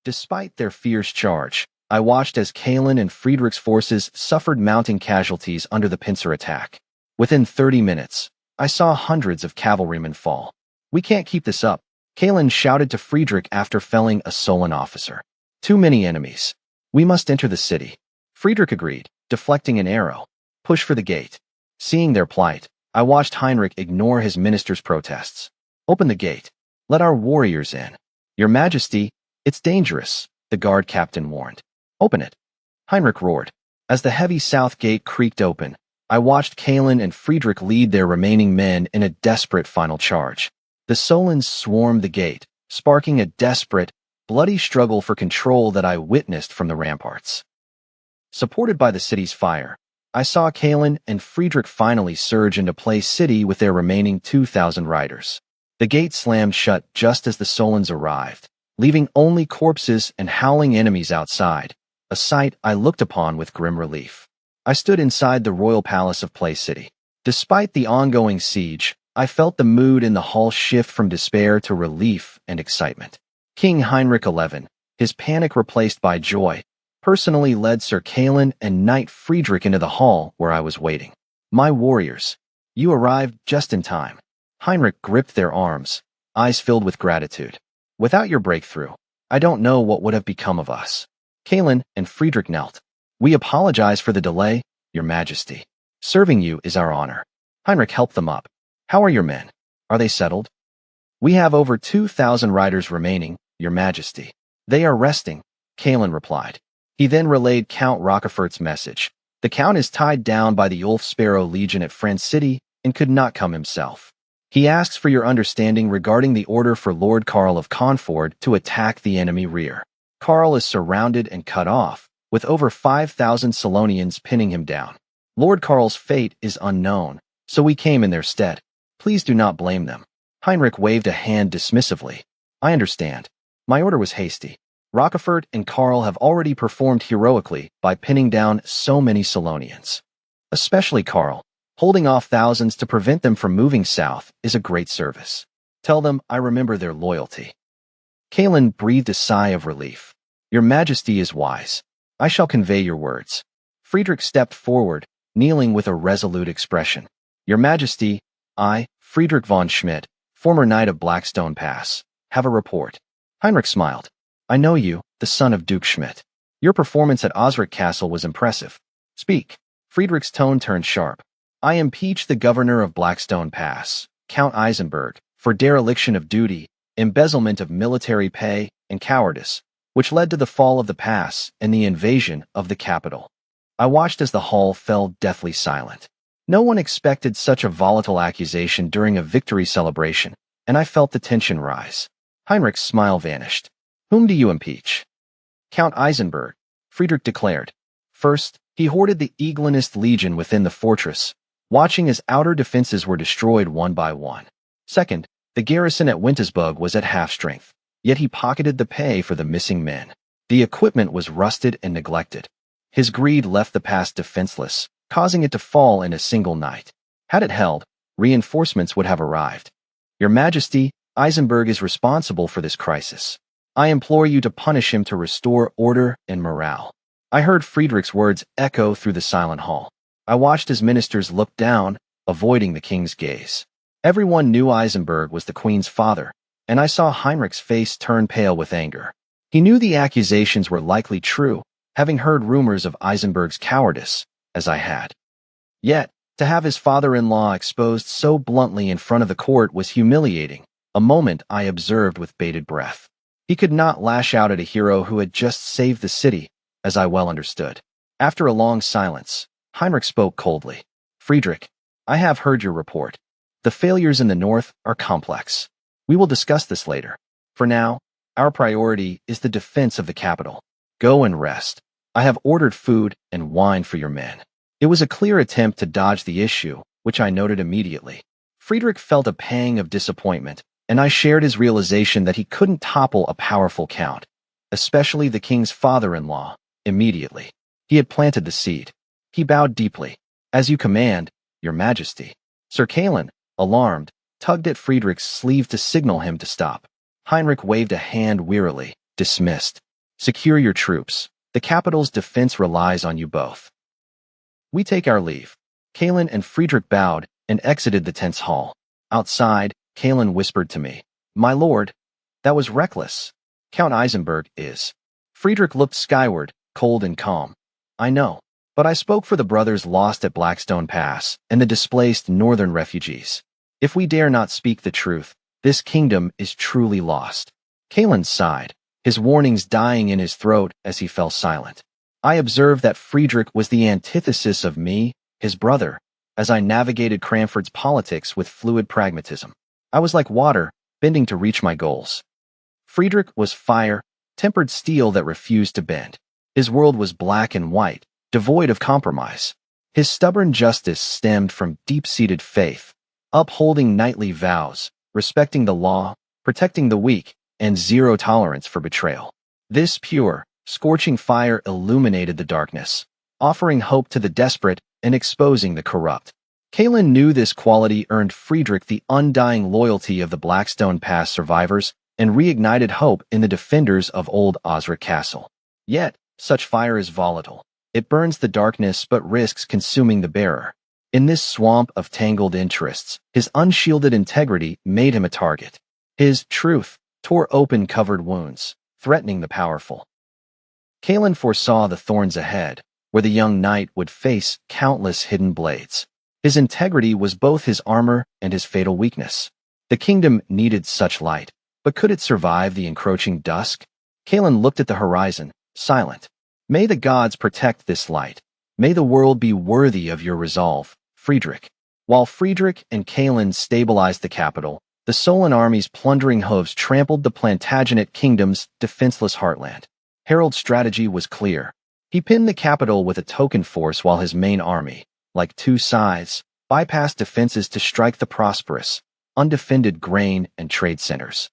Despite their fierce charge, I watched as Kalen and Friedrich's forces suffered mounting casualties under the pincer attack. Within 30 minutes, I saw hundreds of cavalrymen fall. "We can't keep this up," Kalen shouted to Friedrich after felling a Solon officer. "Too many enemies. We must enter the city." Friedrich agreed, deflecting an arrow. "Push for the gate." Seeing their plight, I watched Heinrich ignore his minister's protests. "Open the gate. Let our warriors in." "Your Majesty, it's dangerous," the guard captain warned. "Open it," Heinrich roared. As the heavy south gate creaked open, I watched Kalen and Friedrich lead their remaining men in a desperate final charge. The Solons swarmed the gate, sparking a desperate, bloody struggle for control that I witnessed from the ramparts. Supported by the city's fire, I saw Kalen and Friedrich finally surge into Place City with their remaining 2,000 riders. The gate slammed shut just as the Solons arrived, leaving only corpses and howling enemies outside, a sight I looked upon with grim relief. I stood inside the royal palace of Place City. Despite the ongoing siege, I felt the mood in the hall shift from despair to relief and excitement. King Heinrich XI, his panic replaced by joy, personally led Sir Kalen and Knight Friedrich into the hall where I was waiting. "My warriors, you arrived just in time." Heinrich gripped their arms, eyes filled with gratitude. "Without your breakthrough, I don't know what would have become of us." Kalen and Friedrich knelt. "We apologize for the delay, Your Majesty. Serving you is our honor." Heinrich helped them up. "How are your men? Are they settled?" "We have over 2,000 riders remaining, Your Majesty. They are resting," Kalen replied. He then relayed Count Rockefeller's message. "The Count is tied down by the Ulf Sparrow Legion at France City and could not come himself. He asks for your understanding regarding the order for Lord Karl of Conford to attack the enemy rear. Karl is surrounded and cut off, with over 5,000 Solonians pinning him down. Lord Karl's fate is unknown, so we came in their stead. Please do not blame them." Heinrich waved a hand dismissively. "I understand. My order was hasty. Rockefort and Karl have already performed heroically by pinning down so many Solonians. Especially Karl. Holding off thousands to prevent them from moving south is a great service. Tell them I remember their loyalty." Kalen breathed a sigh of relief. "Your Majesty is wise. I shall convey your words." Friedrich stepped forward, kneeling with a resolute expression. "Your Majesty, I, Friedrich von Schmidt, former Knight of Blackstone Pass, have a report." Heinrich smiled. "I know you, the son of Duke Schmidt. Your performance at Osric Castle was impressive. Speak." Friedrich's tone turned sharp. "I impeach the governor of Blackstone Pass, Count Eisenberg, for dereliction of duty, embezzlement of military pay, and cowardice, which led to the fall of the pass and the invasion of the capital." I watched as the hall fell deathly silent. No one expected such a volatile accusation during a victory celebration, and I felt the tension rise. Heinrich's smile vanished. "Whom do you impeach?" "Count Eisenberg," Friedrich declared. "First, he hoarded the Eaglinist Legion within the fortress, watching as outer defenses were destroyed one by one. Second, the garrison at Wintersburg was at half strength, yet he pocketed the pay for the missing men. The equipment was rusted and neglected. His greed left the pass defenseless, causing it to fall in a single night. Had it held, reinforcements would have arrived. Your Majesty, Eisenberg is responsible for this crisis. I implore you to punish him to restore order and morale." I heard Friedrich's words echo through the silent hall. I watched as ministers looked down, avoiding the king's gaze. Everyone knew Eisenberg was the queen's father, and I saw Heinrich's face turn pale with anger. He knew the accusations were likely true, having heard rumors of Eisenberg's cowardice, as I had. Yet, to have his father-in-law exposed so bluntly in front of the court was humiliating, a moment I observed with bated breath. He could not lash out at a hero who had just saved the city, as I well understood. After a long silence, Heinrich spoke coldly. "Friedrich, I have heard your report. The failures in the north are complex. We will discuss this later. For now, our priority is the defense of the capital. Go and rest. I have ordered food and wine for your men." It was a clear attempt to dodge the issue, which I noted immediately. Friedrich felt a pang of disappointment, and I shared his realization that he couldn't topple a powerful count, especially the king's father-in-law, immediately. He had planted the seed. He bowed deeply. "As you command, Your Majesty." Sir Kalen, alarmed, tugged at Friedrich's sleeve to signal him to stop. Heinrich waved a hand wearily, dismissed. Secure your troops. The capital's defense relies on you both. We take our leave. Kalen and Friedrich bowed and exited the tense hall. Outside, Kalen whispered to me, "My lord, that was reckless. Count Eisenberg is." Friedrich looked skyward, cold and calm. "I know. But I spoke for the brothers lost at Blackstone Pass and the displaced northern refugees. If we dare not speak the truth, this kingdom is truly lost." Kalen sighed, his warnings dying in his throat as he fell silent. I observed that Friedrich was the antithesis of me, his brother, as I navigated Cranford's politics with fluid pragmatism. I was like water, bending to reach my goals. Friedrich was fire, tempered steel that refused to bend. His world was black and white, devoid of compromise. His stubborn justice stemmed from deep-seated faith, upholding knightly vows, respecting the law, protecting the weak, and zero tolerance for betrayal. This pure, scorching fire illuminated the darkness, offering hope to the desperate and exposing the corrupt. Kalen knew this quality earned Friedrich the undying loyalty of the Blackstone Pass survivors and reignited hope in the defenders of old Osric Castle. Yet, such fire is volatile. It burns the darkness but risks consuming the bearer. In this swamp of tangled interests, his unshielded integrity made him a target. His truth tore open covered wounds, threatening the powerful. Kalen foresaw the thorns ahead, where the young knight would face countless hidden blades. His integrity was both his armor and his fatal weakness. The kingdom needed such light, but could it survive the encroaching dusk? Kalen looked at the horizon, silent. "May the gods protect this light. May the world be worthy of your resolve, Friedrich." While Friedrich and Kalen stabilized the capital, the Solon army's plundering hooves trampled the Plantagenet kingdom's defenseless heartland. Harold's strategy was clear. He pinned the capital with a token force while his main army, like two scythes, bypassed defenses to strike the prosperous, undefended grain and trade centers.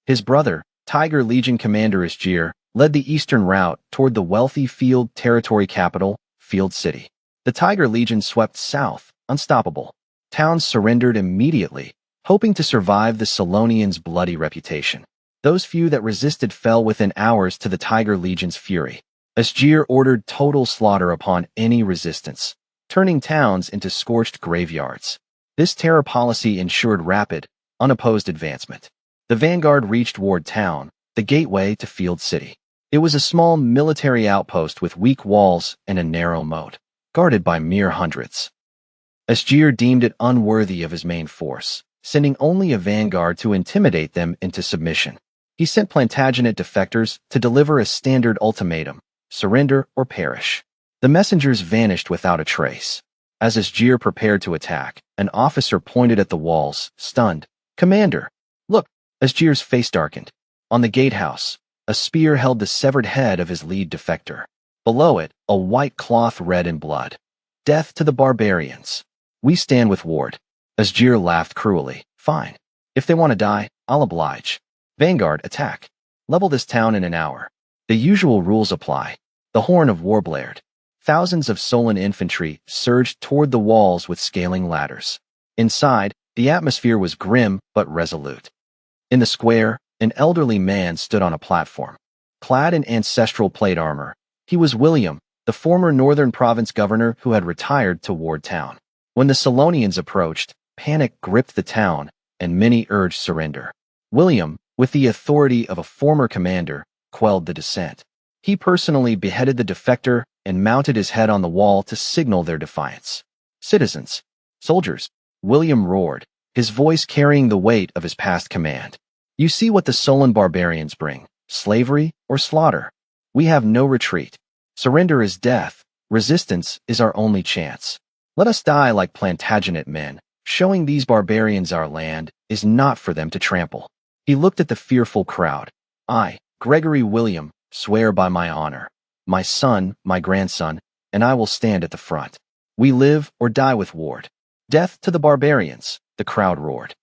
His brother, Tiger Legion Commander Asgir, led the eastern route toward the wealthy Field Territory capital, Field City. The Tiger Legion swept south, unstoppable. Towns surrendered immediately, hoping to survive the Solonians' bloody reputation. Those few that resisted fell within hours to the Tiger Legion's fury. Asgir ordered total slaughter upon any resistance, turning towns into scorched graveyards. This terror policy ensured rapid, unopposed advancement. The vanguard reached Ward Town, the gateway to Field City. It was a small military outpost with weak walls and a narrow moat, guarded by mere hundreds. Asgir deemed it unworthy of his main force, sending only a vanguard to intimidate them into submission. He sent Plantagenet defectors to deliver a standard ultimatum: surrender or perish. The messengers vanished without a trace. As Asgir prepared to attack, an officer pointed at the walls, stunned. "Commander, look!" Asgir's face darkened. On the gatehouse, a spear held the severed head of his lead defector. Below it, a white cloth red in blood. "Death to the barbarians. We stand with Ward." Asgir laughed cruelly. "Fine. If they want to die, I'll oblige. Vanguard, attack. Level this town in an hour." The usual rules apply. The horn of war blared. Thousands of Solon infantry surged toward the walls with scaling ladders. Inside, the atmosphere was grim but resolute. In the square, an elderly man stood on a platform. Clad in ancestral plate armor, he was William, the former Northern Province governor who had retired to Ward Town. When the Solonians approached, panic gripped the town, and many urged surrender. William, with the authority of a former commander, quelled the dissent. He personally beheaded the defector and mounted his head on the wall to signal their defiance. "Citizens, soldiers," William roared, his voice carrying the weight of his past command. "You see what the Solon barbarians bring: slavery or slaughter. We have no retreat. Surrender is death. Resistance is our only chance. Let us die like Plantagenet men. Showing these barbarians our land is not for them to trample." He looked at the fearful crowd. "I, Gregory William, swear by my honor, my son, my grandson, and I will stand at the front. We live or die with Ward. Death to the barbarians," the crowd roared.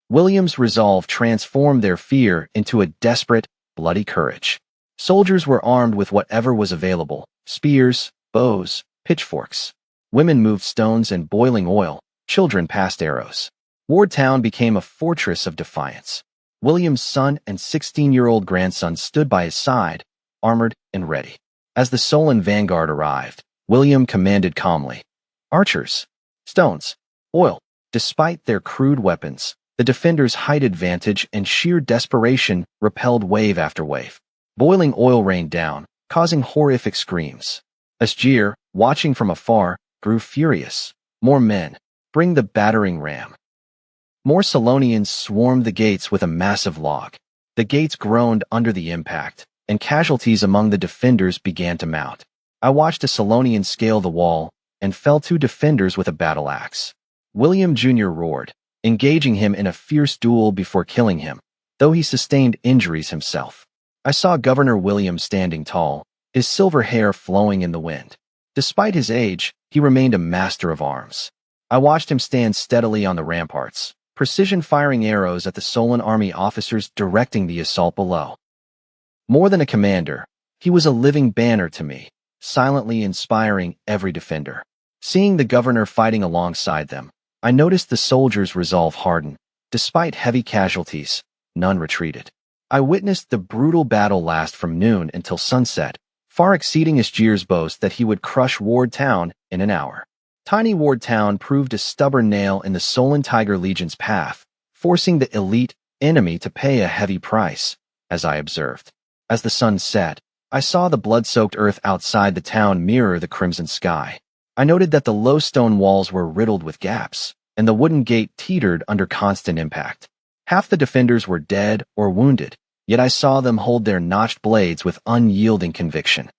William's resolve transformed their fear into a desperate, bloody courage. Soldiers were armed with whatever was available: spears, bows, pitchforks. Women moved stones and boiling oil, children passed arrows. Ward Town became a fortress of defiance. William's son and 16-year-old grandson stood by his side, armored and ready. As the Solon vanguard arrived, William commanded calmly, "Archers, stones, oil." Despite their crude weapons, the defenders' height advantage and sheer desperation repelled wave after wave. Boiling oil rained down, causing horrific screams. Asgir, watching from afar, grew furious. More men. Bring the battering ram. More Solonians swarmed the gates with a massive log. The gates groaned under the impact, and casualties among the defenders began to mount. I watched a Solonian scale the wall and fell two defenders with a battle axe. William Jr. roared, engaging him in a fierce duel before killing him, though he sustained injuries himself. I saw Governor William standing tall, his silver hair flowing in the wind. Despite his age, he remained a master of arms. I watched him stand steadily on the ramparts, precision-firing arrows at the Solon army officers directing the assault below. More than a commander, he was a living banner to me, silently inspiring every defender. Seeing the governor fighting alongside them, I noticed the soldiers' resolve harden. Despite heavy casualties, none retreated. I witnessed the brutal battle last from noon until sunset, far exceeding Asgir's boast that he would crush Ward Town in an hour. Tiny Ward Town proved a stubborn nail in the Solon Tiger Legion's path, forcing the elite enemy to pay a heavy price, as I observed. As the sun set, I saw the blood-soaked earth outside the town mirror the crimson sky. I noted that the low stone walls were riddled with gaps, and the wooden gate teetered under constant impact. Half the defenders were dead or wounded, yet I saw them hold their notched blades with unyielding conviction.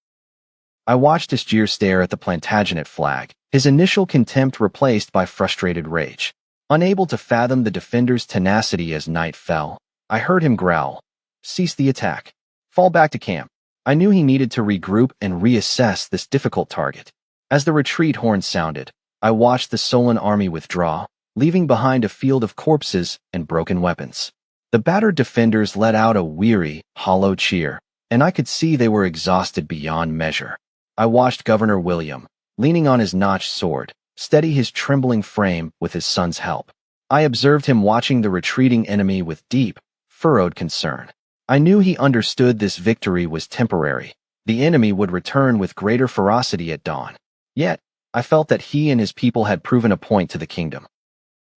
I watched Asgir stare at the Plantagenet flag, his initial contempt replaced by frustrated rage. Unable to fathom the defenders' tenacity as night fell, I heard him growl, "Cease the attack. Fall back to camp." I knew he needed to regroup and reassess this difficult target. As the retreat horn sounded, I watched the Solon army withdraw, leaving behind a field of corpses and broken weapons. The battered defenders let out a weary, hollow cheer, and I could see they were exhausted beyond measure. I watched Governor William, leaning on his notched sword, steady his trembling frame with his son's help. I observed him watching the retreating enemy with deep, furrowed concern. I knew he understood this victory was temporary. The enemy would return with greater ferocity at dawn. Yet, I felt that he and his people had proven a point to the kingdom.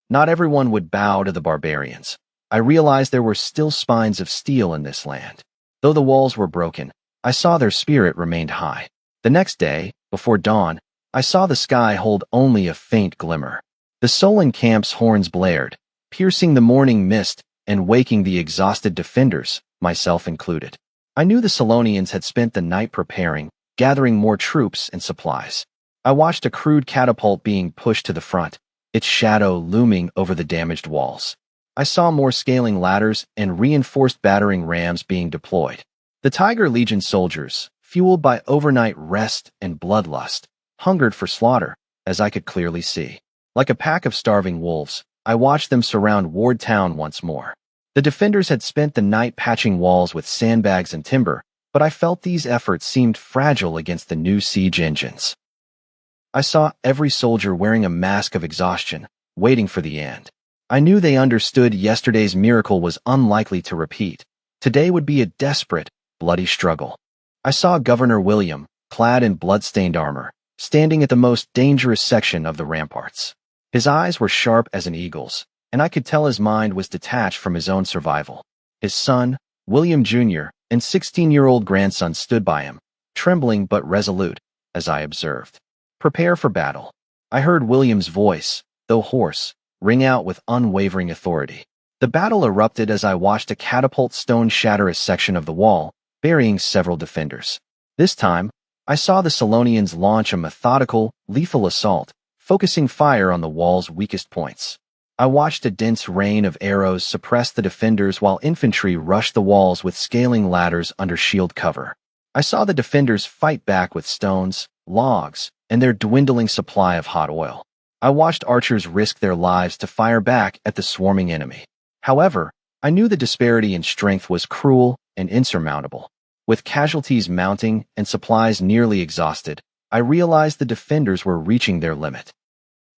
Not everyone would bow to the barbarians. I realized there were still spines of steel in this land. Though the walls were broken, I saw their spirit remained high. The next day, before dawn, I saw the sky hold only a faint glimmer. The Solon camp's horns blared, piercing the morning mist and waking the exhausted defenders, myself included. I knew the Solonians had spent the night preparing, gathering more troops and supplies. I watched a crude catapult being pushed to the front, its shadow looming over the damaged walls. I saw more scaling ladders and reinforced battering rams being deployed. The Tiger Legion soldiers, fueled by overnight rest and bloodlust, hungered for slaughter, as I could clearly see. Like a pack of starving wolves, I watched them surround Ward Town once more. The defenders had spent the night patching walls with sandbags and timber, but I felt these efforts seemed fragile against the new siege engines. I saw every soldier wearing a mask of exhaustion, waiting for the end. I knew they understood yesterday's miracle was unlikely to repeat. Today would be a desperate, bloody struggle. I saw Governor William, clad in blood-stained armor, standing at the most dangerous section of the ramparts. His eyes were sharp as an eagle's, and I could tell his mind was detached from his own survival. His son, William Jr., and 16-year-old grandson stood by him, trembling but resolute, as I observed. "Prepare for battle." I heard William's voice, though hoarse, ring out with unwavering authority. The battle erupted as I watched a catapult stone shatter a section of the wall, burying several defenders. This time, I saw the Solonians launch a methodical, lethal assault, focusing fire on the wall's weakest points. I watched a dense rain of arrows suppress the defenders while infantry rushed the walls with scaling ladders under shield cover. I saw the defenders fight back with stones, logs, and their dwindling supply of hot oil. I watched archers risk their lives to fire back at the swarming enemy. However, I knew the disparity in strength was cruel and insurmountable. With casualties mounting and supplies nearly exhausted, I realized the defenders were reaching their limit.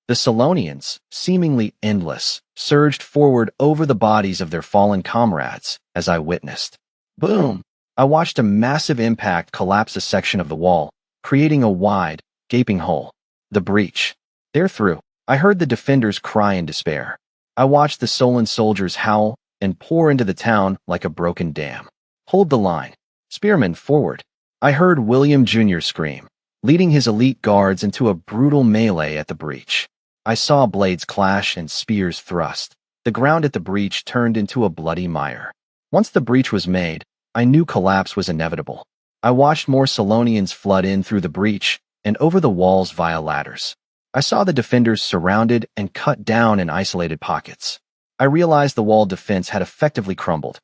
The Solonians, seemingly endless, surged forward over the bodies of their fallen comrades, as I witnessed. Boom! I watched a massive impact collapse a section of the wall, creating a wide, gaping hole. The breach. There through, I heard the defenders cry in despair. I watched the Solon soldiers howl and pour into the town like a broken dam. Hold the line. Spearmen, forward. I heard William Jr. scream, leading his elite guards into a brutal melee at the breach. I saw blades clash and spears thrust. The ground at the breach turned into a bloody mire. Once the breach was made, I knew collapse was inevitable. I watched more Solonians flood in through the breach and over the walls via ladders. I saw the defenders surrounded and cut down in isolated pockets. I realized the wall defense had effectively crumbled.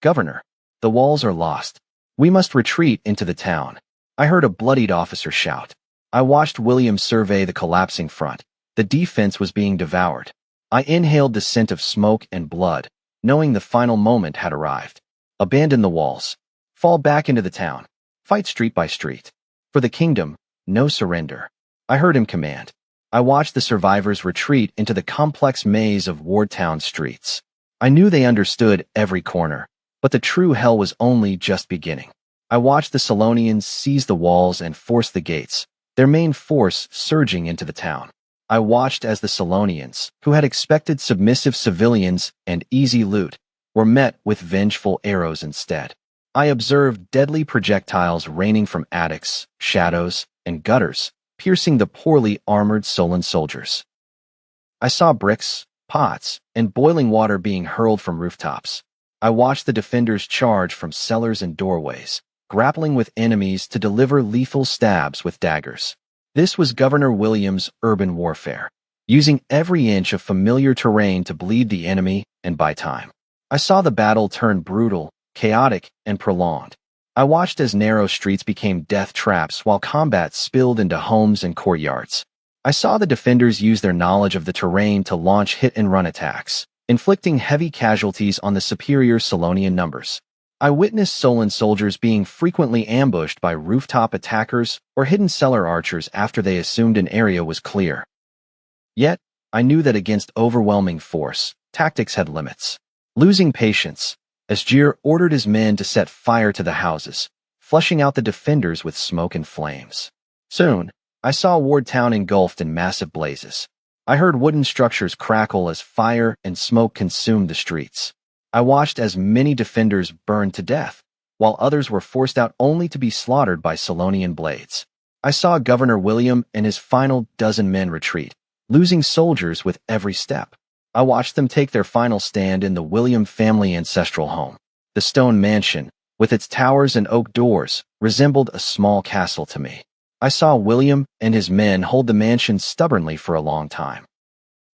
Governor, the walls are lost. We must retreat into the town. I heard a bloodied officer shout. I watched William survey the collapsing front. The defense was being devoured. I inhaled the scent of smoke and blood, knowing the final moment had arrived. Abandon the walls. Fall back into the town. Fight street by street. For the kingdom, no surrender. I heard him command. I watched the survivors retreat into the complex maze of Wardtown streets. I knew they understood every corner, but the true hell was only just beginning. I watched the Solonians seize the walls and force the gates, their main force surging into the town. I watched as the Solonians, who had expected submissive civilians and easy loot, were met with vengeful arrows instead. I observed deadly projectiles raining from attics, shadows, and gutters, piercing the poorly armored Solon soldiers. I saw bricks, pots, and boiling water being hurled from rooftops. I watched the defenders charge from cellars and doorways, grappling with enemies to deliver lethal stabs with daggers. This was Governor William's urban warfare, using every inch of familiar terrain to bleed the enemy and buy time. I saw the battle turn brutal, chaotic, and prolonged. I watched as narrow streets became death traps while combat spilled into homes and courtyards. I saw the defenders use their knowledge of the terrain to launch hit-and-run attacks, inflicting heavy casualties on the superior Solonian numbers. I witnessed Solon soldiers being frequently ambushed by rooftop attackers or hidden cellar archers after they assumed an area was clear. Yet, I knew that against overwhelming force, tactics had limits. Losing patience, Asgir ordered his men to set fire to the houses, flushing out the defenders with smoke and flames. Soon, I saw Wardtown engulfed in massive blazes. I heard wooden structures crackle as fire and smoke consumed the streets. I watched as many defenders burned to death, while others were forced out only to be slaughtered by Solonian blades. I saw Governor William and his final dozen men retreat, losing soldiers with every step. I watched them take their final stand in the William family ancestral home. The stone mansion, with its towers and oak doors, resembled a small castle to me. I saw William and his men hold the mansion stubbornly for a long time.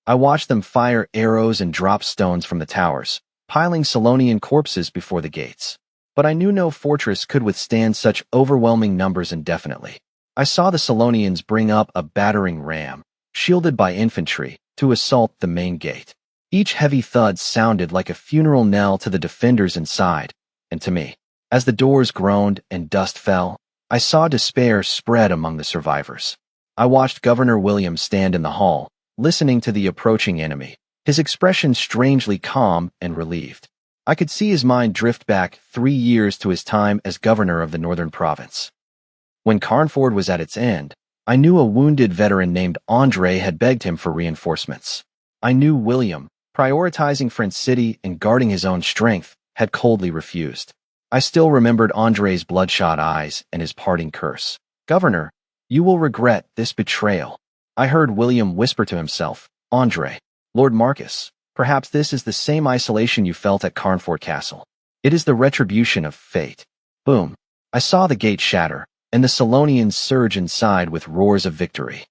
I watched them fire arrows and drop stones from the towers, piling Solonian corpses before the gates. But I knew no fortress could withstand such overwhelming numbers indefinitely. I saw the Solonians bring up a battering ram, shielded by infantry, to assault the main gate. Each heavy thud sounded like a funeral knell to the defenders inside, and to me. As the doors groaned and dust fell, I saw despair spread among the survivors. I watched Governor William stand in the hall, listening to the approaching enemy, his expression strangely calm and relieved. I could see his mind drift back 3 years to his time as governor of the northern province. When Carnford was at its end, I knew a wounded veteran named Andre had begged him for reinforcements. I knew William, prioritizing Friend's city and guarding his own strength, had coldly refused. I still remembered Andre's bloodshot eyes and his parting curse. "Governor, you will regret this betrayal." I heard William whisper to himself, "Andre, Lord Marcus, perhaps this is the same isolation you felt at Carnford Castle. It is the retribution of fate." Boom. I saw the gate shatter, and the Solonians surge inside with roars of victory.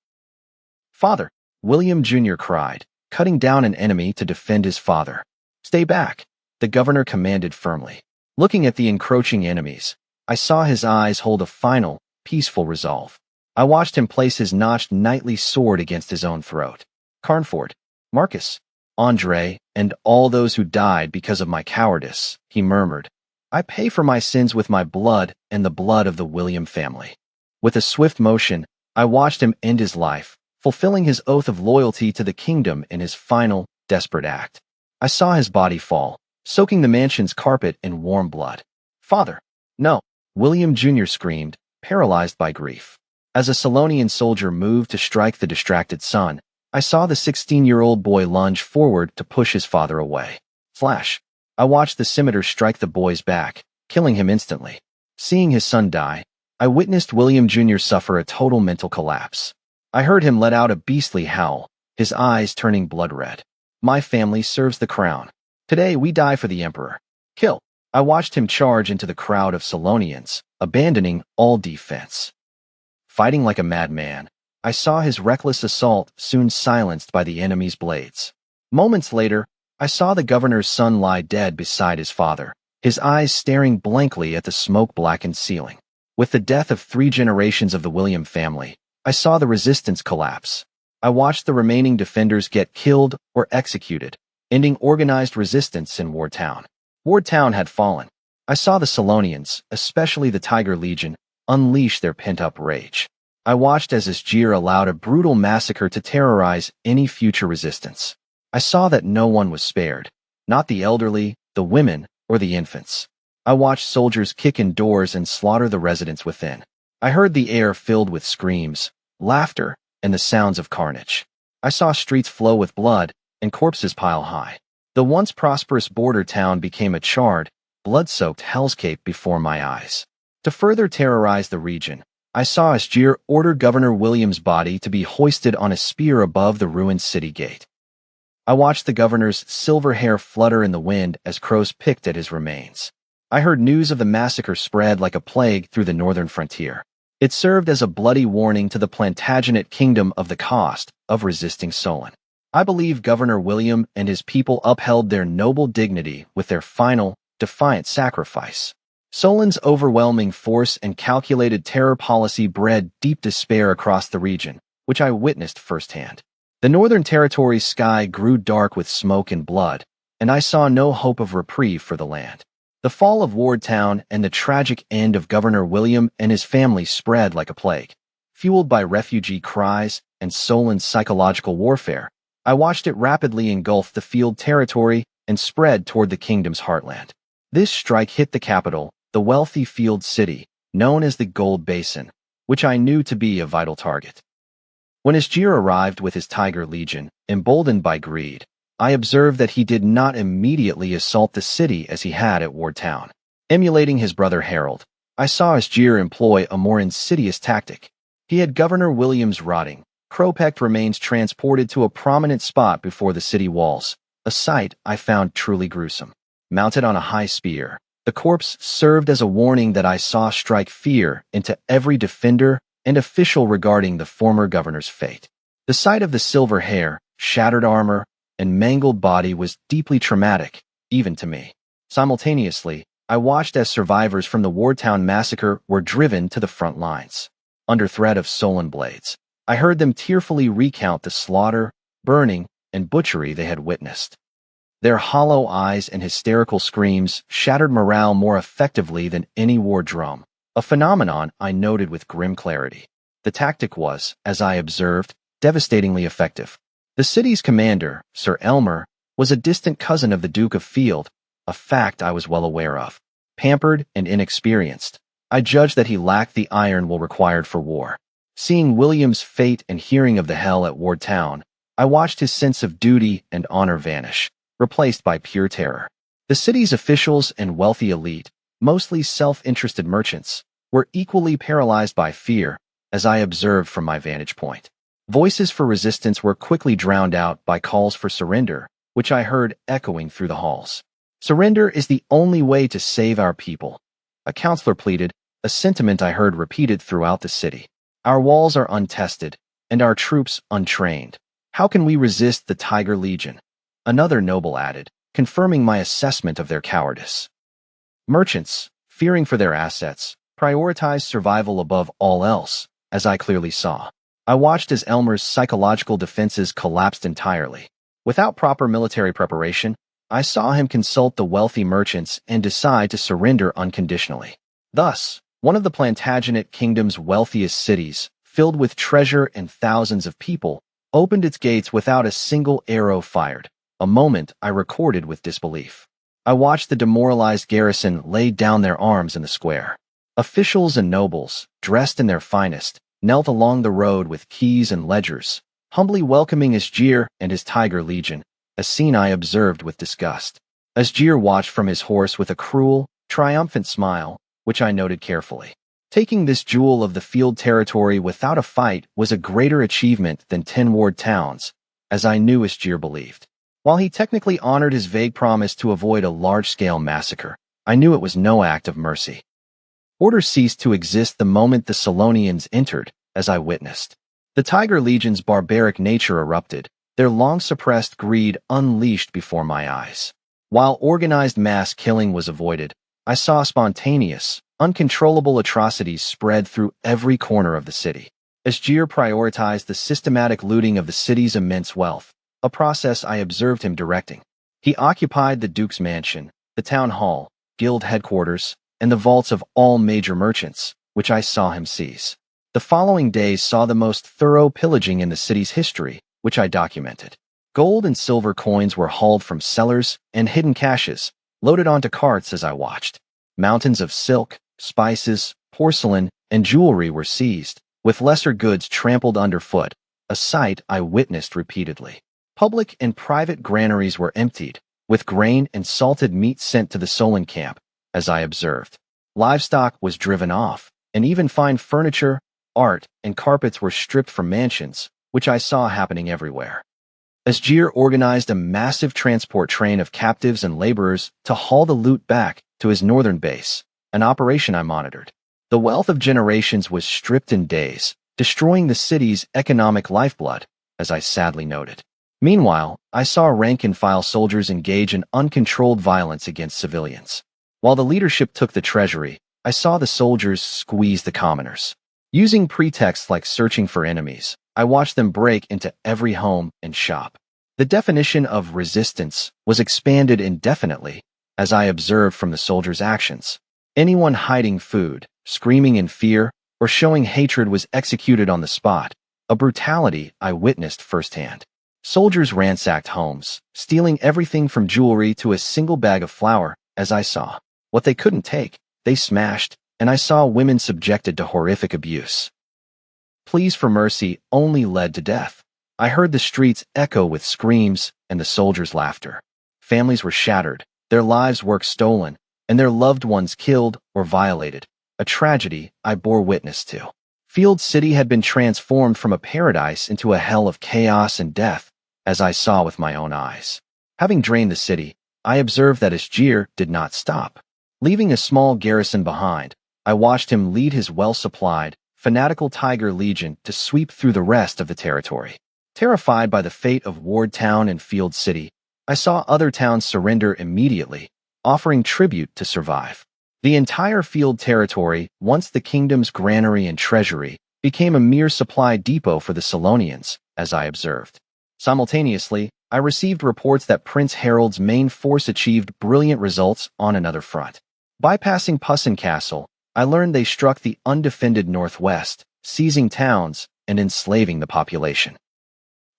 "Father," William Jr. cried, cutting down an enemy to defend his father. "Stay back," the governor commanded firmly. Looking at the encroaching enemies, I saw his eyes hold a final, peaceful resolve. I watched him place his notched knightly sword against his own throat. "Carnford, Marcus, Andre, and all those who died because of my cowardice," he murmured. "I pay for my sins with my blood and the blood of the William family." With a swift motion, I watched him end his life, fulfilling his oath of loyalty to the kingdom in his final, desperate act. I saw his body fall, soaking the mansion's carpet in warm blood. "Father," No, William Jr. screamed, paralyzed by grief. As a Solonian soldier moved to strike the distracted son, I saw the 16-year-old boy lunge forward to push his father away. Flash. I watched the scimitar strike the boy's back, killing him instantly. Seeing his son die, I witnessed William Jr. suffer a total mental collapse. I heard him let out a beastly howl, his eyes turning blood red. My family serves the crown. Today we die for the emperor. Kill. I watched him charge into the crowd of Solonians, abandoning all defense. Fighting like a madman, I saw his reckless assault soon silenced by the enemy's blades. Moments later, I saw the governor's son lie dead beside his father, his eyes staring blankly at the smoke-blackened ceiling. With the death of 3 generations of the William family, I saw the resistance collapse. I watched the remaining defenders get killed or executed, ending organized resistance in Wardtown. Wardtown had fallen. I saw the Solonians, especially the Tiger Legion, unleash their pent-up rage. I watched as Asgir allowed a brutal massacre to terrorize any future resistance. I saw that no one was spared, not the elderly, the women, or the infants. I watched soldiers kick in doors and slaughter the residents within. I heard the air filled with screams, laughter, and the sounds of carnage. I saw streets flow with blood and corpses pile high. The once prosperous border town became a charred, blood-soaked hellscape before my eyes. To further terrorize the region, I saw Asgir order Governor William's body to be hoisted on a spear above the ruined city gate. I watched the governor's silver hair flutter in the wind as crows picked at his remains. I heard news of the massacre spread like a plague through the northern frontier. It served as a bloody warning to the Plantagenet kingdom of the cost of resisting Solon. I believe Governor William and his people upheld their noble dignity with their final, defiant sacrifice. Solon's overwhelming force and calculated terror policy bred deep despair across the region, which I witnessed firsthand. The Northern Territory's sky grew dark with smoke and blood, and I saw no hope of reprieve for the land. The fall of Wardtown and the tragic end of Governor William and his family spread like a plague. Fueled by refugee cries and Solon's psychological warfare, I watched it rapidly engulf the field territory and spread toward the kingdom's heartland. This strike hit the capital, the wealthy field city, known as the Gold Basin, which I knew to be a vital target. When Asgir arrived with his Tiger Legion, emboldened by greed, I observed that he did not immediately assault the city as he had at Wardtown. Emulating his brother Harold, I saw Asgir employ a more insidious tactic. He had Governor William's rotting, crow-pecked remains transported to a prominent spot before the city walls, a sight I found truly gruesome. Mounted on a high spear, the corpse served as a warning that I saw strike fear into every defender and official regarding the former governor's fate. The sight of the silver hair, shattered armor, and mangled body was deeply traumatic, even to me. Simultaneously, I watched as survivors from the Wardtown massacre were driven to the front lines. Under threat of Solon blades, I heard them tearfully recount the slaughter, burning, and butchery they had witnessed. Their hollow eyes and hysterical screams shattered morale more effectively than any war drum, a phenomenon I noted with grim clarity. The tactic was, as I observed, devastatingly effective. The city's commander, Sir Elmer, was a distant cousin of the Duke of Field, a fact I was well aware of. Pampered and inexperienced, I judged that he lacked the iron will required for war. Seeing William's fate and hearing of the hell at Wardtown, I watched his sense of duty and honor vanish, replaced by pure terror. The city's officials and wealthy elite, mostly self-interested merchants, were equally paralyzed by fear, as I observed from my vantage point. Voices for resistance were quickly drowned out by calls for surrender, which I heard echoing through the halls. Surrender is the only way to save our people, a counselor pleaded, a sentiment I heard repeated throughout the city. Our walls are untested, and our troops untrained. How can we resist the Tiger Legion? Another noble added, confirming my assessment of their cowardice. Merchants, fearing for their assets, prioritized survival above all else, as I clearly saw. I watched as Elmer's psychological defenses collapsed entirely. Without proper military preparation, I saw him consult the wealthy merchants and decide to surrender unconditionally. Thus, one of the Plantagenet kingdom's wealthiest cities, filled with treasure and thousands of people, opened its gates without a single arrow fired, a moment I recorded with disbelief. I watched the demoralized garrison lay down their arms in the square. Officials and nobles, dressed in their finest, knelt along the road with keys and ledgers, humbly welcoming Asgir and his Tiger Legion, a scene I observed with disgust. Asgir watched from his horse with a cruel, triumphant smile, which I noted carefully. Taking this jewel of the field territory without a fight was a greater achievement than 10 ward towns, as I knew Asgir believed. While he technically honored his vague promise to avoid a large-scale massacre, I knew it was no act of mercy. Order ceased to exist the moment the Solonians entered, as I witnessed. The Tiger Legion's barbaric nature erupted, their long-suppressed greed unleashed before my eyes. While organized mass killing was avoided, I saw spontaneous, uncontrollable atrocities spread through every corner of the city. Asgir prioritized the systematic looting of the city's immense wealth, a process I observed him directing. He occupied the Duke's mansion, the town hall, guild headquarters, and the vaults of all major merchants, which I saw him seize. The following days saw the most thorough pillaging in the city's history, which I documented. Gold and silver coins were hauled from cellars, and hidden caches, loaded onto carts as I watched. Mountains of silk, spices, porcelain, and jewelry were seized, with lesser goods trampled underfoot, a sight I witnessed repeatedly. Public and private granaries were emptied, with grain and salted meat sent to the Solon camp, as I observed. Livestock was driven off, and even fine furniture, art, and carpets were stripped from mansions, which I saw happening everywhere. Asgir organized a massive transport train of captives and laborers to haul the loot back to his northern base, an operation I monitored. The wealth of generations was stripped in days, destroying the city's economic lifeblood, as I sadly noted. Meanwhile, I saw rank-and-file soldiers engage in uncontrolled violence against civilians. While the leadership took the treasury, I saw the soldiers squeeze the commoners. Using pretexts like searching for enemies, I watched them break into every home and shop. The definition of resistance was expanded indefinitely, as I observed from the soldiers' actions. Anyone hiding food, screaming in fear, or showing hatred was executed on the spot, a brutality I witnessed firsthand. Soldiers ransacked homes, stealing everything from jewelry to a single bag of flour, as I saw. What they couldn't take, they smashed, and I saw women subjected to horrific abuse. Pleas for mercy only led to death. I heard the streets echo with screams and the soldiers' laughter. Families were shattered, their lives' work stolen, and their loved ones killed or violated, a tragedy I bore witness to. Field City had been transformed from a paradise into a hell of chaos and death, as I saw with my own eyes. Having drained the city, I observed that Asgir did not stop. Leaving a small garrison behind, I watched him lead his well-supplied, fanatical Tiger Legion to sweep through the rest of the territory. Terrified by the fate of Ward Town and Field City, I saw other towns surrender immediately, offering tribute to survive. The entire field territory, once the kingdom's granary and treasury, became a mere supply depot for the Solonians, as I observed. Simultaneously, I received reports that Prince Harold's main force achieved brilliant results on another front. Bypassing Pussin Castle, I learned they struck the undefended northwest, seizing towns and enslaving the population.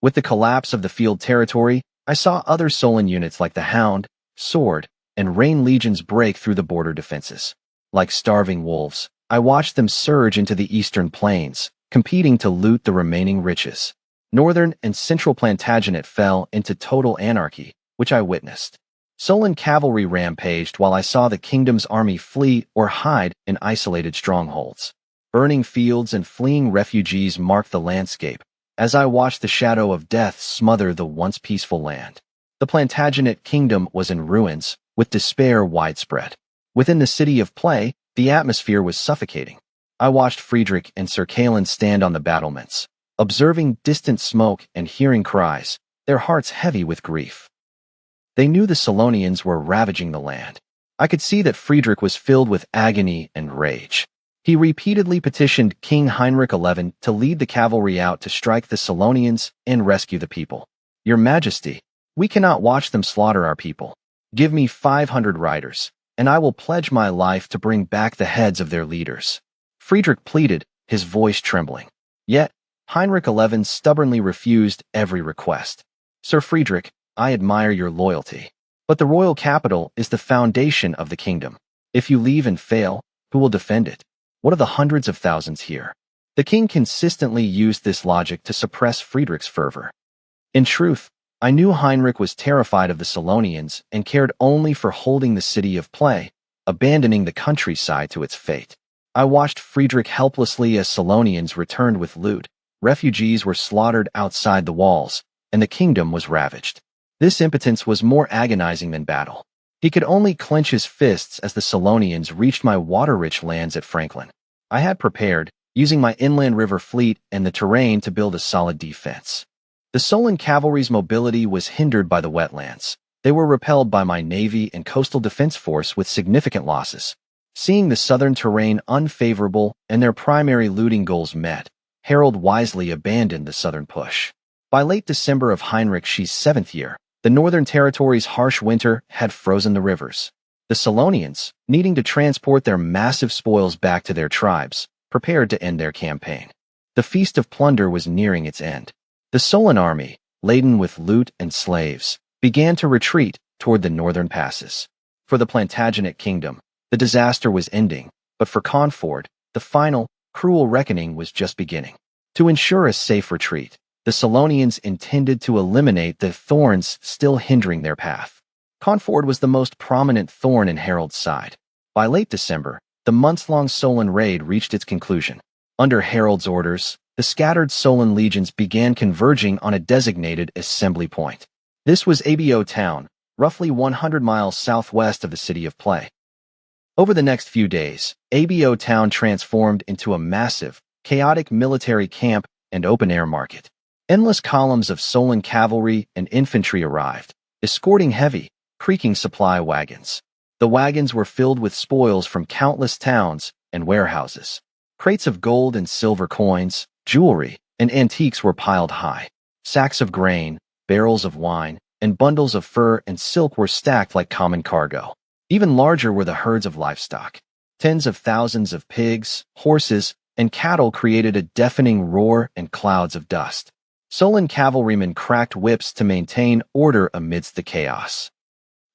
With the collapse of the field territory, I saw other Solon units like the Hound, Sword, and Rain legions break through the border defenses. Like starving wolves, I watched them surge into the eastern plains, competing to loot the remaining riches. Northern and central Plantagenet fell into total anarchy, which I witnessed. Solon cavalry rampaged while I saw the kingdom's army flee or hide in isolated strongholds. Burning fields and fleeing refugees marked the landscape, as I watched the shadow of death smother the once peaceful land. The Plantagenet kingdom was in ruins, with despair widespread. Within the city of Play, the atmosphere was suffocating. I watched Friedrich and Sir Kalen stand on the battlements, observing distant smoke and hearing cries, their hearts heavy with grief. They knew the Solonians were ravaging the land. I could see that Friedrich was filled with agony and rage. He repeatedly petitioned King Heinrich XI to lead the cavalry out to strike the Solonians and rescue the people. Your Majesty, we cannot watch them slaughter our people. Give me 500 riders, and I will pledge my life to bring back the heads of their leaders. Friedrich pleaded, his voice trembling. Yet, Heinrich XI stubbornly refused every request. Sir Friedrich, I admire your loyalty. But the royal capital is the foundation of the kingdom. If you leave and fail, who will defend it? What of the hundreds of thousands here? The king consistently used this logic to suppress Friedrich's fervor. In truth, I knew Heinrich was terrified of the Solonians and cared only for holding the city of play, abandoning the countryside to its fate. I watched Friedrich helplessly as Solonians returned with loot, refugees were slaughtered outside the walls, and the kingdom was ravaged. This impotence was more agonizing than battle. He could only clench his fists as the Solonians reached my water-rich lands at Franklin. I had prepared, using my inland river fleet and the terrain to build a solid defense. The Solon cavalry's mobility was hindered by the wetlands. They were repelled by my navy and coastal defense force with significant losses. Seeing the southern terrain unfavorable and their primary looting goals met, Harold wisely abandoned the southern push. By late December of Heinrich's seventh year, the northern territory's harsh winter had frozen the rivers. The Solonians, needing to transport their massive spoils back to their tribes, prepared to end their campaign. The Feast of Plunder was nearing its end. The Solon army, laden with loot and slaves, began to retreat toward the northern passes. For the Plantagenet kingdom, the disaster was ending, but for Conford, the final, cruel reckoning was just beginning. To ensure a safe retreat, the Solonians intended to eliminate the thorns still hindering their path. Conford was the most prominent thorn in Harold's side. By late December, the months-long Solon raid reached its conclusion. Under Harold's orders, the scattered Solon legions began converging on a designated assembly point. This was Abo Town, roughly 100 miles southwest of the city of Play. Over the next few days, Abo Town transformed into a massive, chaotic military camp and open-air market. Endless columns of Solon cavalry and infantry arrived, escorting heavy, creaking supply wagons. The wagons were filled with spoils from countless towns and warehouses. Crates of gold and silver coins, jewelry, and antiques were piled high. Sacks of grain, barrels of wine, and bundles of fur and silk were stacked like common cargo. Even larger were the herds of livestock. Tens of thousands of pigs, horses, and cattle created a deafening roar and clouds of dust. Solon cavalrymen cracked whips to maintain order amidst the chaos.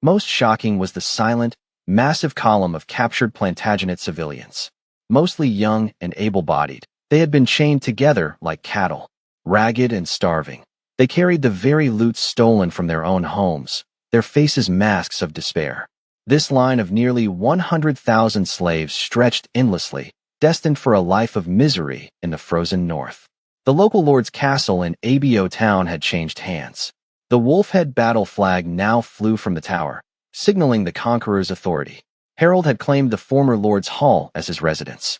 Most shocking was the silent, massive column of captured Plantagenet civilians. Mostly young and able-bodied, they had been chained together like cattle. Ragged and starving, they carried the very loot stolen from their own homes, their faces masks of despair. This line of nearly 100,000 slaves stretched endlessly, destined for a life of misery in the frozen north. The local lord's castle in Abo Town had changed hands. The Wolfhead battle flag now flew from the tower, signaling the conqueror's authority. Harold had claimed the former lord's hall as his residence.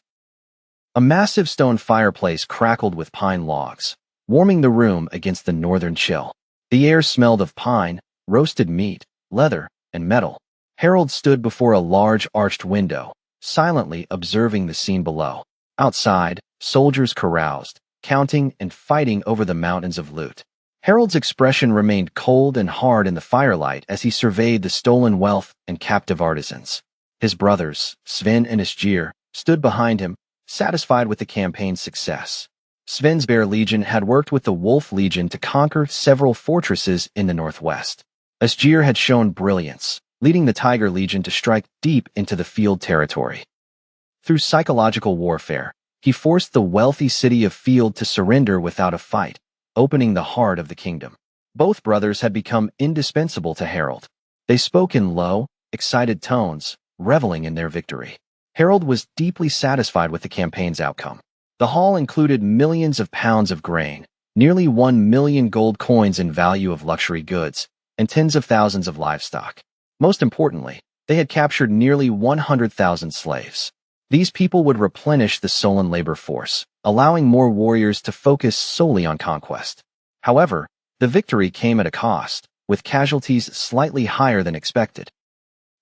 A massive stone fireplace crackled with pine logs, warming the room against the northern chill. The air smelled of pine, roasted meat, leather, and metal. Harold stood before a large arched window, silently observing the scene below. Outside, soldiers caroused, counting and fighting over the mountains of loot. Harold's expression remained cold and hard in the firelight as he surveyed the stolen wealth and captive artisans. His brothers, Sven and Isgir, stood behind him, satisfied with the campaign's success. Sven's Bear Legion had worked with the Wolf Legion to conquer several fortresses in the northwest. Isgir had shown brilliance, leading the Tiger Legion to strike deep into the field territory. Through psychological warfare, he forced the wealthy city of Field to surrender without a fight, opening the heart of the kingdom. Both brothers had become indispensable to Harold. They spoke in low, excited tones, reveling in their victory. Harold was deeply satisfied with the campaign's outcome. The haul included millions of pounds of grain, nearly 1 million gold coins in value of luxury goods, and tens of thousands of livestock. Most importantly, they had captured nearly 100,000 slaves. These people would replenish the Solon labor force, allowing more warriors to focus solely on conquest. However, the victory came at a cost, with casualties slightly higher than expected.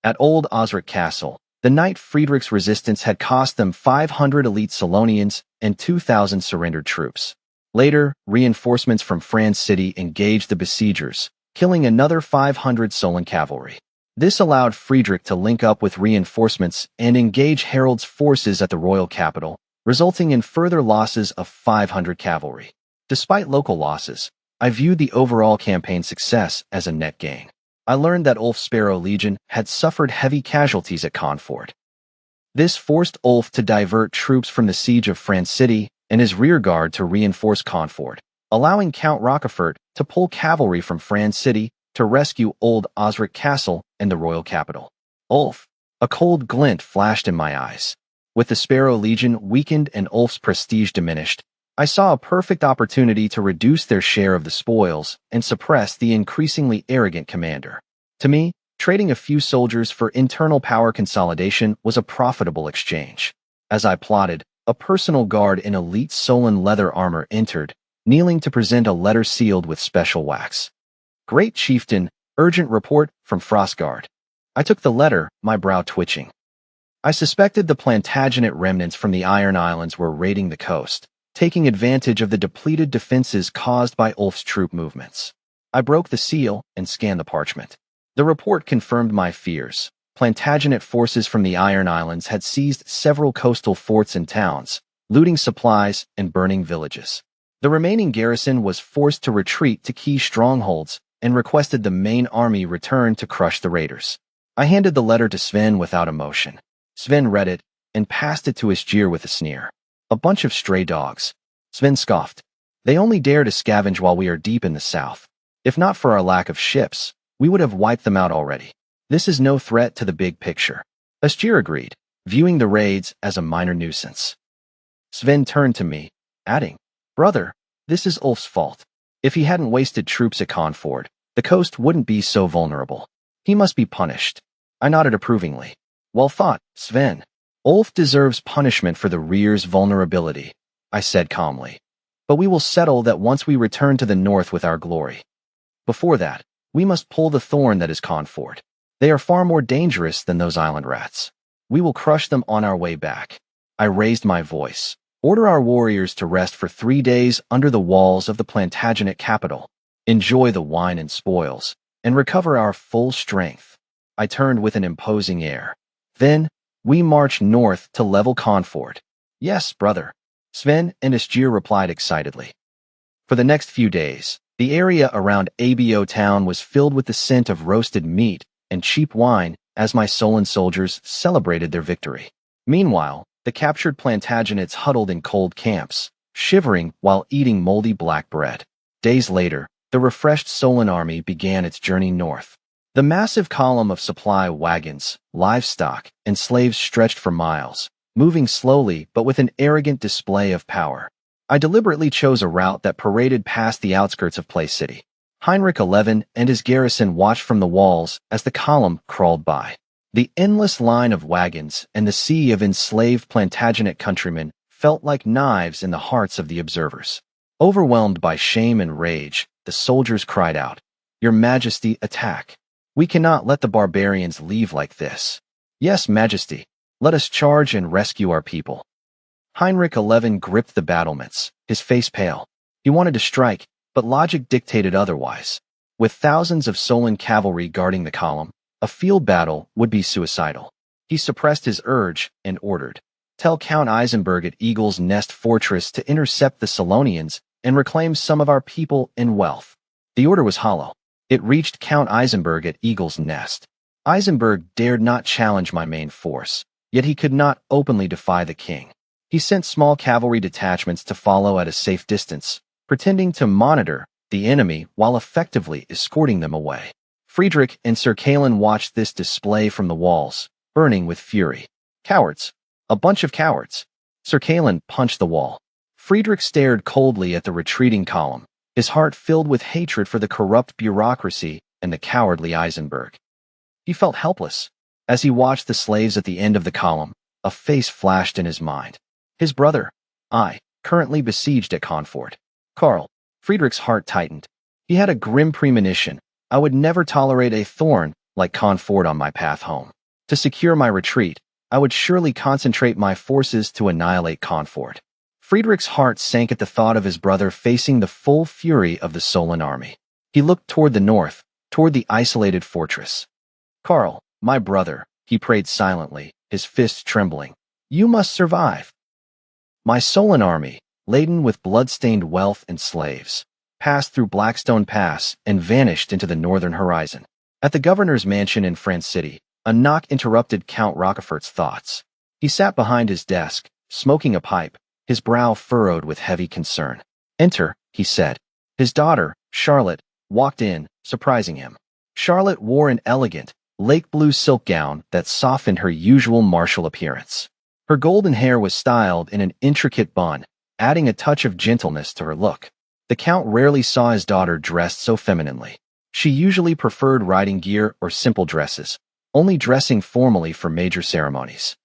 At Old Osric Castle, the Knight Friedrich's resistance had cost them 500 elite Solonians and 2,000 surrendered troops. Later, reinforcements from Franz City engaged the besiegers, killing another 500 Solon cavalry. This allowed Friedrich to link up with reinforcements and engage Harold's forces at the royal capital, resulting in further losses of 500 cavalry. Despite local losses, I viewed the overall campaign success as a net gain. I learned that Ulf's Sparrow Legion had suffered heavy casualties at Confort. This forced Ulf to divert troops from the siege of France City and his rearguard to reinforce Confort, allowing Count Rochefort to pull cavalry from France City to rescue Old Osric Castle and the royal capital. Ulf. A cold glint flashed in my eyes. With the Sparrow Legion weakened and Ulf's prestige diminished, I saw a perfect opportunity to reduce their share of the spoils and suppress the increasingly arrogant commander. To me, trading a few soldiers for internal power consolidation was a profitable exchange. As I plotted, a personal guard in elite Solon leather armor entered, kneeling to present a letter sealed with special wax. Great Chieftain, urgent report from Frostguard. I took the letter, my brow twitching. I suspected the Plantagenet remnants from the Iron Islands were raiding the coast, taking advantage of the depleted defenses caused by Ulf's troop movements. I broke the seal and scanned the parchment. The report confirmed my fears. Plantagenet forces from the Iron Islands had seized several coastal forts and towns, looting supplies and burning villages. The remaining garrison was forced to retreat to key strongholds and requested the main army return to crush the raiders. I handed the letter to Sven without emotion. Sven read it and passed it to Isgir with a sneer. A bunch of stray dogs. Sven scoffed. They only dare to scavenge while we are deep in the south. If not for our lack of ships, we would have wiped them out already. This is no threat to the big picture. Isgir agreed, viewing the raids as a minor nuisance. Sven turned to me, adding, Brother, this is Ulf's fault. If he hadn't wasted troops at Confort, the coast wouldn't be so vulnerable. He must be punished. I nodded approvingly. Well thought, Sven. Ulf deserves punishment for the rear's vulnerability, I said calmly. But we will settle that once we return to the north with our glory. Before that, we must pull the thorn that is Confort. They are far more dangerous than those island rats. We will crush them on our way back. I raised my voice. Order our warriors to rest for 3 days under the walls of the Plantagenet capital. Enjoy the wine and spoils, and recover our full strength. I turned with an imposing air. Then, we marched north to level Confort. Yes, brother. Sven and Isgir replied excitedly. For the next few days, the area around Abo town was filled with the scent of roasted meat and cheap wine as my Solon soldiers celebrated their victory. Meanwhile, the captured Plantagenets huddled in cold camps, shivering while eating moldy black bread. Days later, the refreshed Solon army began its journey north. The massive column of supply wagons, livestock, and slaves stretched for miles, moving slowly but with an arrogant display of power. I deliberately chose a route that paraded past the outskirts of Place City. Heinrich XI and his garrison watched from the walls as the column crawled by. The endless line of wagons and the sea of enslaved Plantagenet countrymen felt like knives in the hearts of the observers. Overwhelmed by shame and rage, the soldiers cried out, Your Majesty, attack! We cannot let the barbarians leave like this. Yes, Majesty, let us charge and rescue our people. Heinrich XI gripped the battlements, his face pale. He wanted to strike, but logic dictated otherwise. With thousands of Solon cavalry guarding the column, a field battle would be suicidal. He suppressed his urge and ordered, Tell Count Eisenberg at Eagle's Nest Fortress to intercept the Solonians and reclaim some of our people and wealth. The order was hollow. It reached Count Eisenberg at Eagle's Nest. Eisenberg dared not challenge my main force, yet he could not openly defy the king. He sent small cavalry detachments to follow at a safe distance, pretending to monitor the enemy while effectively escorting them away. Friedrich and Sir Kalen watched this display from the walls, burning with fury. Cowards. A bunch of cowards. Sir Kalen punched the wall. Friedrich stared coldly at the retreating column, his heart filled with hatred for the corrupt bureaucracy and the cowardly Eisenberg. He felt helpless. As he watched the slaves at the end of the column, a face flashed in his mind. His brother, I, currently besieged at Confort. Karl. Friedrich's heart tightened. He had a grim premonition. I would never tolerate a thorn like Confort on my path home. To secure my retreat, I would surely concentrate my forces to annihilate Confort. Friedrich's heart sank at the thought of his brother facing the full fury of the Solon army. He looked toward the north, toward the isolated fortress. Karl, my brother, he prayed silently, his fists trembling. You must survive. My Solon army, laden with blood-stained wealth and slaves, passed through Blackstone Pass and vanished into the northern horizon. At the governor's mansion in France City, a knock interrupted Count Roquefort's thoughts. He sat behind his desk, smoking a pipe, his brow furrowed with heavy concern. "Enter," he said. His daughter, Charlotte, walked in, surprising him. Charlotte wore an elegant, lake blue silk gown that softened her usual martial appearance. Her golden hair was styled in an intricate bun, adding a touch of gentleness to her look. The Count rarely saw his daughter dressed so femininely. She usually preferred riding gear or simple dresses, only dressing formally for major ceremonies.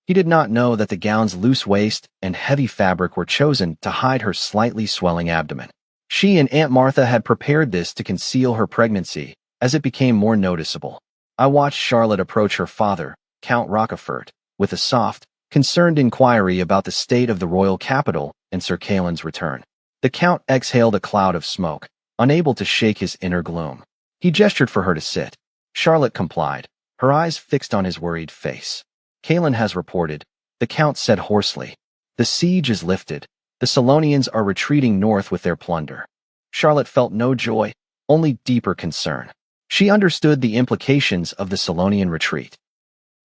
He did not know that the gown's loose waist and heavy fabric were chosen to hide her slightly swelling abdomen. She and Aunt Martha had prepared this to conceal her pregnancy, as it became more noticeable. I watched Charlotte approach her father, Count Roquefort, with a soft, concerned inquiry about the state of the royal capital and Sir Caelan's return. The Count exhaled a cloud of smoke, unable to shake his inner gloom. He gestured for her to sit. Charlotte complied, her eyes fixed on his worried face. "Caelan has reported," the Count said hoarsely. "The siege is lifted. The Solonians are retreating north with their plunder." Charlotte felt no joy, only deeper concern. She understood the implications of the Solonian retreat.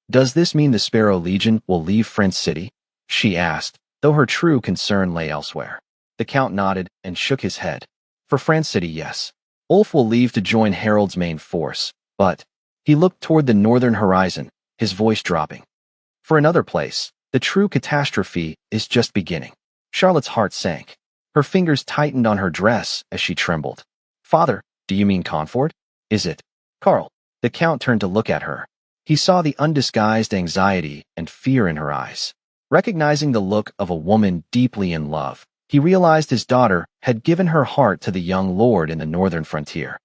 "Does this mean the Sparrow Legion will leave France City?" she asked, though her true concern lay elsewhere. The Count nodded and shook his head. "For France City, yes. Ulf will leave to join Harold's main force, but—" he looked toward the northern horizon, his voice dropping. "For another place, the true catastrophe is just beginning." Charlotte's heart sank. Her fingers tightened on her dress as she trembled. "Father, do you mean Confort? Is it?" "Carl." The Count turned to look at her. He saw the undisguised anxiety and fear in her eyes. Recognizing the look of a woman deeply in love, he realized his daughter had given her heart to the young lord in the northern frontier.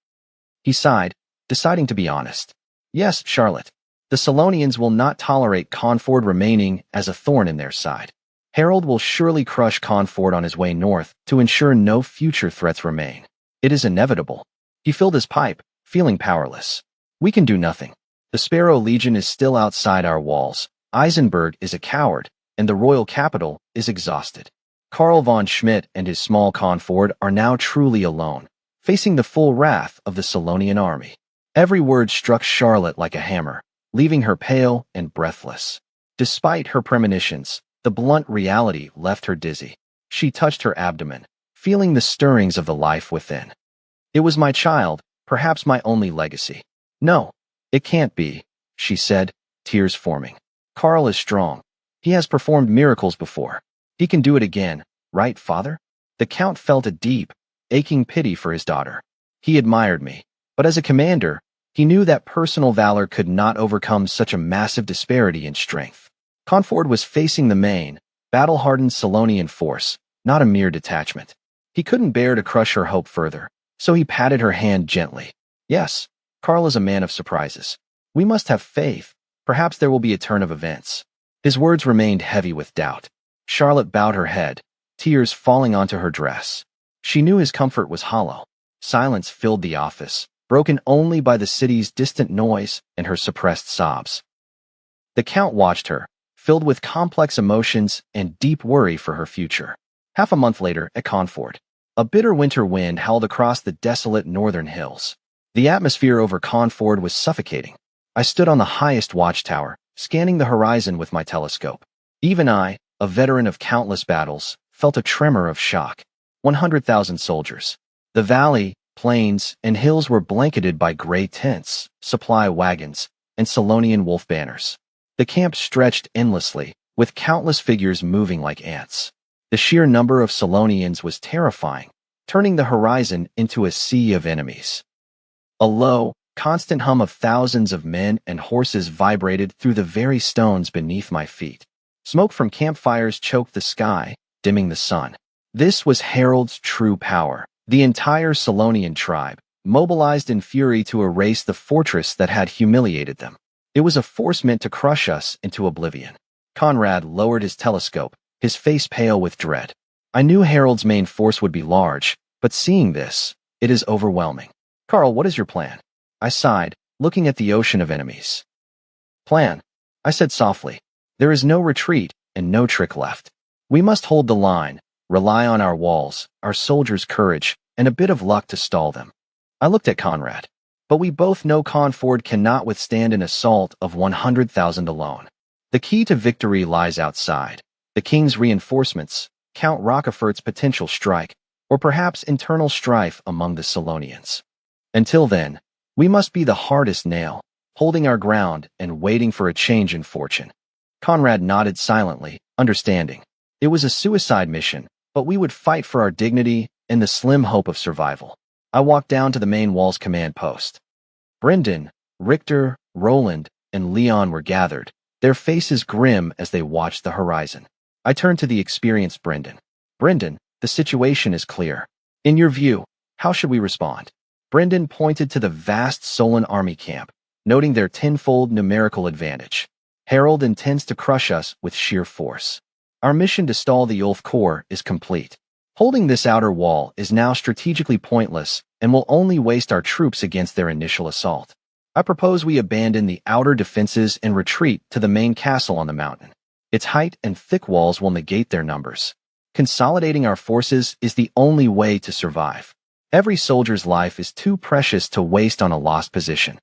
He sighed, deciding to be honest. "Yes, Charlotte. The Solonians will not tolerate Confort remaining as a thorn in their side. Harold will surely crush Confort on his way north to ensure no future threats remain. It is inevitable." He filled his pipe, feeling powerless. "We can do nothing. The Sparrow Legion is still outside our walls. Eisenberg is a coward, and the royal capital is exhausted. Karl von Schmidt and his small Confort are now truly alone, facing the full wrath of the Solonian army." Every word struck Charlotte like a hammer, leaving her pale and breathless. Despite her premonitions, the blunt reality left her dizzy. She touched her abdomen, feeling the stirrings of the life within. "It was my child, perhaps my only legacy." "No, it can't be," she said, tears forming. "Karl is strong. He has performed miracles before. He can do it again, right, father?" The Count felt a deep, aching pity for his daughter. He admired me, but as a commander, he knew that personal valor could not overcome such a massive disparity in strength. Confort was facing the main, battle-hardened Solonian force, not a mere detachment. He couldn't bear to crush her hope further, so he patted her hand gently. "Yes, Karl is a man of surprises. We must have faith. Perhaps there will be a turn of events." His words remained heavy with doubt. Charlotte bowed her head, tears falling onto her dress. She knew his comfort was hollow. Silence filled the office, broken only by the city's distant noise and her suppressed sobs. The Count watched her, filled with complex emotions and deep worry for her future. Half a month later, at Confort, a bitter winter wind howled across the desolate northern hills. The atmosphere over Confort was suffocating. I stood on the highest watchtower, scanning the horizon with my telescope. Even I, a veteran of countless battles, felt a tremor of shock. 100,000 soldiers. The valley, plains, and hills were blanketed by gray tents, supply wagons, and Solonian wolf banners. The camp stretched endlessly, with countless figures moving like ants. The sheer number of Solonians was terrifying, turning the horizon into a sea of enemies. A low, constant hum of thousands of men and horses vibrated through the very stones beneath my feet. Smoke from campfires choked the sky, dimming the sun. This was Harold's true power. The entire Solonian tribe, mobilized in fury to erase the fortress that had humiliated them. It was a force meant to crush us into oblivion. Conrad lowered his telescope, his face pale with dread. I knew Harold's main force would be large, but seeing this, it is overwhelming. "Carl, what is your plan?" I sighed, looking at the ocean of enemies. "Plan," I said softly. "There is no retreat and no trick left. We must hold the line, rely on our walls, our soldiers' courage, and a bit of luck to stall them." I looked at Conrad. But we both know Conford cannot withstand an assault of 100,000 alone. The key to victory lies outside. The king's reinforcements, Count Rockefeller's potential strike, or perhaps internal strife among the Solonians. Until then, we must be the hardest nail, holding our ground and waiting for a change in fortune. Conrad nodded silently, understanding. It was a suicide mission, but we would fight for our dignity and the slim hope of survival. I walked down to the main wall's command post. Brendan, Richter, Roland, and Leon were gathered, their faces grim as they watched the horizon. I turned to the experienced Brendan. Brendan, the situation is clear. In your view, how should we respond? Brendan pointed to the vast Solon army camp, noting their tenfold numerical advantage. Harold intends to crush us with sheer force. Our mission to stall the Ulf Corps is complete. Holding this outer wall is now strategically pointless and will only waste our troops against their initial assault. I propose we abandon the outer defenses and retreat to the main castle on the mountain. Its height and thick walls will negate their numbers. Consolidating our forces is the only way to survive. Every soldier's life is too precious to waste on a lost position.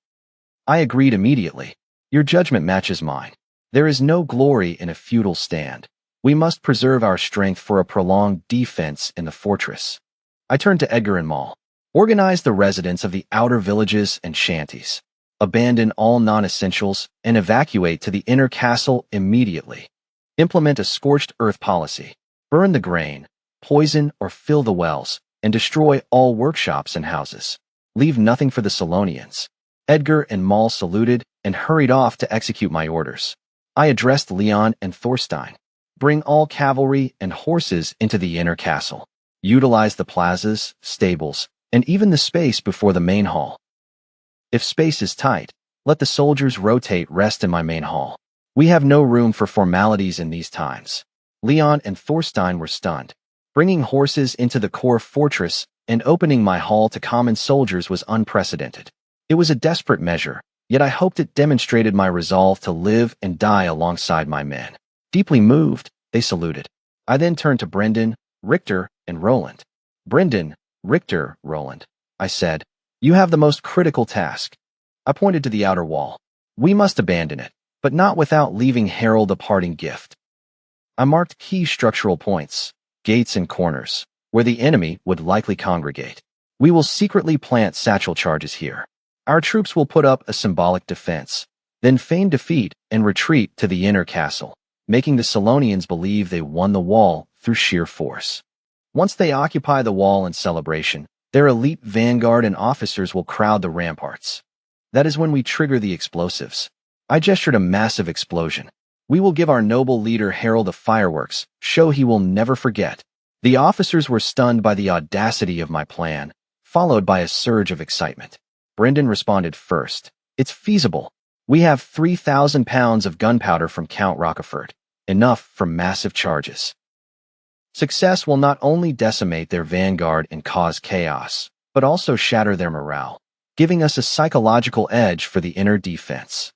I agreed immediately. Your judgment matches mine. There is no glory in a futile stand. We must preserve our strength for a prolonged defense in the fortress. I turned to Edgar and Maul. Organize the residents of the outer villages and shanties. Abandon all non-essentials and evacuate to the inner castle immediately. Implement a scorched earth policy. Burn the grain, poison or fill the wells, and destroy all workshops and houses. Leave nothing for the Solonians. Edgar and Maul saluted and hurried off to execute my orders. I addressed Leon and Thorstein. Bring all cavalry and horses into the inner castle. Utilize the plazas, stables, and even the space before the main hall. If space is tight, let the soldiers rotate rest in my main hall. We have no room for formalities in these times. Leon and Thorstein were stunned. Bringing horses into the core fortress and opening my hall to common soldiers was unprecedented. It was a desperate measure, yet I hoped it demonstrated my resolve to live and die alongside my men. Deeply moved, they saluted. I then turned to Brendan, Richter, and Roland. Brendan, Richter, Roland, I said, you have the most critical task. I pointed to the outer wall. We must abandon it, but not without leaving Harold a parting gift. I marked key structural points, gates and corners, where the enemy would likely congregate. We will secretly plant satchel charges here. Our troops will put up a symbolic defense, then feign defeat and retreat to the inner castle, making the Solonians believe they won the wall through sheer force. Once they occupy the wall in celebration, their elite vanguard and officers will crowd the ramparts. That is when we trigger the explosives. I gestured a massive explosion. We will give our noble leader Harold a fireworks show he will never forget. The officers were stunned by the audacity of my plan, followed by a surge of excitement. Brendan responded first. It's feasible. We have 3,000 pounds of gunpowder from Count Rockefeller, enough for massive charges. Success will not only decimate their vanguard and cause chaos, but also shatter their morale, giving us a psychological edge for the inner defense.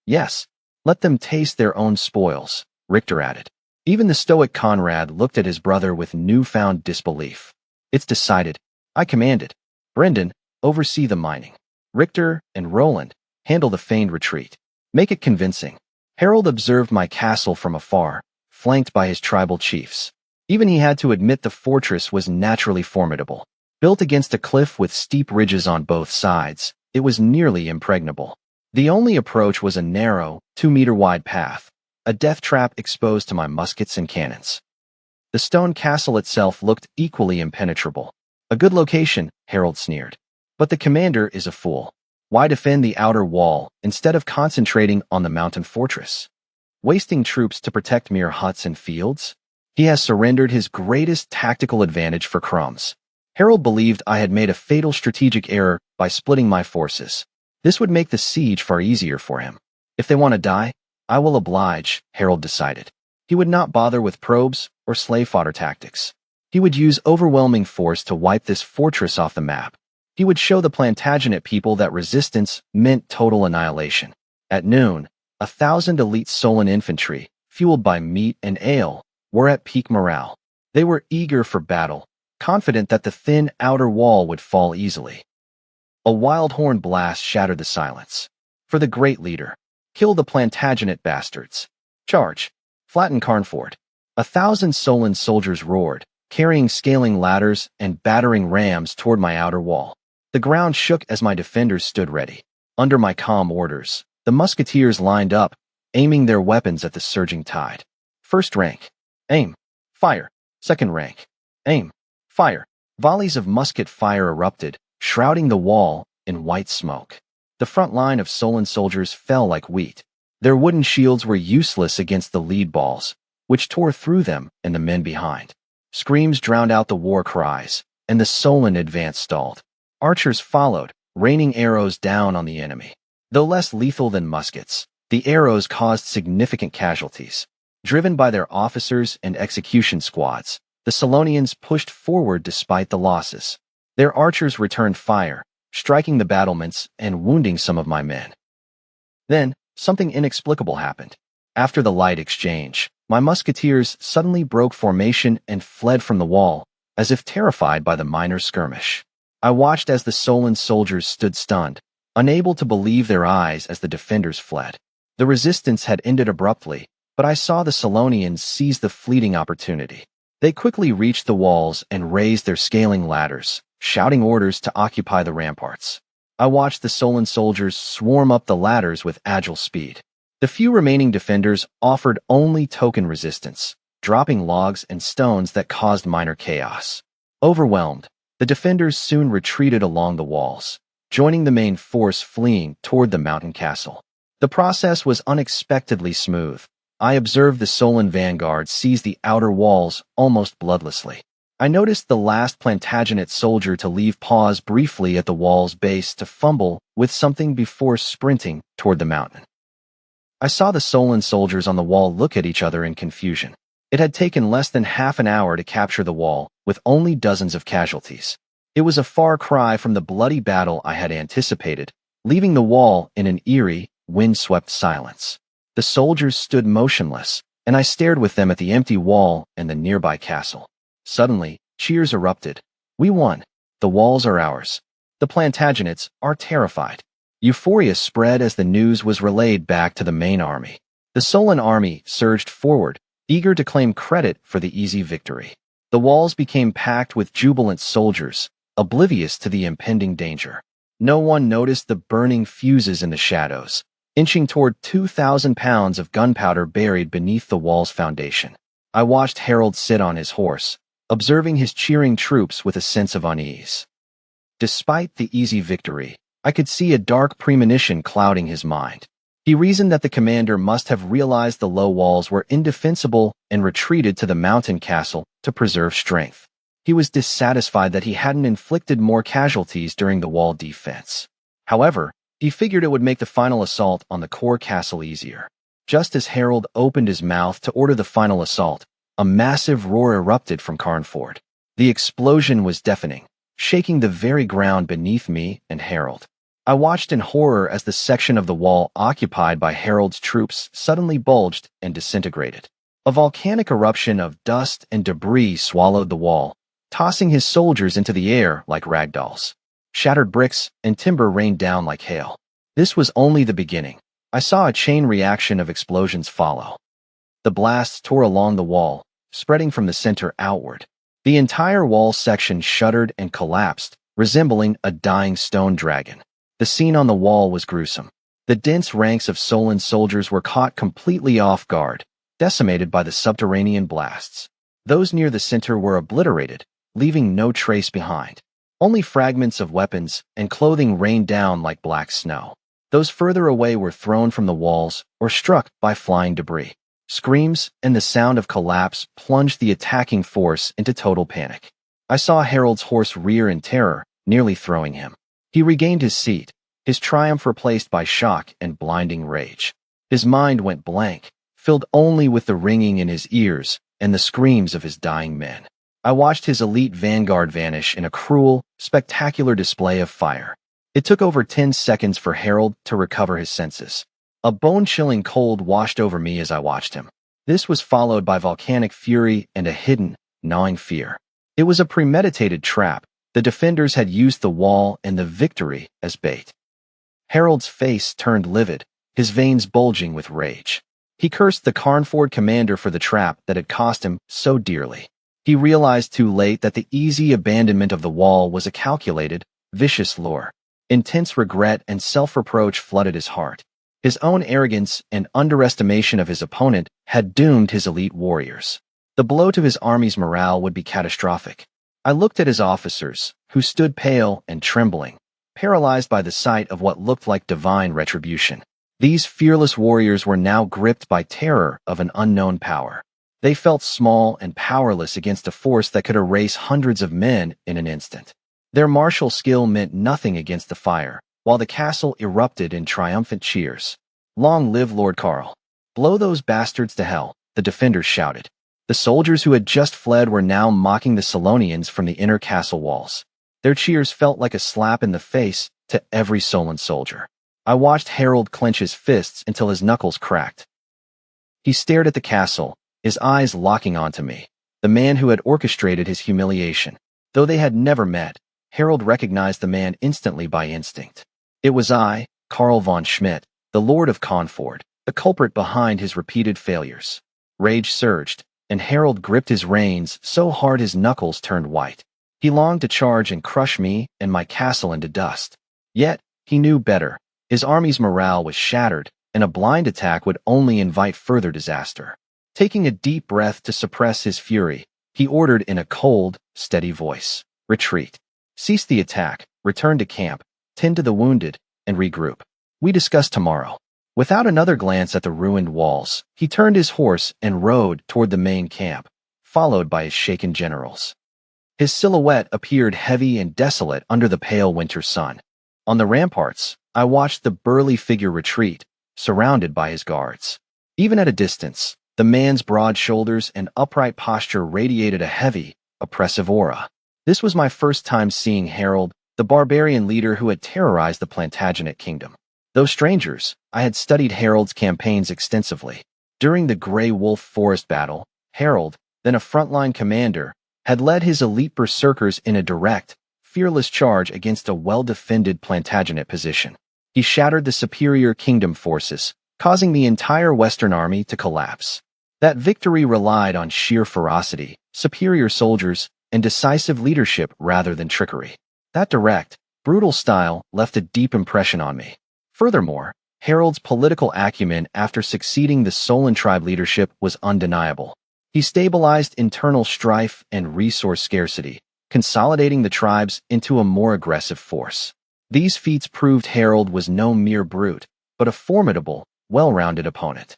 Yes, let them taste their own spoils, Richter added. Even the stoic Conrad looked at his brother with newfound disbelief. It's decided. I commanded. Brendan, oversee the mining. Richter and Roland, handle the feigned retreat. Make it convincing. Harold observed my castle from afar, flanked by his tribal chiefs. Even he had to admit the fortress was naturally formidable. Built against a cliff with steep ridges on both sides, it was nearly impregnable. The only approach was a narrow, 2-meter-wide path, a death trap exposed to my muskets and cannons. The stone castle itself looked equally impenetrable. A good location, Harold sneered. But the commander is a fool. Why defend the outer wall instead of concentrating on the mountain fortress? Wasting troops to protect mere huts and fields? He has surrendered his greatest tactical advantage for crumbs. Harold believed I had made a fatal strategic error by splitting my forces. This would make the siege far easier for him. If they want to die, I will oblige, Harold decided. He would not bother with probes or slave fodder tactics. He would use overwhelming force to wipe this fortress off the map. He would show the Plantagenet people that resistance meant total annihilation. At noon, 1,000 elite Solon infantry, fueled by meat and ale, were at peak morale. They were eager for battle, confident that the thin outer wall would fall easily. A wild horn blast shattered the silence. For the great leader. Kill the Plantagenet bastards. Charge. Flatten Carnford. 1,000 Solon soldiers roared, carrying scaling ladders and battering rams toward my outer wall. The ground shook as my defenders stood ready. Under my calm orders, the musketeers lined up, aiming their weapons at the surging tide. First rank. Aim. Fire. Second rank. Aim. Fire. Volleys of musket fire erupted, shrouding the wall in white smoke. The front line of Solon soldiers fell like wheat. Their wooden shields were useless against the lead balls, which tore through them and the men behind. Screams drowned out the war cries, and the Solon advance stalled. Archers followed, raining arrows down on the enemy. Though less lethal than muskets, the arrows caused significant casualties. Driven by their officers and execution squads, the Solonians pushed forward despite the losses. Their archers returned fire, striking the battlements and wounding some of my men. Then, something inexplicable happened. After the light exchange, my musketeers suddenly broke formation and fled from the wall, as if terrified by the minor skirmish. I watched as the Solon soldiers stood stunned, unable to believe their eyes as the defenders fled. The resistance had ended abruptly, but I saw the Solonians seize the fleeting opportunity. They quickly reached the walls and raised their scaling ladders, shouting orders to occupy the ramparts. I watched the Solon soldiers swarm up the ladders with agile speed. The few remaining defenders offered only token resistance, dropping logs and stones that caused minor chaos. Overwhelmed, the defenders soon retreated along the walls, joining the main force fleeing toward the mountain castle. The process was unexpectedly smooth. I observed the Solon vanguard seize the outer walls almost bloodlessly. I noticed the last Plantagenet soldier to leave pause briefly at the wall's base to fumble with something before sprinting toward the mountain. I saw the Solon soldiers on the wall look at each other in confusion. It had taken less than half an hour to capture the wall, with only dozens of casualties. It was a far cry from the bloody battle I had anticipated, leaving the wall in an eerie, wind-swept silence. The soldiers stood motionless, and I stared with them at the empty wall and the nearby castle. Suddenly, cheers erupted. We won. The walls are ours. The Plantagenets are terrified. Euphoria spread as the news was relayed back to the main army. The Solon army surged forward, eager to claim credit for the easy victory. The walls became packed with jubilant soldiers, oblivious to the impending danger. No one noticed the burning fuses in the shadows, inching toward 2,000 pounds of gunpowder buried beneath the wall's foundation. I watched Harold sit on his horse, observing his cheering troops with a sense of unease. Despite the easy victory, I could see a dark premonition clouding his mind. He reasoned that the commander must have realized the low walls were indefensible and retreated to the mountain castle to preserve strength. He was dissatisfied that he hadn't inflicted more casualties during the wall defense. However, he figured it would make the final assault on the core castle easier. Just as Harold opened his mouth to order the final assault, a massive roar erupted from Carnford. The explosion was deafening, shaking the very ground beneath me and Harold. I watched in horror as the section of the wall occupied by Harold's troops suddenly bulged and disintegrated. A volcanic eruption of dust and debris swallowed the wall, tossing his soldiers into the air like ragdolls. Shattered bricks and timber rained down like hail. This was only the beginning. I saw a chain reaction of explosions follow. The blasts tore along the wall, spreading from the center outward. The entire wall section shuddered and collapsed, resembling a dying stone dragon. The scene on the wall was gruesome. The dense ranks of Solon soldiers were caught completely off guard, decimated by the subterranean blasts. Those near the center were obliterated, leaving no trace behind. Only fragments of weapons and clothing rained down like black snow. Those further away were thrown from the walls or struck by flying debris. Screams and the sound of collapse plunged the attacking force into total panic. I saw Harold's horse rear in terror, nearly throwing him. He regained his seat, his triumph replaced by shock and blinding rage. His mind went blank, filled only with the ringing in his ears and the screams of his dying men. I watched his elite vanguard vanish in a cruel, spectacular display of fire. It took over 10 seconds for Harold to recover his senses. A bone-chilling cold washed over me as I watched him. This was followed by volcanic fury and a hidden, gnawing fear. It was a premeditated trap, The defenders had used the wall and the victory as bait. Harold's face turned livid, his veins bulging with rage. He cursed the Carnford commander for the trap that had cost him so dearly. He realized too late that the easy abandonment of the wall was a calculated, vicious lure. Intense regret and self-reproach flooded his heart. His own arrogance and underestimation of his opponent had doomed his elite warriors. The blow to his army's morale would be catastrophic. I looked at his officers, who stood pale and trembling, paralyzed by the sight of what looked like divine retribution. These fearless warriors were now gripped by terror of an unknown power. They felt small and powerless against a force that could erase hundreds of men in an instant. Their martial skill meant nothing against the fire, while the castle erupted in triumphant cheers. "Long live Lord Carl! Blow those bastards to hell," the defenders shouted. The soldiers who had just fled were now mocking the Solonians from the inner castle walls. Their cheers felt like a slap in the face to every Solon soldier. I watched Harold clench his fists until his knuckles cracked. He stared at the castle, his eyes locking onto me, the man who had orchestrated his humiliation. Though they had never met, Harold recognized the man instantly by instinct. It was I, Karl von Schmidt, the Lord of Carnford, the culprit behind his repeated failures. Rage surged, and Harold gripped his reins so hard his knuckles turned white. He longed to charge and crush me and my castle into dust. Yet, he knew better. His army's morale was shattered, and a blind attack would only invite further disaster. Taking a deep breath to suppress his fury, he ordered in a cold, steady voice, "Retreat. Cease the attack, return to camp, tend to the wounded, and regroup. We discuss tomorrow." Without another glance at the ruined walls, he turned his horse and rode toward the main camp, followed by his shaken generals. His silhouette appeared heavy and desolate under the pale winter sun. On the ramparts, I watched the burly figure retreat, surrounded by his guards. Even at a distance, the man's broad shoulders and upright posture radiated a heavy, oppressive aura. This was my first time seeing Harold, the barbarian leader who had terrorized the Plantagenet kingdom. Though strangers, I had studied Harold's campaigns extensively. During the Grey Wolf Forest battle, Harold, then a frontline commander, had led his elite berserkers in a direct, fearless charge against a well-defended Plantagenet position. He shattered the superior kingdom forces, causing the entire Western army to collapse. That victory relied on sheer ferocity, superior soldiers, and decisive leadership rather than trickery. That direct, brutal style left a deep impression on me. Furthermore, Harold's political acumen after succeeding the Solon tribe leadership was undeniable. He stabilized internal strife and resource scarcity, consolidating the tribes into a more aggressive force. These feats proved Harold was no mere brute, but a formidable, well-rounded opponent.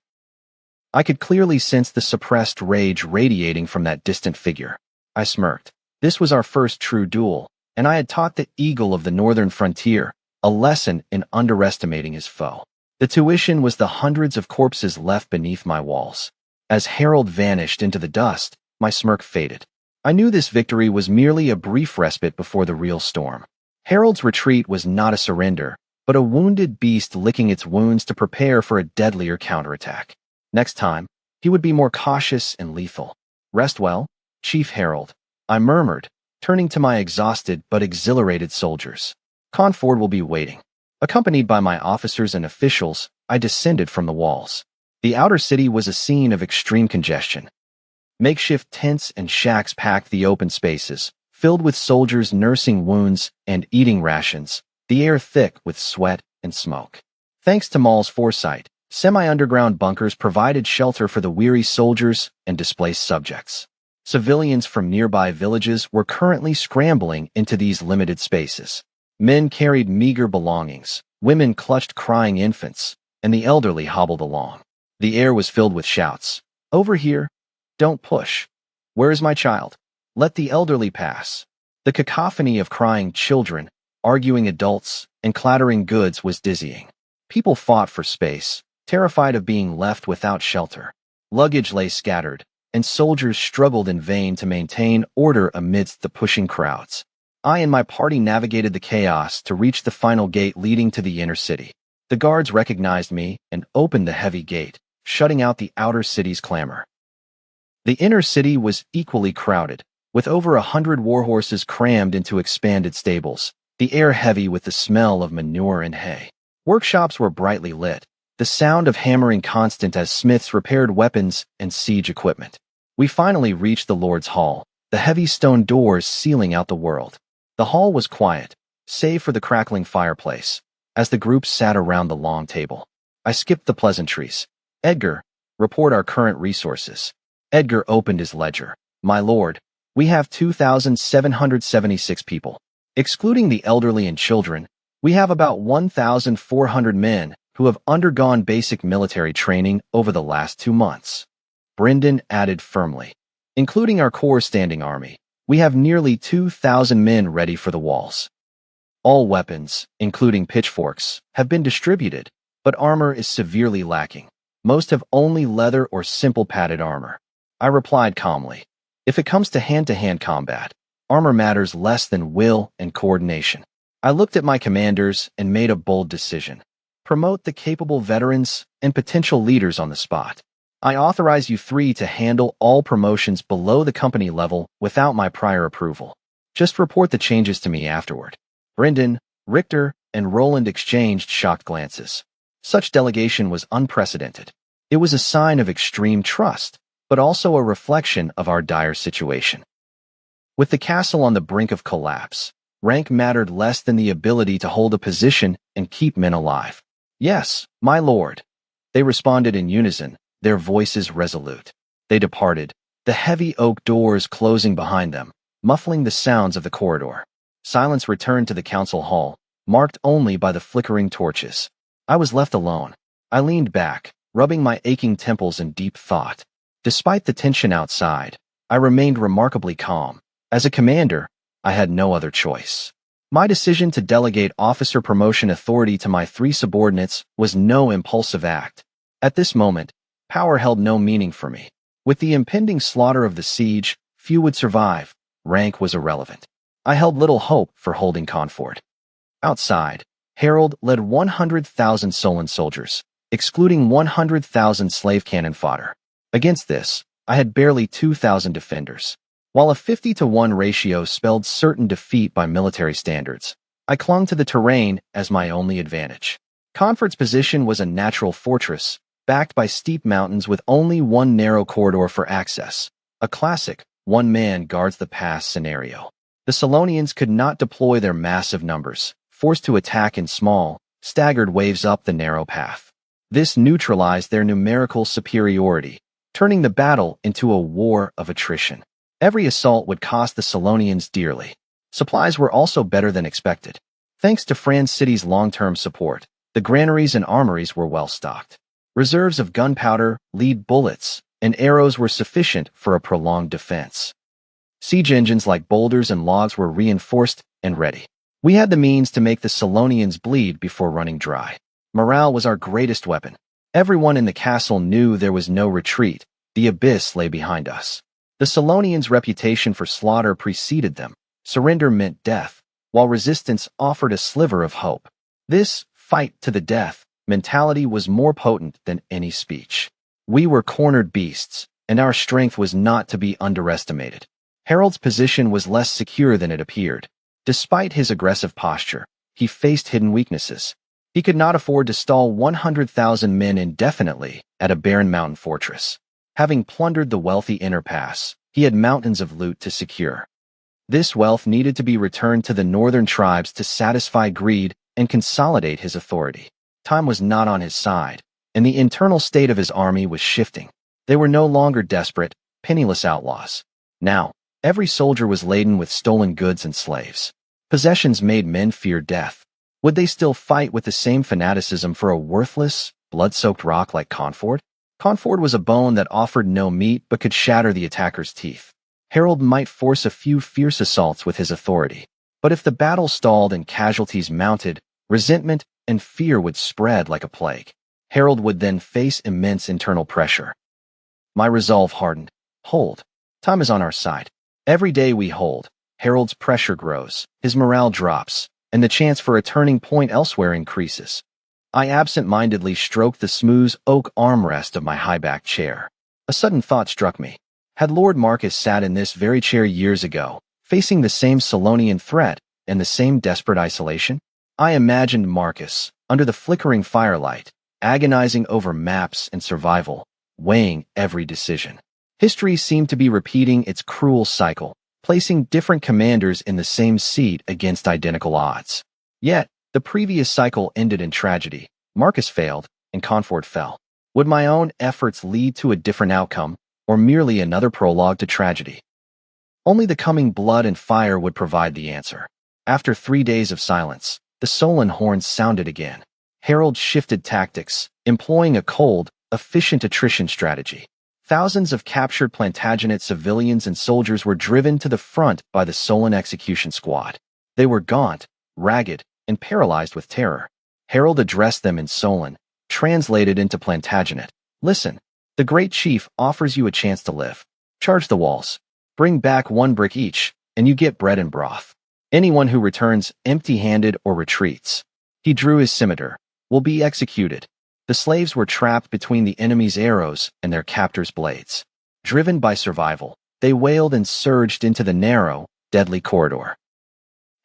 I could clearly sense the suppressed rage radiating from that distant figure. I smirked. This was our first true duel, and I had taught the eagle of the northern frontier a lesson in underestimating his foe. The tuition was the hundreds of corpses left beneath my walls. As Harold vanished into the dust, my smirk faded. I knew this victory was merely a brief respite before the real storm. Harold's retreat was not a surrender, but a wounded beast licking its wounds to prepare for a deadlier counterattack. Next time, he would be more cautious and lethal. "Rest well, Chief Harold," I murmured, turning to my exhausted but exhilarated soldiers. "Carnford will be waiting." Accompanied by my officers and officials, I descended from the walls. The outer city was a scene of extreme congestion. Makeshift tents and shacks packed the open spaces, filled with soldiers nursing wounds and eating rations, the air thick with sweat and smoke. Thanks to Maul's foresight, semi-underground bunkers provided shelter for the weary soldiers and displaced subjects. Civilians from nearby villages were currently scrambling into these limited spaces. Men carried meager belongings, women clutched crying infants, and the elderly hobbled along. The air was filled with shouts. "Over here! Don't push! Where is my child? Let the elderly pass!" The cacophony of crying children, arguing adults, and clattering goods was dizzying. People fought for space, terrified of being left without shelter. Luggage lay scattered, and soldiers struggled in vain to maintain order amidst the pushing crowds. I and my party navigated the chaos to reach the final gate leading to the inner city. The guards recognized me and opened the heavy gate, shutting out the outer city's clamor. The inner city was equally crowded, With over 100 warhorses crammed into expanded stables, the air heavy with the smell of manure and hay. Workshops were brightly lit, the sound of hammering constant as smiths repaired weapons and siege equipment. We finally reached the Lord's Hall, the heavy stone doors sealing out the world. The hall was quiet, save for the crackling fireplace, as the group sat around the long table. I skipped the pleasantries. Edgar, report our current resources. Edgar opened his ledger. My lord, we have 2,776 people. Excluding the elderly and children, we have about 1,400 men who have undergone basic military training over the last 2 months. Brendan added firmly. Including our core standing army, we have nearly 2,000 men ready for the walls. All weapons, including pitchforks, have been distributed, but armor is severely lacking. Most have only leather or simple padded armor. I replied calmly. If it comes to hand-to-hand combat, armor matters less than will and coordination. I looked at my commanders and made a bold decision. Promote the capable veterans and potential leaders on the spot. I authorize you 3 to handle all promotions below the company level without my prior approval. Just report the changes to me afterward. Brendan, Richter, and Roland exchanged shocked glances. Such delegation was unprecedented. It was a sign of extreme trust, but also a reflection of our dire situation. With the castle on the brink of collapse, rank mattered less than the ability to hold a position and keep men alive. Yes, my lord. They responded in unison, their voices resolute. They departed, the heavy oak doors closing behind them, muffling the sounds of the corridor. Silence returned to the council hall, marked only by the flickering torches. I was left alone. I leaned back, rubbing my aching temples in deep thought. Despite the tension outside, I remained remarkably calm. As a commander, I had no other choice. My decision to delegate officer promotion authority to my 3 subordinates was no impulsive act. At this moment, power held no meaning for me. With the impending slaughter of the siege, few would survive. Rank was irrelevant. I held little hope for holding Confort. Outside, Harold led 100,000 Solon soldiers, excluding 100,000 slave cannon fodder. Against this, I had barely 2,000 defenders. While a 50-to-1 ratio spelled certain defeat by military standards, I clung to the terrain as my only advantage. Confort's position was a natural fortress, backed by steep mountains with only one narrow corridor for access, a classic one man guards the pass scenario. The Solonians could not deploy their massive numbers, forced to attack in small, staggered waves up the narrow path. This neutralized their numerical superiority, turning the battle into a war of attrition. Every assault would cost the Solonians dearly. Supplies were also better than expected. Thanks to France City's long-term support, the granaries and armories were well stocked. Reserves of gunpowder, lead bullets, and arrows were sufficient for a prolonged defense. Siege engines like boulders and logs were reinforced and ready. We had the means to make the Solonians bleed before running dry. Morale was our greatest weapon. Everyone in the castle knew there was no retreat. The abyss lay behind us. The Solonians' reputation for slaughter preceded them. Surrender meant death, while resistance offered a sliver of hope. This fight to the death mentality was more potent than any speech. We were cornered beasts, and our strength was not to be underestimated. Harold's position was less secure than it appeared. Despite his aggressive posture, he faced hidden weaknesses. He could not afford to stall 100,000 men indefinitely at a barren mountain fortress. Having plundered the wealthy inner pass, he had mountains of loot to secure. This wealth needed to be returned to the northern tribes to satisfy greed and consolidate his authority. Time was not on his side, and the internal state of his army was shifting. They were no longer desperate, penniless outlaws. Now, every soldier was laden with stolen goods and slaves. Possessions made men fear death. Would they still fight with the same fanaticism for a worthless, blood-soaked rock like Confort? Confort was a bone that offered no meat but could shatter the attacker's teeth. Harold might force a few fierce assaults with his authority, but if the battle stalled and casualties mounted, resentment and fear would spread like a plague. Harold would then face immense internal pressure. My resolve hardened. Hold. Time is on our side. Every day we hold, Harold's pressure grows, his morale drops, and the chance for a turning point elsewhere increases. I absent-mindedly stroked the smooth oak armrest of my high-backed chair. A sudden thought struck me. Had Lord Marcus sat in this very chair years ago, facing the same Solonian threat and the same desperate isolation? I imagined Marcus, under the flickering firelight, agonizing over maps and survival, weighing every decision. History seemed to be repeating its cruel cycle, placing different commanders in the same seat against identical odds. Yet, the previous cycle ended in tragedy. Marcus failed, and Confort fell. Would my own efforts lead to a different outcome, or merely another prologue to tragedy? Only the coming blood and fire would provide the answer. After 3 days of silence, the Solon horns sounded again. Harold shifted tactics, employing a cold, efficient attrition strategy. Thousands of captured Plantagenet civilians and soldiers were driven to the front by the Solon execution squad. They were gaunt, ragged, and paralyzed with terror. Harold addressed them in Solon, translated into Plantagenet. Listen, the great chief offers you a chance to live. Charge the walls. Bring back 1 brick each, and you get bread and broth. Anyone who returns empty-handed or retreats, he drew his scimitar, will be executed. The slaves were trapped between the enemy's arrows and their captors' blades. Driven by survival, they wailed and surged into the narrow, deadly corridor.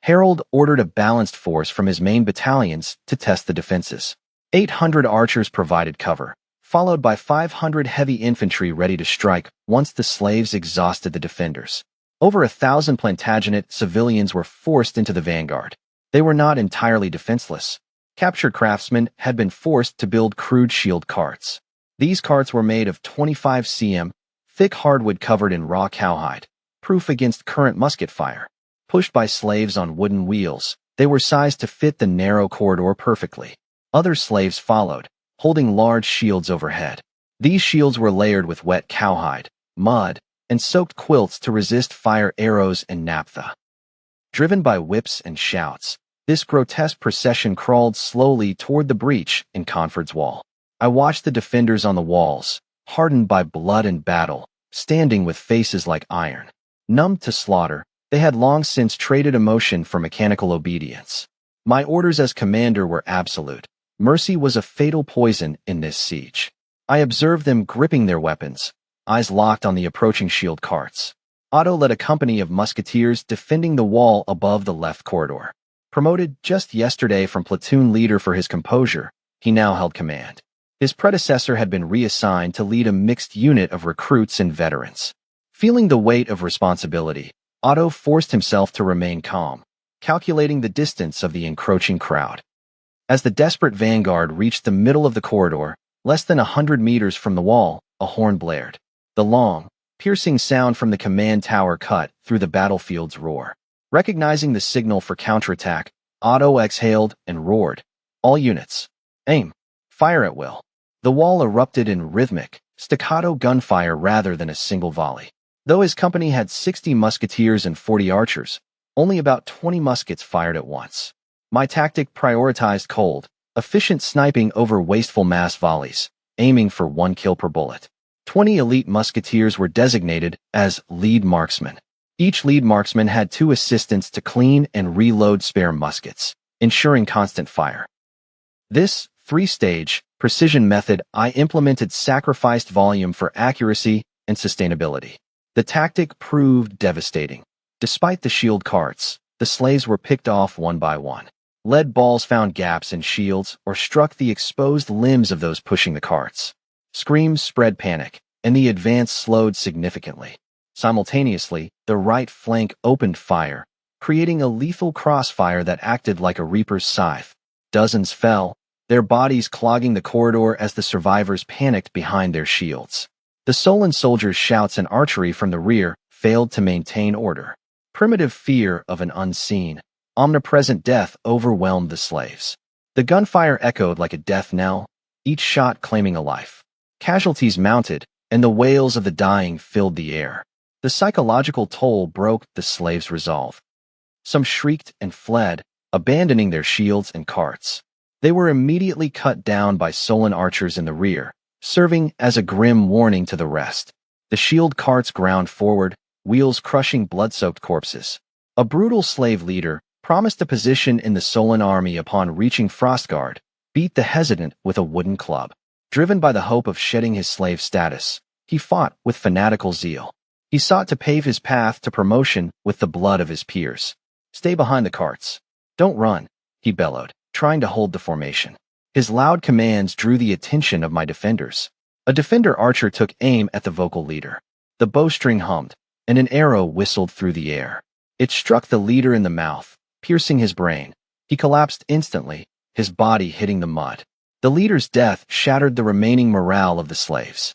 Harold ordered a balanced force from his main battalions to test the defenses. 800 archers provided cover, followed by 500 heavy infantry ready to strike once the slaves exhausted the defenders. Over 1,000 Plantagenet civilians were forced into the vanguard. They were not entirely defenseless. Captured craftsmen had been forced to build crude shield carts. These carts were made of 25 cm, thick hardwood covered in raw cowhide, proof against current musket fire. Pushed by slaves on wooden wheels, they were sized to fit the narrow corridor perfectly. Other slaves followed, holding large shields overhead. These shields were layered with wet cowhide, mud, and soaked quilts to resist fire arrows and naphtha. Driven by whips and shouts, this grotesque procession crawled slowly toward the breach in Confort's wall. I watched the defenders on the walls, hardened by blood and battle, standing with faces like iron. Numbed to slaughter, they had long since traded emotion for mechanical obedience. My orders as commander were absolute. Mercy was a fatal poison in this siege. I observed them gripping their weapons, eyes locked on the approaching shield carts. Otto led a company of musketeers defending the wall above the left corridor. Promoted just yesterday from platoon leader for his composure, he now held command. His predecessor had been reassigned to lead a mixed unit of recruits and veterans. Feeling the weight of responsibility, Otto forced himself to remain calm, calculating the distance of the encroaching crowd. As the desperate vanguard reached the middle of the corridor, less than 100 meters from the wall, a horn blared. The long, piercing sound from the command tower cut through the battlefield's roar. Recognizing the signal for counterattack, Otto exhaled and roared. All units, aim, fire at will. The wall erupted in rhythmic, staccato gunfire rather than a single volley. Though his company had 60 musketeers and 40 archers, only about 20 muskets fired at once. My tactic prioritized cold, efficient sniping over wasteful mass volleys, aiming for 1 kill per bullet. 20 elite musketeers were designated as lead marksmen. Each lead marksman had 2 assistants to clean and reload spare muskets, ensuring constant fire. This 3-stage, precision method I implemented sacrificed volume for accuracy and sustainability. The tactic proved devastating. Despite the shield carts, the slaves were picked off one by one. Lead balls found gaps in shields or struck the exposed limbs of those pushing the carts. Screams spread panic, and the advance slowed significantly. Simultaneously, the right flank opened fire, creating a lethal crossfire that acted like a reaper's scythe. Dozens fell, their bodies clogging the corridor as the survivors panicked behind their shields. The Solon soldiers' shouts and archery from the rear failed to maintain order. Primitive fear of an unseen, omnipresent death overwhelmed the slaves. The gunfire echoed like a death knell, each shot claiming a life. Casualties mounted, and the wails of the dying filled the air. The psychological toll broke the slaves' resolve. Some shrieked and fled, abandoning their shields and carts. They were immediately cut down by Solon archers in the rear, serving as a grim warning to the rest. The shield carts ground forward, wheels crushing blood-soaked corpses. A brutal slave leader, promised a position in the Solon army upon reaching Frostguard, beat the hesitant with a wooden club. Driven by the hope of shedding his slave status, he fought with fanatical zeal. He sought to pave his path to promotion with the blood of his peers. Stay behind the carts. Don't run, he bellowed, trying to hold the formation. His loud commands drew the attention of my defenders. A defender archer took aim at the vocal leader. The bowstring hummed, and an arrow whistled through the air. It struck the leader in the mouth, piercing his brain. He collapsed instantly, his body hitting the mud. The leader's death shattered the remaining morale of the slaves.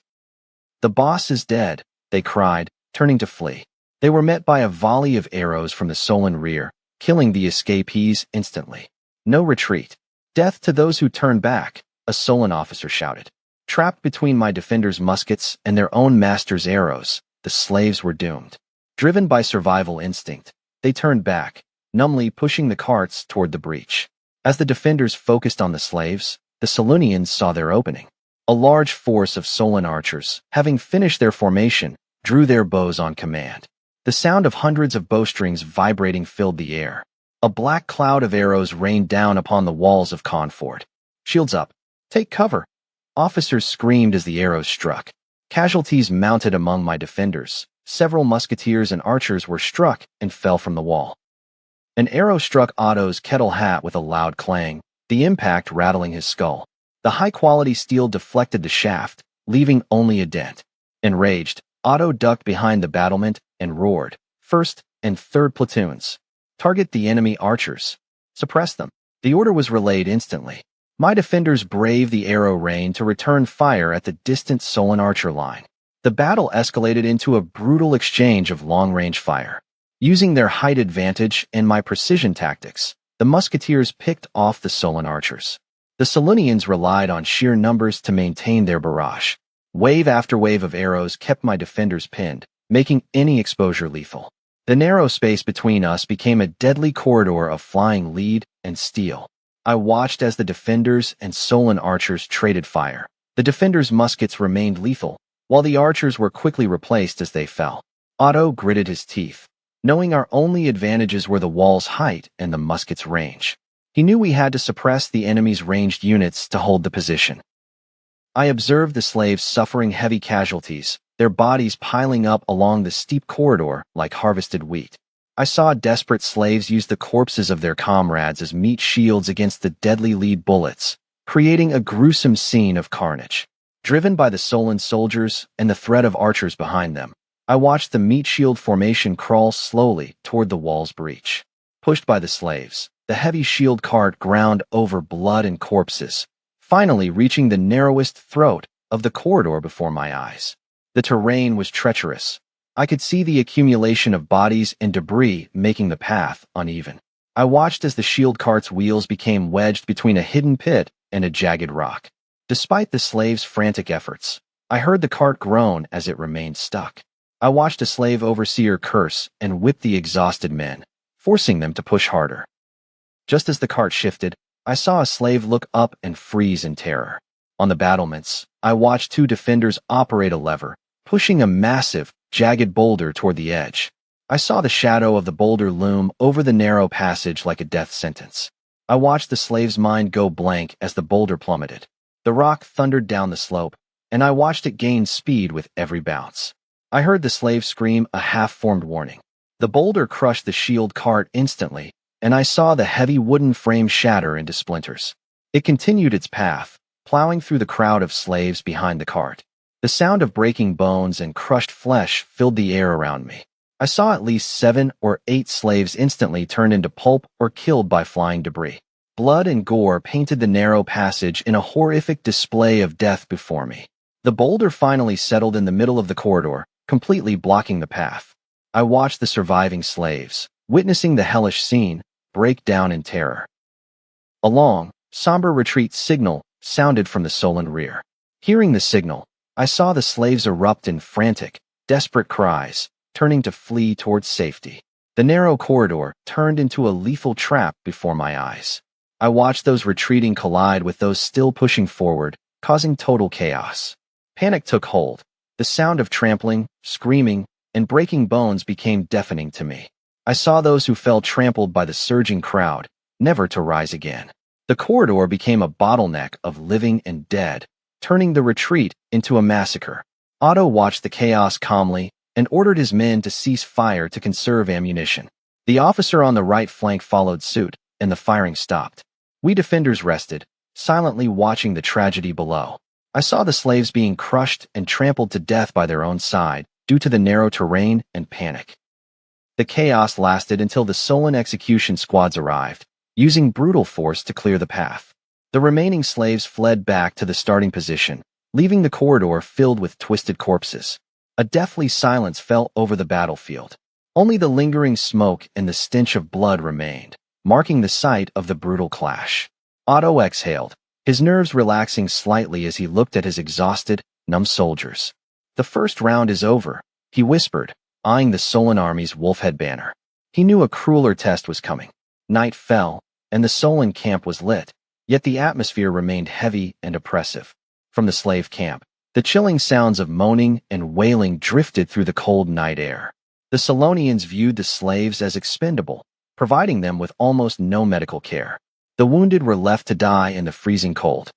The boss is dead, they cried, turning to flee. They were met by a volley of arrows from the Solon rear, killing the escapees instantly. No retreat. Death to those who turn back, a Solon officer shouted. Trapped between my defenders' muskets and their own master's arrows, the slaves were doomed. Driven by survival instinct, they turned back, numbly pushing the carts toward the breach. As the defenders focused on the slaves, the Solonians saw their opening. A large force of Solon archers, having finished their formation, drew their bows on command. The sound of hundreds of bowstrings vibrating filled the air. A black cloud of arrows rained down upon the walls of Confort. Shields up. Take cover. Officers screamed as the arrows struck. Casualties mounted among my defenders. Several musketeers and archers were struck and fell from the wall. An arrow struck Otto's kettle hat with a loud clang, the impact rattling his skull. The high-quality steel deflected the shaft, leaving only a dent. Enraged, Otto ducked behind the battlement and roared, "First and third platoons. Target the enemy archers. Suppress them." The order was relayed instantly. My defenders braved the arrow rain to return fire at the distant Solon archer line. The battle escalated into a brutal exchange of long-range fire. Using their height advantage and my precision tactics, the musketeers picked off the Solon archers. The Solonians relied on sheer numbers to maintain their barrage. Wave after wave of arrows kept my defenders pinned, making any exposure lethal. The narrow space between us became a deadly corridor of flying lead and steel. I watched as the defenders and Solon archers traded fire. The defenders' muskets remained lethal, while the archers were quickly replaced as they fell. Otto gritted his teeth, knowing our only advantages were the wall's height and the musket's range. He knew we had to suppress the enemy's ranged units to hold the position. I observed the slaves suffering heavy casualties, their bodies piling up along the steep corridor like harvested wheat. I saw desperate slaves use the corpses of their comrades as meat shields against the deadly lead bullets, creating a gruesome scene of carnage. Driven by the Solon soldiers and the threat of archers behind them, I watched the meat shield formation crawl slowly toward the wall's breach. Pushed by the slaves, the heavy shield cart ground over blood and corpses, finally reaching the narrowest throat of the corridor before my eyes. The terrain was treacherous. I could see the accumulation of bodies and debris making the path uneven. I watched as the shield cart's wheels became wedged between a hidden pit and a jagged rock. Despite the slaves' frantic efforts, I heard the cart groan as it remained stuck. I watched a slave overseer curse and whip the exhausted men, forcing them to push harder. Just as the cart shifted, I saw a slave look up and freeze in terror. On the battlements, I watched two defenders operate a lever, pushing a massive, jagged boulder toward the edge. I saw the shadow of the boulder loom over the narrow passage like a death sentence. I watched the slave's mind go blank as the boulder plummeted. The rock thundered down the slope, and I watched it gain speed with every bounce. I heard the slave scream a half-formed warning. The boulder crushed the shield cart instantly, and I saw the heavy wooden frame shatter into splinters. It continued its path, plowing through the crowd of slaves behind the cart. The sound of breaking bones and crushed flesh filled the air around me. I saw at least 7 or 8 slaves instantly turn into pulp or killed by flying debris. Blood and gore painted the narrow passage in a horrific display of death before me. The boulder finally settled in the middle of the corridor, completely blocking the path. I watched the surviving slaves, witnessing the hellish scene, break down in terror. A long, somber retreat signal sounded from the Solon rear. Hearing the signal, I saw the slaves erupt in frantic, desperate cries, turning to flee towards safety. The narrow corridor turned into a lethal trap before my eyes. I watched those retreating collide with those still pushing forward, causing total chaos. Panic took hold. The sound of trampling, screaming, and breaking bones became deafening to me. I saw those who fell trampled by the surging crowd, never to rise again. The corridor became a bottleneck of living and dead, turning the retreat into a massacre. Otto watched the chaos calmly, and ordered his men to cease fire to conserve ammunition. The officer on the right flank followed suit, and the firing stopped. We defenders rested, silently watching the tragedy below. I saw the slaves being crushed and trampled to death by their own side, due to the narrow terrain and panic. The chaos lasted until the Solon execution squads arrived, using brutal force to clear the path. The remaining slaves fled back to the starting position, leaving the corridor filled with twisted corpses. A deathly silence fell over the battlefield. Only the lingering smoke and the stench of blood remained, marking the site of the brutal clash. Otto exhaled, his nerves relaxing slightly as he looked at his exhausted, numb soldiers. "The first round is over," he whispered, eyeing the Solon army's wolfhead banner. He knew a crueler test was coming. Night fell, and the Solon camp was lit, yet the atmosphere remained heavy and oppressive. From the slave camp, the chilling sounds of moaning and wailing drifted through the cold night air. The Solonians viewed the slaves as expendable, providing them with almost no medical care. The wounded were left to die in the freezing cold.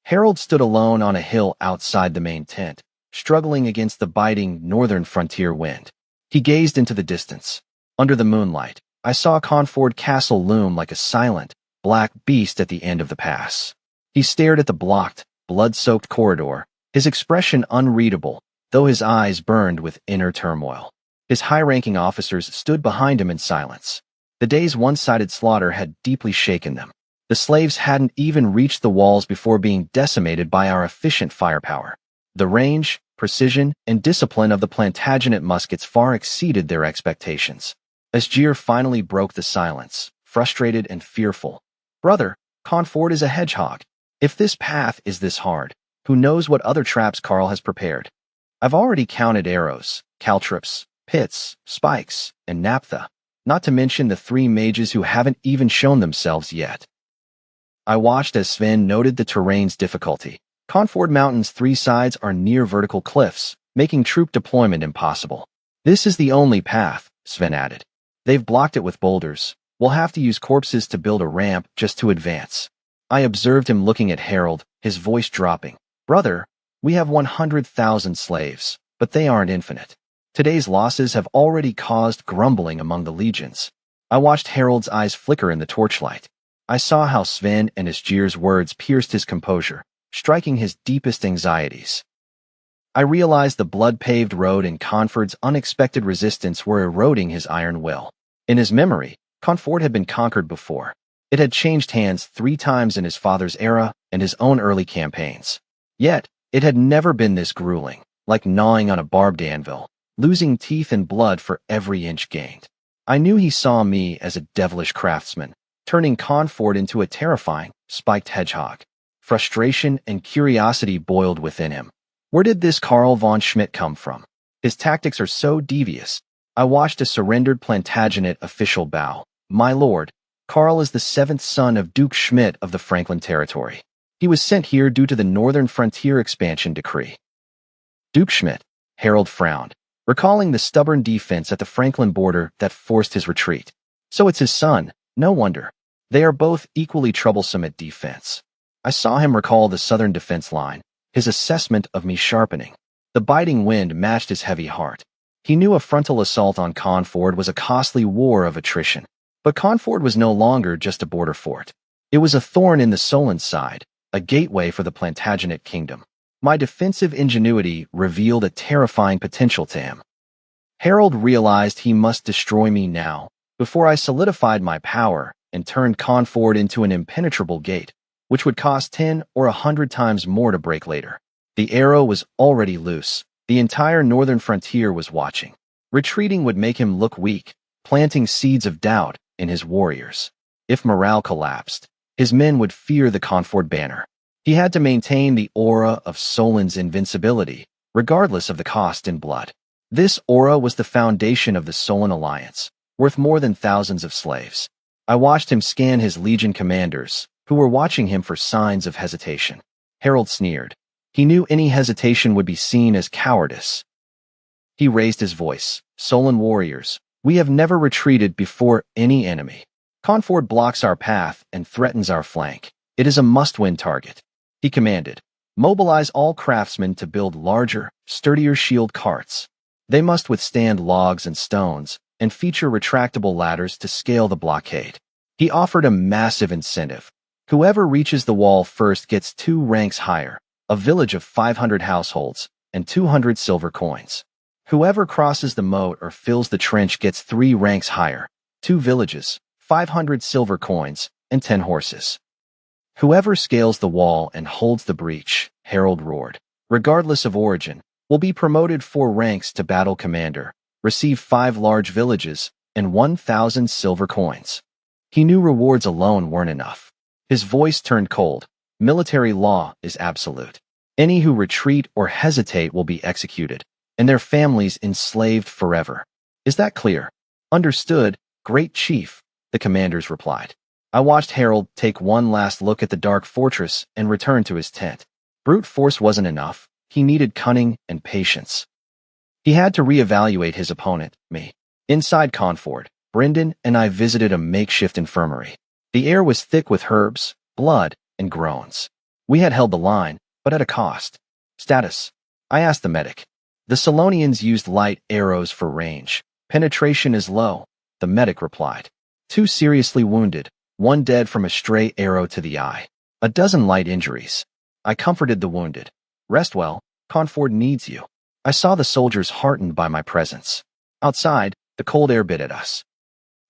Harold stood alone on a hill outside the main tent, struggling against the biting northern frontier wind. He gazed into the distance. Under the moonlight, I saw Conford Castle loom like a silent, black beast at the end of the pass. He stared at the blocked, blood-soaked corridor, his expression unreadable, though his eyes burned with inner turmoil. His high-ranking officers stood behind him in silence. The day's one-sided slaughter had deeply shaken them. The slaves hadn't even reached the walls before being decimated by our efficient firepower. The range, precision, and discipline of the Plantagenet muskets far exceeded their expectations. Asgier finally broke the silence, frustrated and fearful. "Brother, Conford is a hedgehog. If this path is this hard, who knows what other traps Carl has prepared? I've already counted arrows, caltrops, pits, spikes, and naphtha, not to mention the 3 mages who haven't even shown themselves yet." I watched as Sven noted the terrain's difficulty. Conford Mountain's 3 sides are near vertical cliffs, making troop deployment impossible. "This is the only path," Sven added. "They've blocked it with boulders. We'll have to use corpses to build a ramp just to advance." I observed him looking at Harold, his voice dropping. "Brother, we have 100,000 slaves, but they aren't infinite. Today's losses have already caused grumbling among the legions." I watched Harold's eyes flicker in the torchlight. I saw how Sven and Asgier's words pierced his composure, striking his deepest anxieties. I realized the blood-paved road and Conford's unexpected resistance were eroding his iron will. In his memory, Conford had been conquered before. It had changed hands 3 times in his father's era and his own early campaigns. Yet, it had never been this grueling, like gnawing on a barbed anvil, losing teeth and blood for every inch gained. I knew he saw me as a devilish craftsman, turning Conford into a terrifying, spiked hedgehog. Frustration and curiosity boiled within him. Where did this Karl von Schmidt come from? His tactics are so devious. I watched a surrendered Plantagenet official bow. "My lord, Karl is the 7th son of Duke Schmidt of the Franklin territory. He was sent here due to the northern frontier expansion decree." Duke Schmidt, Harold frowned, recalling the stubborn defense at the Franklin border that forced his retreat. "So it's his son, no wonder. They are both equally troublesome at defense." I saw him recall the southern defense line, his assessment of me sharpening. The biting wind matched his heavy heart. He knew a frontal assault on Conford was a costly war of attrition. But Conford was no longer just a border fort. It was a thorn in the Solon side, a gateway for the Plantagenet kingdom. My defensive ingenuity revealed a terrifying potential to him. Harold realized he must destroy me now, before I solidified my power and turned Conford into an impenetrable gate, which would cost 10 or 100 times more to break later. The arrow was already loose. The entire northern frontier was watching. Retreating would make him look weak, planting seeds of doubt in his warriors. If morale collapsed, his men would fear the Conford banner. He had to maintain the aura of Solon's invincibility, regardless of the cost in blood. This aura was the foundation of the Solon alliance, worth more than thousands of slaves. I watched him scan his legion commanders, who were watching him for signs of hesitation. Harold sneered. He knew any hesitation would be seen as cowardice. He raised his voice. "Solon warriors, we have never retreated before any enemy. Conford blocks our path and threatens our flank. It is a must-win target." He commanded, "Mobilize all craftsmen to build larger, sturdier shield carts." They must withstand logs and stones, and feature retractable ladders to scale the blockade. He offered a massive incentive. Whoever reaches the wall first gets 2 ranks higher, a village of 500 households, and 200 silver coins. Whoever crosses the moat or fills the trench gets 3 ranks higher, 2 villages, 500 silver coins, and 10 horses. Whoever scales the wall and holds the breach, Harold roared, regardless of origin, will be promoted 4 ranks to battle commander, receive 5 large villages, and 1,000 silver coins. He knew rewards alone weren't enough. His voice turned cold. Military law is absolute. Any who retreat or hesitate will be executed, and their families enslaved forever. Is that clear? Understood, Great Chief, the commanders replied. I watched Harold take one last look at the dark fortress and return to his tent. Brute force wasn't enough. He needed cunning and patience. He had to reevaluate his opponent, me. Inside Conford, Brendan and I visited a makeshift infirmary. The air was thick with herbs, blood, and groans. We had held the line, but at a cost. Status? I asked the medic. The Solonians used light arrows for range. Penetration is low, the medic replied. 2 seriously wounded, 1 dead from a stray arrow to the eye. A dozen light injuries. I comforted the wounded. Rest well, Conford needs you. I saw the soldiers heartened by my presence. Outside, the cold air bit at us.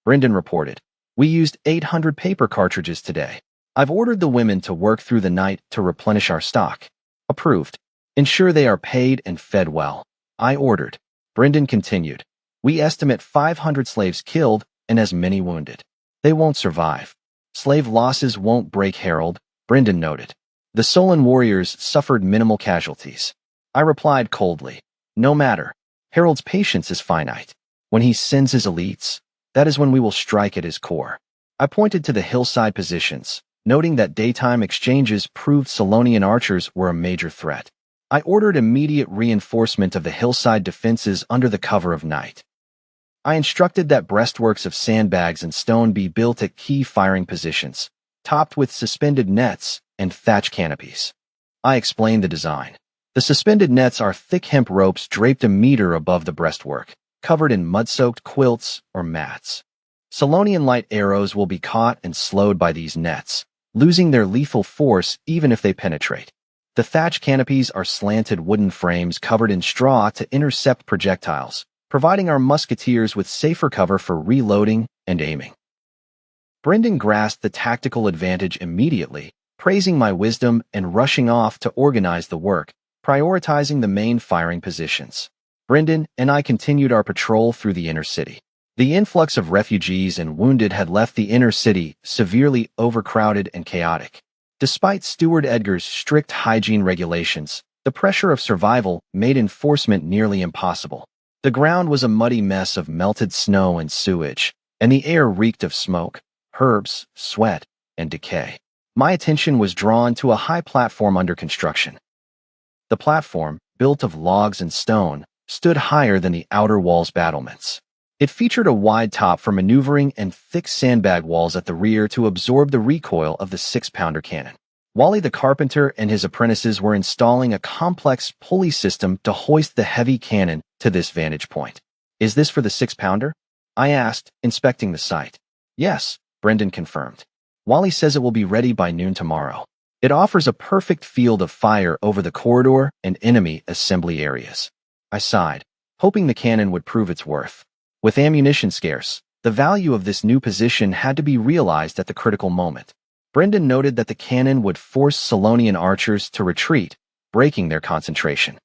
Brendan reported. We used 800 paper cartridges today. I've ordered the women to work through the night to replenish our stock. Approved. Ensure they are paid and fed well. I ordered. Brendan continued. We estimate 500 slaves killed and as many wounded. They won't survive. Slave losses won't break Harold, Brendan noted. The Solon warriors suffered minimal casualties. I replied coldly. No matter. Harold's patience is finite. When he sends his elites, that is when we will strike at his core. I pointed to the hillside positions, noting that daytime exchanges proved Solonian archers were a major threat. I ordered immediate reinforcement of the hillside defenses under the cover of night. I instructed that breastworks of sandbags and stone be built at key firing positions, topped with suspended nets and thatch canopies. I explained the design. The suspended nets are thick hemp ropes draped a meter above the breastwork, covered in mud-soaked quilts or mats. Solonian light arrows will be caught and slowed by these nets, losing their lethal force even if they penetrate. The thatch canopies are slanted wooden frames covered in straw to intercept projectiles, providing our musketeers with safer cover for reloading and aiming. Brendan grasped the tactical advantage immediately, praising my wisdom and rushing off to organize the work, prioritizing the main firing positions. Brendan and I continued our patrol through the inner city. The influx of refugees and wounded had left the inner city severely overcrowded and chaotic. Despite Steward Edgar's strict hygiene regulations, the pressure of survival made enforcement nearly impossible. The ground was a muddy mess of melted snow and sewage, and the air reeked of smoke, herbs, sweat, and decay. My attention was drawn to a high platform under construction. The platform, built of logs and stone, stood higher than the outer wall's battlements. It featured a wide top for maneuvering and thick sandbag walls at the rear to absorb the recoil of the 6-pounder cannon. Wally the carpenter and his apprentices were installing a complex pulley system to hoist the heavy cannon to this vantage point. Is this for the 6-pounder? I asked, inspecting the site. Yes, Brendan confirmed. Wally says it will be ready by noon tomorrow. It offers a perfect field of fire over the corridor and enemy assembly areas. I sighed, hoping the cannon would prove its worth. With ammunition scarce, the value of this new position had to be realized at the critical moment. Brendan noted that the cannon would force Solonian archers to retreat, breaking their concentration.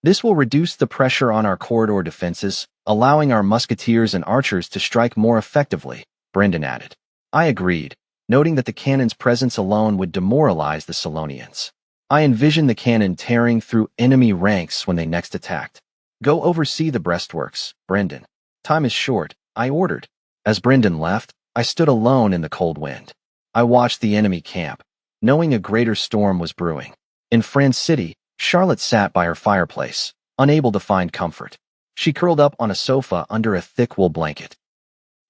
This will reduce the pressure on our corridor defenses, allowing our musketeers and archers to strike more effectively, Brendan added. I agreed, noting that the cannon's presence alone would demoralize the Solonians. I envisioned the cannon tearing through enemy ranks when they next attacked. Go oversee the breastworks, Brendan. Time is short, I ordered. As Brendan left, I stood alone in the cold wind. I watched the enemy camp, knowing a greater storm was brewing. In France City, Charlotte sat by her fireplace, unable to find comfort. She curled up on a sofa under a thick wool blanket.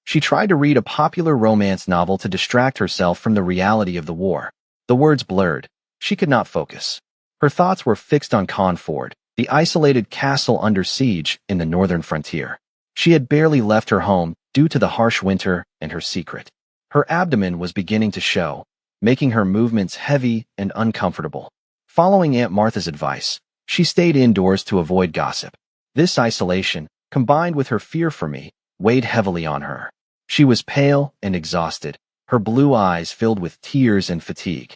She tried to read a popular romance novel to distract herself from the reality of the war. The words blurred. She could not focus. Her thoughts were fixed on Conford, the isolated castle under siege in the northern frontier. She had barely left her home due to the harsh winter and her secret. Her abdomen was beginning to show, making her movements heavy and uncomfortable. Following Aunt Martha's advice, she stayed indoors to avoid gossip. This isolation, combined with her fear for me, weighed heavily on her. She was pale and exhausted, her blue eyes filled with tears and fatigue.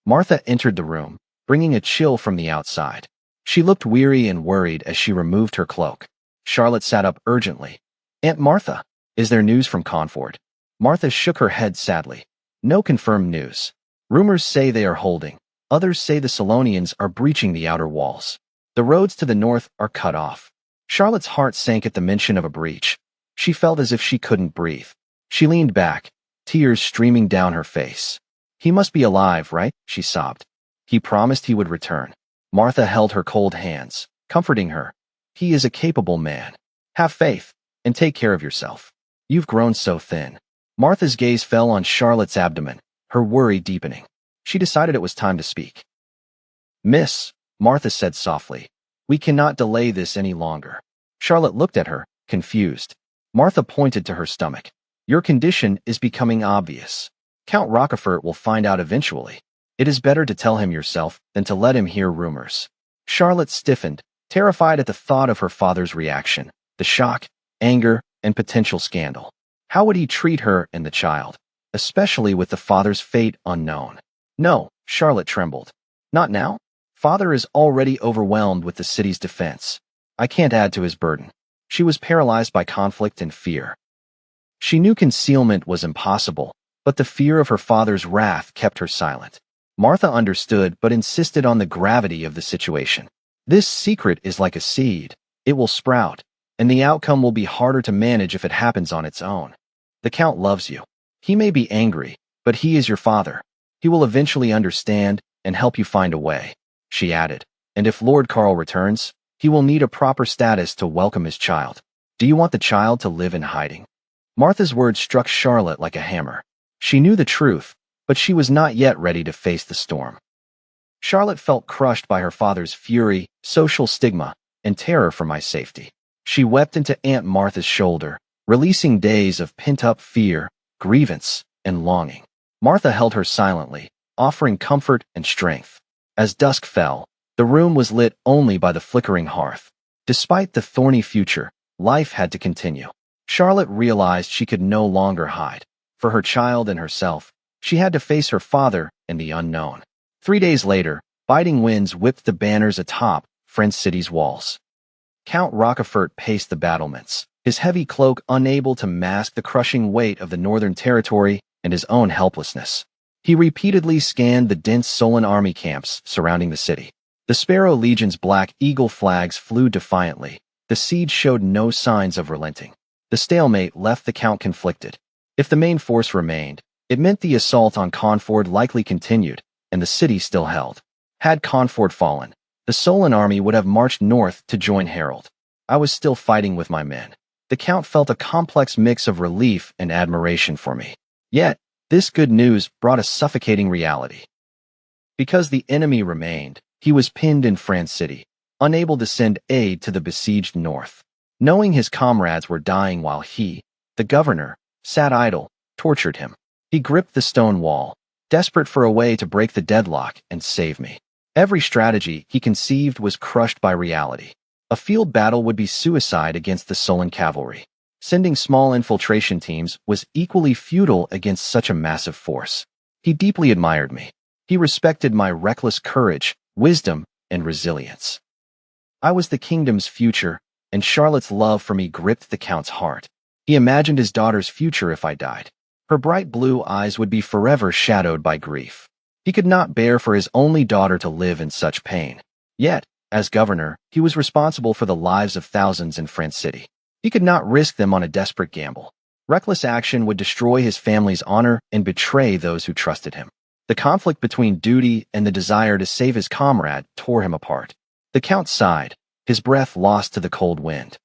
Martha entered the room, bringing a chill from the outside. She looked weary and worried as she removed her cloak. Charlotte sat up urgently. "Aunt Martha, is there news from Conford?" Martha shook her head sadly. "No confirmed news. Rumors say they are holding. Others say the Solonians are breaching the outer walls. The roads to the north are cut off." Charlotte's heart sank at the mention of a breach. She felt as if she couldn't breathe. She leaned back, tears streaming down her face. "He must be alive, right?" she sobbed. "He promised he would return." Martha held her cold hands, comforting her. "He is a capable man. Have faith, and take care of yourself. You've grown so thin." Martha's gaze fell on Charlotte's abdomen, her worry deepening. She decided it was time to speak. "Miss," Martha said softly, "we cannot delay this any longer." Charlotte looked at her, confused. Martha pointed to her stomach. "Your condition is becoming obvious. Count Rochefort will find out eventually. It is better to tell him yourself than to let him hear rumors." Charlotte stiffened, terrified at the thought of her father's reaction, the shock, anger, and potential scandal. How would he treat her and the child, especially with the father's fate unknown? "No," Charlotte trembled. "Not now. Father is already overwhelmed with the city's defense. I can't add to his burden." She was paralyzed by conflict and fear. She knew concealment was impossible, but the fear of her father's wrath kept her silent. Martha understood but insisted on the gravity of the situation. "This secret is like a seed. It will sprout, and the outcome will be harder to manage if it happens on its own. The Count loves you. He may be angry, but he is your father. He will eventually understand and help you find a way," she added. "And if Lord Carl returns, he will need a proper status to welcome his child. Do you want the child to live in hiding?" Martha's words struck Charlotte like a hammer. She knew the truth, but she was not yet ready to face the storm. Charlotte felt crushed by her father's fury, social stigma, and terror for my safety. She wept into Aunt Martha's shoulder, releasing days of pent-up fear, grievance, and longing. Martha held her silently, offering comfort and strength. As dusk fell, the room was lit only by the flickering hearth. Despite the thorny future, life had to continue. Charlotte realized she could no longer hide. For her child and herself, she had to face her father and the unknown. 3 days later, biting winds whipped the banners atop French City's walls. Count Rochefort paced the battlements, his heavy cloak unable to mask the crushing weight of the northern territory and his own helplessness. He repeatedly scanned the dense Solon army camps surrounding the city. The Sparrow Legion's Black Eagle flags flew defiantly. The siege showed no signs of relenting. The stalemate left the Count conflicted. If the main force remained, it meant the assault on Conford likely continued, and the city still held. Had Conford fallen, the Solon army would have marched north to join Harold. I was still fighting with my men. The Count felt a complex mix of relief and admiration for me. Yet, this good news brought a suffocating reality. Because the enemy remained, he was pinned in France City, unable to send aid to the besieged north. Knowing his comrades were dying while he, the governor, sat idle, tortured him. He gripped the stone wall, desperate for a way to break the deadlock and save me. Every strategy he conceived was crushed by reality. A field battle would be suicide against the Solon cavalry. Sending small infiltration teams was equally futile against such a massive force. He deeply admired me. He respected my reckless courage, wisdom, and resilience. I was the kingdom's future, and Charlotte's love for me gripped the Count's heart. He imagined his daughter's future if I died. Her bright blue eyes would be forever shadowed by grief. He could not bear for his only daughter to live in such pain. Yet, as governor, he was responsible for the lives of thousands in France City. He could not risk them on a desperate gamble. Reckless action would destroy his family's honor and betray those who trusted him. The conflict between duty and the desire to save his comrade tore him apart. The Count sighed, his breath lost to the cold wind.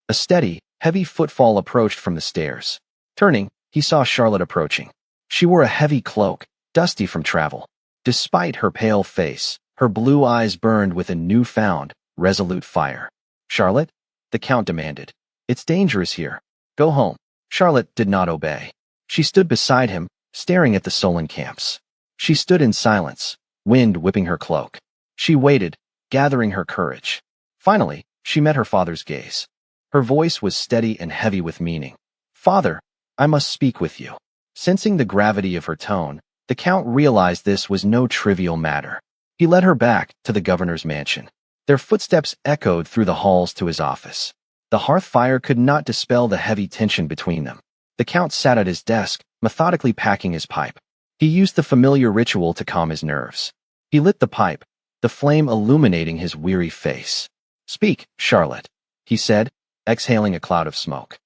A steady, heavy footfall approached from the stairs. Turning, he saw Charlotte approaching. She wore a heavy cloak, dusty from travel. Despite her pale face, her blue eyes burned with a newfound, resolute fire. Charlotte? The Count demanded. It's dangerous here. Go home. Charlotte did not obey. She stood beside him, staring at the Solon camps. She stood in silence, wind whipping her cloak. She waited, gathering her courage. Finally, she met her father's gaze. Her voice was steady and heavy with meaning. Father, I must speak with you. Sensing the gravity of her tone, the Count realized this was no trivial matter. He led her back to the governor's mansion. Their footsteps echoed through the halls to his office. The hearth fire could not dispel the heavy tension between them. The Count sat at his desk, methodically packing his pipe. He used the familiar ritual to calm his nerves. He lit the pipe, the flame illuminating his weary face. Speak, Charlotte, he said, exhaling a cloud of smoke.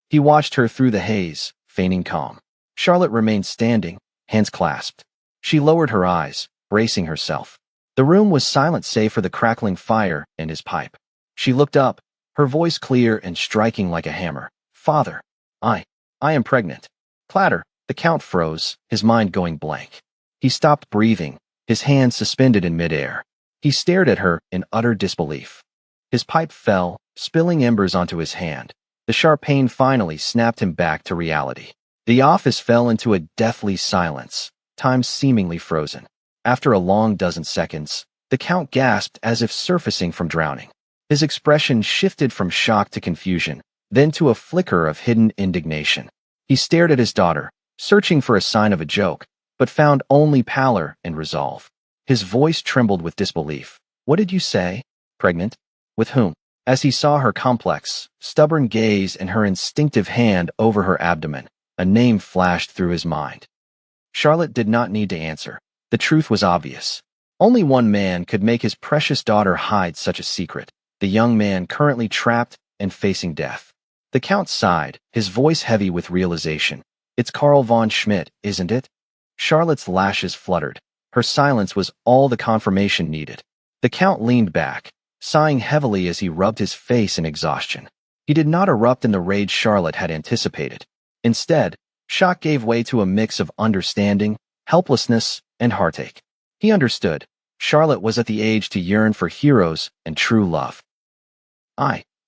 He watched her through the haze, feigning calm. Charlotte remained standing, hands clasped. She lowered her eyes, bracing herself. The room was silent save for the crackling fire and his pipe. She looked up, her voice clear and striking like a hammer. Father, I am pregnant. Clatter, the Count froze, his mind going blank. He stopped breathing, his hands suspended in midair. He stared at her in utter disbelief. His pipe fell, spilling embers onto his hand. The sharp pain finally snapped him back to reality. The office fell into a deathly silence, time seemingly frozen. After a long dozen seconds, the Count gasped as if surfacing from drowning. His expression shifted from shock to confusion, then to a flicker of hidden indignation. He stared at his daughter, searching for a sign of a joke, but found only pallor and resolve. His voice trembled with disbelief. What did you say? Pregnant? With whom? As he saw her complex, stubborn gaze and her instinctive hand over her abdomen, a name flashed through his mind. Charlotte did not need to answer. The truth was obvious. Only one man could make his precious daughter hide such a secret, the young man currently trapped and facing death. The Count sighed, his voice heavy with realization. It's Karl von Schmidt, isn't it? Charlotte's lashes fluttered. Her silence was all the confirmation needed. The Count leaned back, sighing heavily as he rubbed his face in exhaustion. He did not erupt in the rage Charlotte had anticipated. Instead, shock gave way to a mix of understanding, helplessness, and heartache. He understood. Charlotte was at the age to yearn for heroes and true love.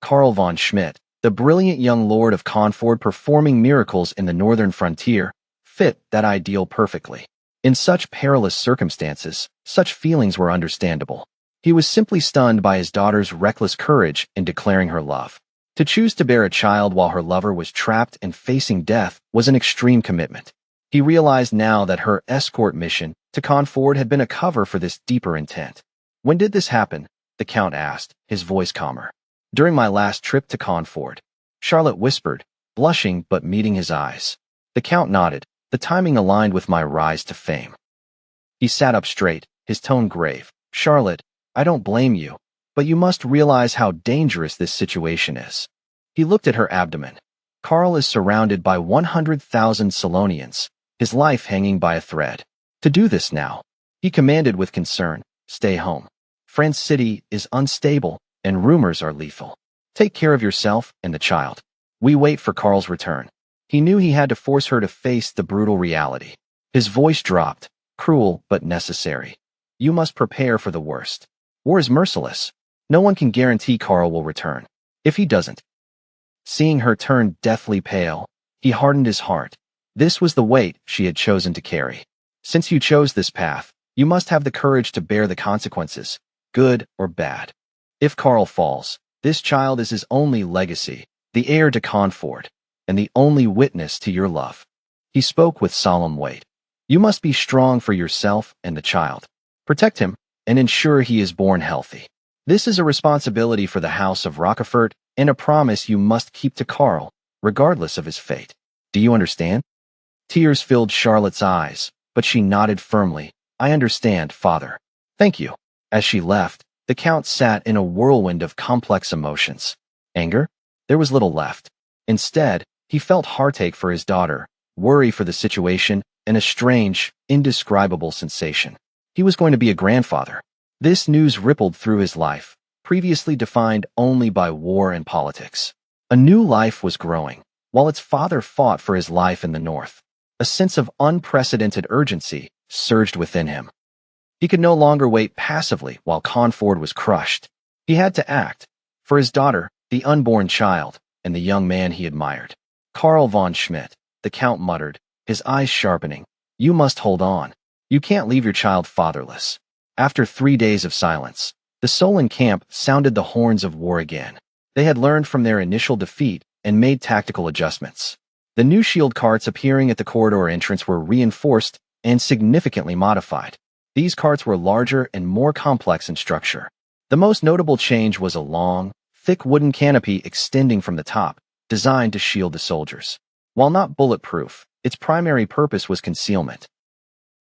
Karl von Schmidt, the brilliant young lord of Conford performing miracles in the northern frontier, fit that ideal perfectly. In such perilous circumstances, such feelings were understandable. He was simply stunned by his daughter's reckless courage in declaring her love. To choose to bear a child while her lover was trapped and facing death was an extreme commitment. He realized now that her escort mission to Conford had been a cover for this deeper intent. When did this happen? The Count asked, his voice calmer. During my last trip to Conford, Charlotte whispered, blushing but meeting his eyes. The Count nodded. The timing aligned with my rise to fame. He sat up straight, his tone grave. Charlotte, I don't blame you, but you must realize how dangerous this situation is. He looked at her abdomen. Karl is surrounded by 100,000 Solonians, his life hanging by a thread. To do this now, he commanded with concern, stay home. France City is unstable, and rumors are lethal. Take care of yourself and the child. We wait for Karl's return. He knew he had to force her to face the brutal reality. His voice dropped, cruel but necessary. You must prepare for the worst. War is merciless. No one can guarantee Karl will return. If he doesn't. Seeing her turn deathly pale, he hardened his heart. This was the weight she had chosen to carry. Since you chose this path, you must have the courage to bear the consequences, good or bad. If Karl falls, this child is his only legacy, the heir to Conford, and the only witness to your love. He spoke with solemn weight. You must be strong for yourself and the child. Protect him, and ensure he is born healthy. This is a responsibility for the House of Rochefort and a promise you must keep to Karl, regardless of his fate. Do you understand? Tears filled Charlotte's eyes, but she nodded firmly. I understand, father. Thank you. As she left, the Count sat in a whirlwind of complex emotions. Anger? There was little left. Instead, he felt heartache for his daughter, worry for the situation, and a strange, indescribable sensation. He was going to be a grandfather. This news rippled through his life, previously defined only by war and politics. A new life was growing, while its father fought for his life in the north. A sense of unprecedented urgency surged within him. He could no longer wait passively while Conford was crushed. He had to act. For his daughter, the unborn child, and the young man he admired. Karl von Schmidt, the Count muttered, his eyes sharpening. You must hold on. You can't leave your child fatherless. After 3 days of silence, the Solon camp sounded the horns of war again. They had learned from their initial defeat and made tactical adjustments. The new shield carts appearing at the corridor entrance were reinforced and significantly modified. These carts were larger and more complex in structure. The most notable change was a long, thick wooden canopy extending from the top, designed to shield the soldiers. While not bulletproof, its primary purpose was concealment.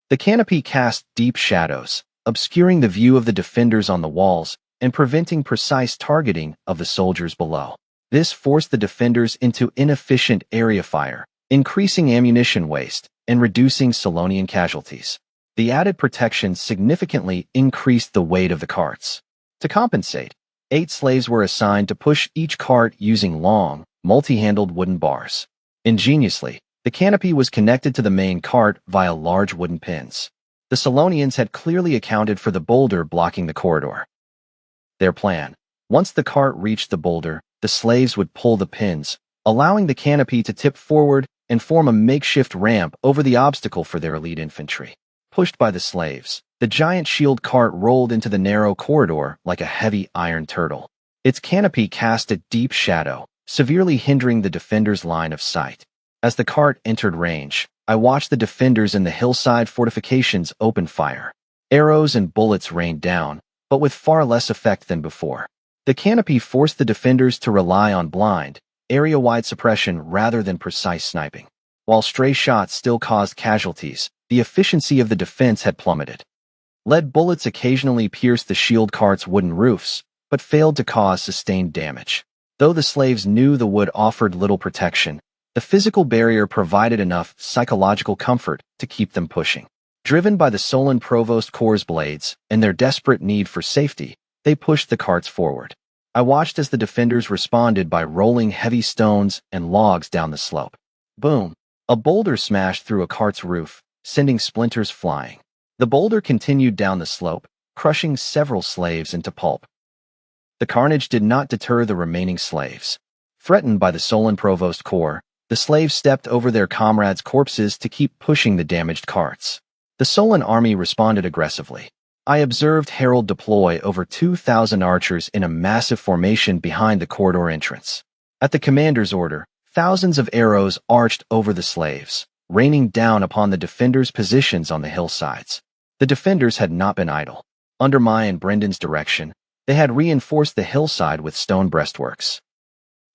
The canopy cast deep shadows, obscuring the view of the defenders on the walls and preventing precise targeting of the soldiers below. This forced the defenders into inefficient area fire, increasing ammunition waste and reducing Solonian casualties. The added protection significantly increased the weight of the carts. To compensate, 8 slaves were assigned to push each cart using long, multi-handled wooden bars. Ingeniously, the canopy was connected to the main cart via large wooden pins. The Solonians had clearly accounted for the boulder blocking the corridor. Their plan: once the cart reached the boulder, the slaves would pull the pins, allowing the canopy to tip forward and form a makeshift ramp over the obstacle for their elite infantry. Pushed by the slaves, the giant shield cart rolled into the narrow corridor like a heavy iron turtle. Its canopy cast a deep shadow, severely hindering the defenders' line of sight. As the cart entered range, I watched the defenders in the hillside fortifications open fire. Arrows and bullets rained down, but with far less effect than before. The canopy forced the defenders to rely on blind, area-wide suppression rather than precise sniping. While stray shots still caused casualties, the efficiency of the defense had plummeted. Lead bullets occasionally pierced the shield cart's wooden roofs, but failed to cause sustained damage. Though the slaves knew the wood offered little protection, the physical barrier provided enough psychological comfort to keep them pushing. Driven by the Solon Provost Corps' blades and their desperate need for safety, they pushed the carts forward. I watched as the defenders responded by rolling heavy stones and logs down the slope. Boom! A boulder smashed through a cart's roof, sending splinters flying. The boulder continued down the slope, crushing several slaves into pulp. The carnage did not deter the remaining slaves. Threatened by the Solon Provost Corps, the slaves stepped over their comrades' corpses to keep pushing the damaged carts. The Solon army responded aggressively. I observed Harold deploy over 2,000 archers in a massive formation behind the corridor entrance. At the commander's order, thousands of arrows arched over the slaves, raining down upon the defenders' positions on the hillsides. The defenders had not been idle. Under my and Brendan's direction, they had reinforced the hillside with stone breastworks.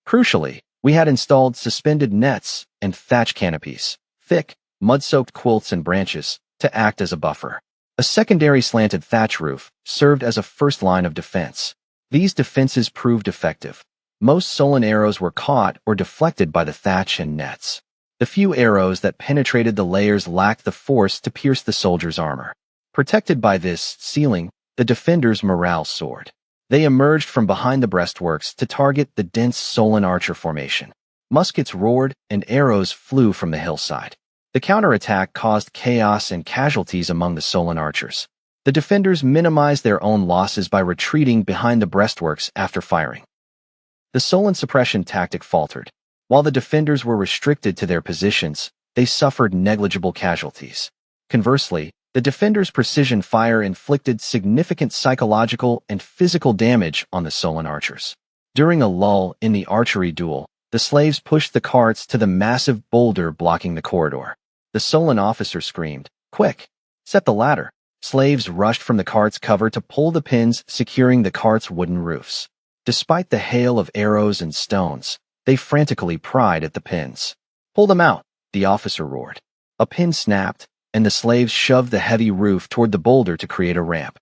Crucially, we had installed suspended nets and thatch canopies, thick, mud-soaked quilts and branches, to act as a buffer. A secondary slanted thatch roof served as a first line of defense. These defenses proved effective. Most Solon arrows were caught or deflected by the thatch and nets. The few arrows that penetrated the layers lacked the force to pierce the soldiers' armor. Protected by this ceiling, the defenders' morale soared. They emerged from behind the breastworks to target the dense Solon archer formation. Muskets roared and arrows flew from the hillside. The counterattack caused chaos and casualties among the Solon archers. The defenders minimized their own losses by retreating behind the breastworks after firing. The Solon suppression tactic faltered. While the defenders were restricted to their positions, they suffered negligible casualties. Conversely, the defenders' precision fire inflicted significant psychological and physical damage on the Solon archers. During a lull in the archery duel, the slaves pushed the carts to the massive boulder blocking the corridor. The Solon officer screamed, "Quick! Set the ladder!" Slaves rushed from the cart's cover to pull the pins securing the cart's wooden roofs. Despite the hail of arrows and stones, they frantically pried at the pins. "Pull them out!" the officer roared. A pin snapped, and the slaves shoved the heavy roof toward the boulder to create a ramp.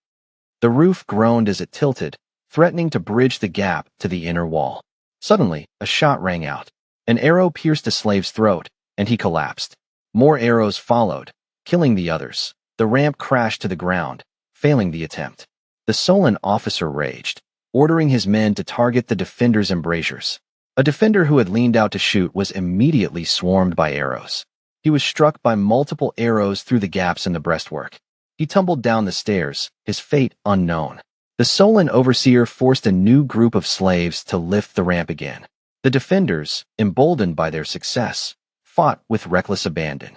The roof groaned as it tilted, threatening to bridge the gap to the inner wall. Suddenly, a shot rang out. An arrow pierced a slave's throat, and he collapsed. More arrows followed, killing the others. The ramp crashed to the ground, failing the attempt. The Solon officer raged, ordering his men to target the defenders' embrasures. A defender who had leaned out to shoot was immediately swarmed by arrows. He was struck by multiple arrows through the gaps in the breastwork. He tumbled down the stairs, his fate unknown. The Solon overseer forced a new group of slaves to lift the ramp again. The defenders, emboldened by their success, fought with reckless abandon.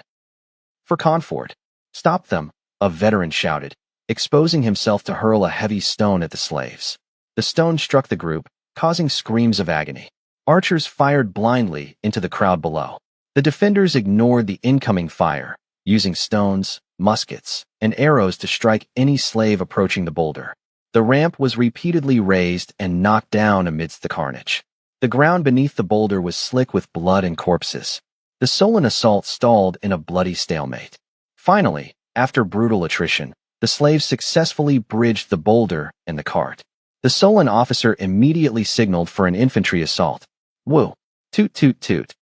For comfort, stop them, a veteran shouted, exposing himself to hurl a heavy stone at the slaves. The stone struck the group, causing screams of agony. Archers fired blindly into the crowd below. The defenders ignored the incoming fire, using stones, muskets, and arrows to strike any slave approaching the boulder. The ramp was repeatedly raised and knocked down amidst the carnage. The ground beneath the boulder was slick with blood and corpses. The Solon assault stalled in a bloody stalemate. Finally, after brutal attrition, the slaves successfully bridged the boulder and the cart. The Solon officer immediately signaled for an infantry assault. Woo! Toot toot toot.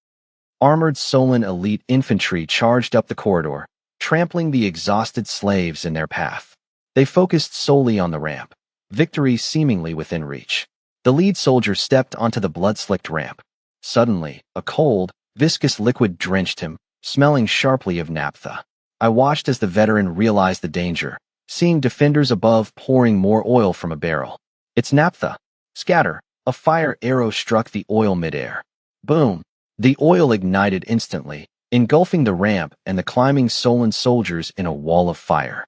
Armored Solon elite infantry charged up the corridor, trampling the exhausted slaves in their path. They focused solely on the ramp, victory seemingly within reach. The lead soldier stepped onto the blood-slicked ramp. Suddenly, a cold, viscous liquid drenched him, smelling sharply of naphtha. I watched as the veteran realized the danger, seeing defenders above pouring more oil from a barrel. It's naphtha. Scatter. A fire arrow struck the oil midair. Boom. The oil ignited instantly, engulfing the ramp and the climbing Solon soldiers in a wall of fire.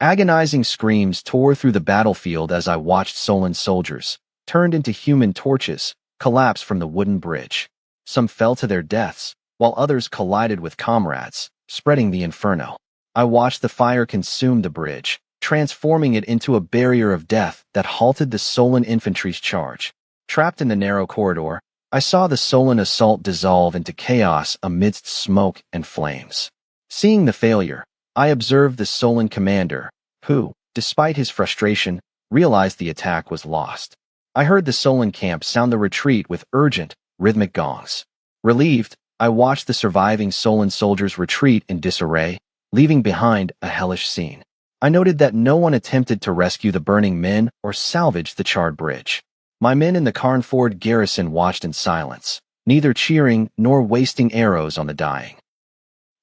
Agonizing screams tore through the battlefield as I watched Solon soldiers, turned into human torches, collapse from the wooden bridge. Some fell to their deaths, while others collided with comrades, spreading the inferno. I watched the fire consume the bridge, transforming it into a barrier of death that halted the Solon infantry's charge. Trapped in the narrow corridor, I saw the Solon assault dissolve into chaos amidst smoke and flames. Seeing the failure, I observed the Solon commander, who, despite his frustration, realized the attack was lost. I heard the Solon camp sound the retreat with urgent, rhythmic gongs. Relieved, I watched the surviving Solon soldiers retreat in disarray, leaving behind a hellish scene. I noted that no one attempted to rescue the burning men or salvage the charred bridge. My men in the Carnford garrison watched in silence, neither cheering nor wasting arrows on the dying.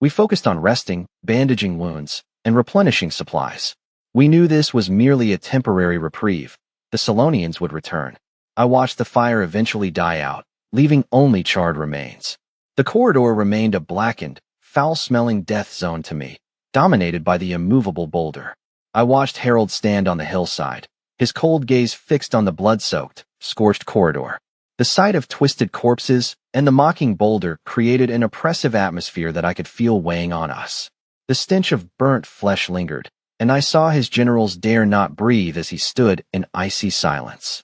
We focused on resting, bandaging wounds, and replenishing supplies. We knew this was merely a temporary reprieve. The Solonians would return. I watched the fire eventually die out, leaving only charred remains. The corridor remained a blackened, foul-smelling death zone to me, dominated by the immovable boulder. I watched Harold stand on the hillside, his cold gaze fixed on the blood-soaked, scorched corridor. The sight of twisted corpses and the mocking boulder created an oppressive atmosphere that I could feel weighing on us. The stench of burnt flesh lingered, and I saw his generals dare not breathe as he stood in icy silence.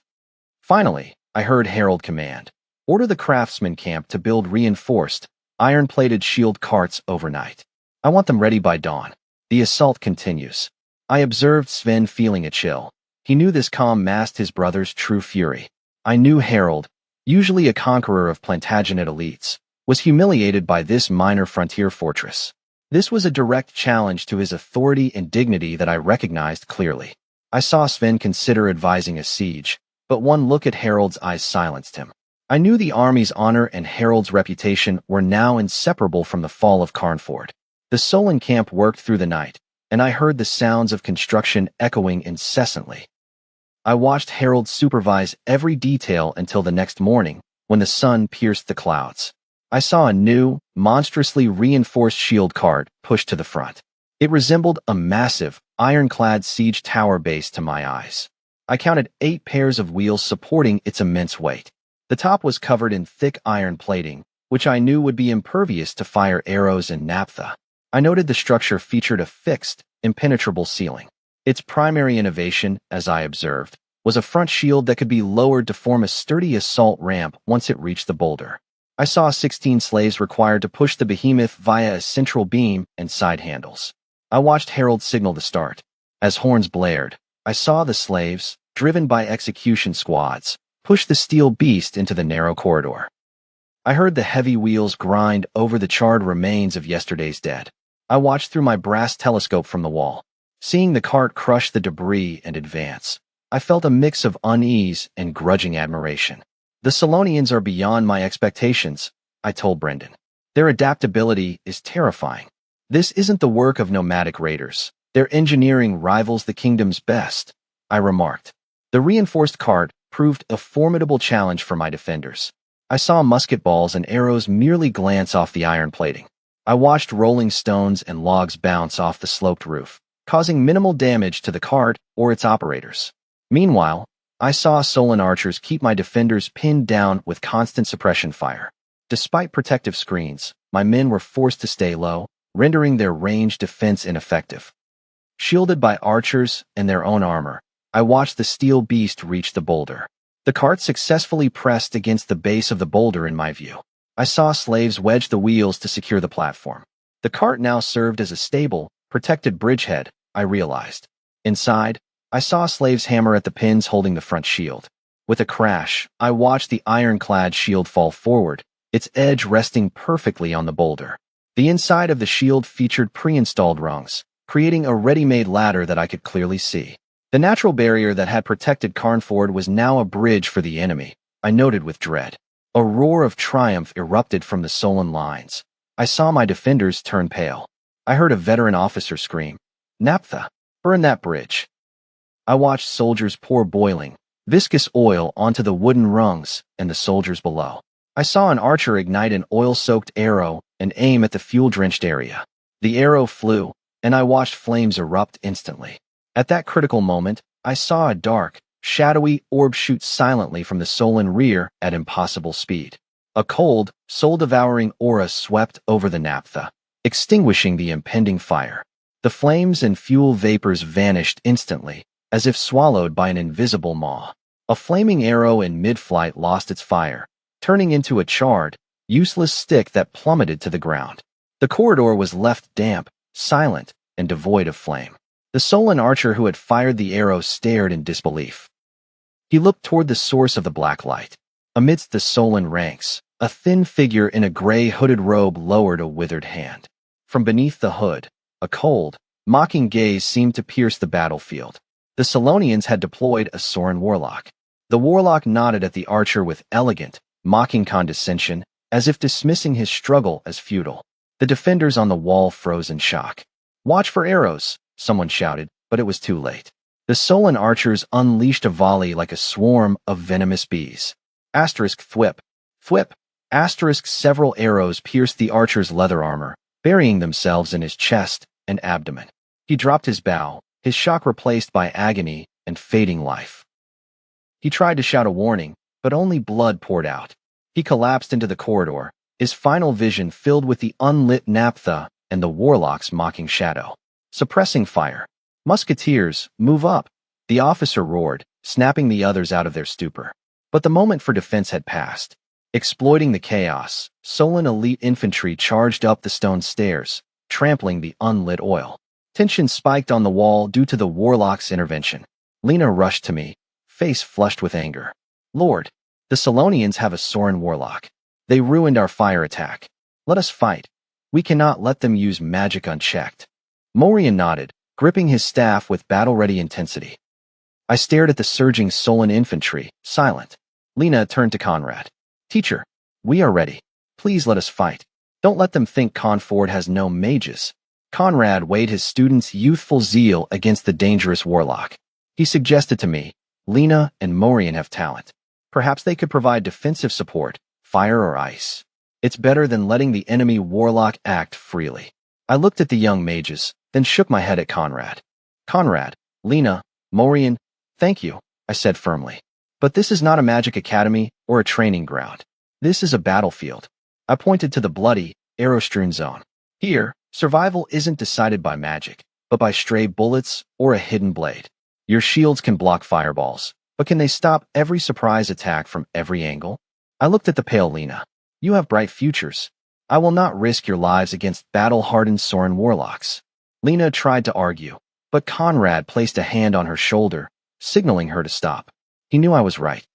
Finally, I heard Harold command, "Order the craftsman camp to build reinforced, iron-plated shield carts overnight. I want them ready by dawn." The assault continues. I observed Sven feeling a chill. He knew this calm masked his brother's true fury. I knew Harold, usually a conqueror of Plantagenet elites, was humiliated by this minor frontier fortress. This was a direct challenge to his authority and dignity that I recognized clearly. I saw Sven consider advising a siege, but one look at Harold's eyes silenced him. I knew the army's honor and Harold's reputation were now inseparable from the fall of Carnford. The Solon camp worked through the night, and I heard the sounds of construction echoing incessantly. I watched Harold supervise every detail until the next morning, when the sun pierced the clouds. I saw a new, monstrously reinforced shield cart pushed to the front. It resembled a massive, ironclad siege tower base to my eyes. I counted 8 pairs of wheels supporting its immense weight. The top was covered in thick iron plating, which I knew would be impervious to fire arrows and naphtha. I noted the structure featured a fixed, impenetrable ceiling. Its primary innovation, as I observed, was a front shield that could be lowered to form a sturdy assault ramp once it reached the boulder. I saw 16 slaves required to push the behemoth via a central beam and side handles. I watched Harold signal to start. As horns blared, I saw the slaves, driven by execution squads, push the steel beast into the narrow corridor. I heard the heavy wheels grind over the charred remains of yesterday's dead. I watched through my brass telescope from the wall. Seeing the cart crush the debris and advance, I felt a mix of unease and grudging admiration. "The Solonians are beyond my expectations," I told Brendan. "Their adaptability is terrifying. This isn't the work of nomadic raiders. Their engineering rivals the kingdom's best." I remarked. The reinforced cart proved a formidable challenge for my defenders. I saw musket balls and arrows merely glance off the iron plating. I watched rolling stones and logs bounce off the sloped roof, causing minimal damage to the cart or its operators. Meanwhile, I saw Solon archers keep my defenders pinned down with constant suppression fire. Despite protective screens, my men were forced to stay low, rendering their ranged defense ineffective. Shielded by archers and their own armor, I watched the steel beast reach the boulder. The cart successfully pressed against the base of the boulder in my view. I saw slaves wedge the wheels to secure the platform. The cart now served as a stable, protected bridgehead, I realized. Inside, I saw slaves hammer at the pins holding the front shield. With a crash, I watched the ironclad shield fall forward, its edge resting perfectly on the boulder. The inside of the shield featured pre-installed rungs, creating a ready-made ladder that I could clearly see. The natural barrier that had protected Carnford was now a bridge for the enemy, I noted with dread. A roar of triumph erupted from the Solon lines. I saw my defenders turn pale. I heard a veteran officer scream, "Naphtha, burn that bridge." I watched soldiers pour boiling, viscous oil onto the wooden rungs and the soldiers below. I saw an archer ignite an oil-soaked arrow and aim at the fuel-drenched area. The arrow flew, and I watched flames erupt instantly. At that critical moment, I saw a dark, shadowy orb shoot silently from the Solon rear at impossible speed. A cold, soul-devouring aura swept over the naphtha, extinguishing the impending fire. The flames and fuel vapors vanished instantly, as if swallowed by an invisible maw. A flaming arrow in mid-flight lost its fire, turning into a charred, useless stick that plummeted to the ground. The corridor was left damp, silent, and devoid of flame. The Solon archer who had fired the arrow stared in disbelief. He looked toward the source of the black light. Amidst the Solon ranks, a thin figure in a gray hooded robe lowered a withered hand. From beneath the hood, a cold, mocking gaze seemed to pierce the battlefield. The Solonians had deployed a Sorin warlock. The warlock nodded at the archer with elegant, mocking condescension, as if dismissing his struggle as futile. The defenders on the wall froze in shock. "Watch for arrows," someone shouted, but it was too late. The Solon archers unleashed a volley like a swarm of venomous bees. Asterisk thwip. Thwip. Asterisk several arrows pierced the archer's leather armor, burying themselves in his chest and abdomen. He dropped his bow, his shock replaced by agony and fading life. He tried to shout a warning, but only blood poured out. He collapsed into the corridor, his final vision filled with the unlit naphtha and the warlock's mocking shadow. Suppressing fire. "Musketeers, move up," the officer roared, snapping the others out of their stupor. But the moment for defense had passed. Exploiting the chaos, Solon elite infantry charged up the stone stairs, trampling the unlit oil. Tension spiked on the wall due to the warlock's intervention. Lena rushed to me, face flushed with anger. "Lord, the Solonians have a Sorin warlock. They ruined our fire attack. Let us fight. We cannot let them use magic unchecked." Morian nodded, gripping his staff with battle-ready intensity. I stared at the surging Solon infantry, silent. Lena turned to Conrad. "Teacher, we are ready. Please let us fight. Don't let them think Conford has no mages." Conrad weighed his student's youthful zeal against the dangerous warlock. He suggested to me, "Lena and Morian have talent. Perhaps they could provide defensive support, fire or ice. It's better than letting the enemy warlock act freely." I looked at the young mages, then shook my head at Conrad. "Conrad, Lena, Morian, thank you," I said firmly. "But this is not a magic academy or a training ground. This is a battlefield." I pointed to the bloody, arrow-strewn zone. "Here, survival isn't decided by magic, but by stray bullets or a hidden blade. Your shields can block fireballs, but can they stop every surprise attack from every angle?" I looked at the pale Lena. "You have bright futures. I will not risk your lives against battle-hardened Sorin warlocks." Lena tried to argue, but Conrad placed a hand on her shoulder, signaling her to stop. He knew I was right.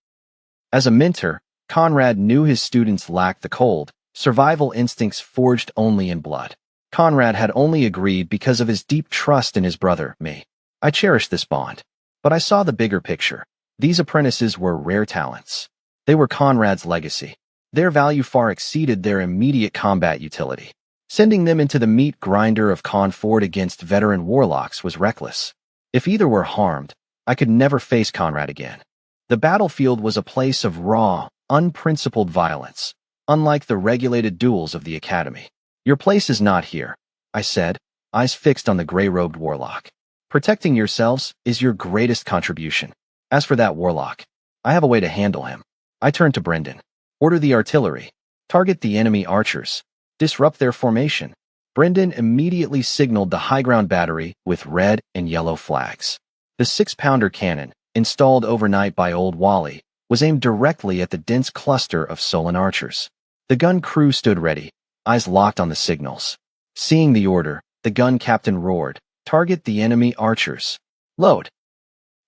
As a mentor, Conrad knew his students lacked the cold, survival instincts forged only in blood. Conrad had only agreed because of his deep trust in his brother, me. I cherished this bond. But I saw the bigger picture. These apprentices were rare talents. They were Conrad's legacy. Their value far exceeded their immediate combat utility. Sending them into the meat grinder of Conford against veteran warlocks was reckless. If either were harmed, I could never face Conrad again. The battlefield was a place of raw, unprincipled violence, unlike the regulated duels of the academy. Your place is not here, I said, eyes fixed on the gray-robed warlock. Protecting yourselves is your greatest contribution. As for that warlock, I have a way to handle him. I turned to Brendan. Order the artillery. Target the enemy archers. Disrupt their formation. Brendan immediately signaled the high ground battery with red and yellow flags. The 6-pounder cannon, installed overnight by Old Wally, was aimed directly at the dense cluster of Solon archers. The gun crew stood ready, eyes locked on the signals. Seeing the order, the gun captain roared, "Target the enemy archers. Load."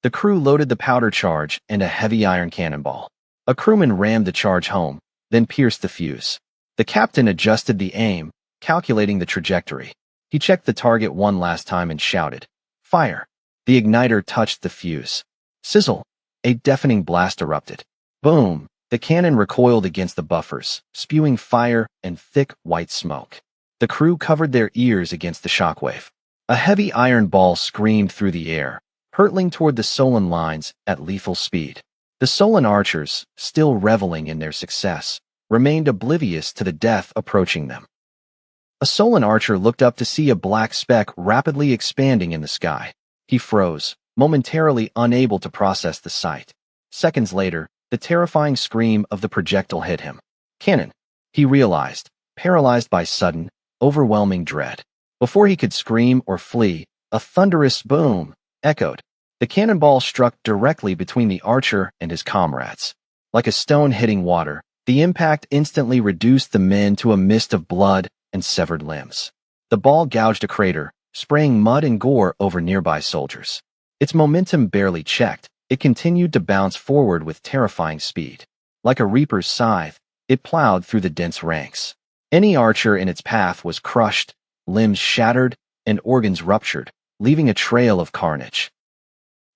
The crew loaded the powder charge and a heavy iron cannonball. A crewman rammed the charge home, then pierced the fuse. The captain adjusted the aim, calculating the trajectory. He checked the target one last time and shouted, "Fire!" The igniter touched the fuse. Sizzle! A deafening blast erupted. Boom! The cannon recoiled against the buffers, spewing fire and thick white smoke. The crew covered their ears against the shockwave. A heavy iron ball screamed through the air, hurtling toward the Solon lines at lethal speed. The Solon archers, still reveling in their success, remained oblivious to the death approaching them. A Solon archer looked up to see a black speck rapidly expanding in the sky. He froze, momentarily unable to process the sight. Seconds later, the terrifying scream of the projectile hit him. Cannon, he realized, paralyzed by sudden, overwhelming dread. Before he could scream or flee, a thunderous boom echoed. The cannonball struck directly between the archer and his comrades. Like a stone hitting water, the impact instantly reduced the men to a mist of blood and severed limbs. The ball gouged a crater, spraying mud and gore over nearby soldiers. Its momentum barely checked. It continued to bounce forward with terrifying speed. Like a reaper's scythe, it plowed through the dense ranks. Any archer in its path was crushed, limbs shattered, and organs ruptured, leaving a trail of carnage.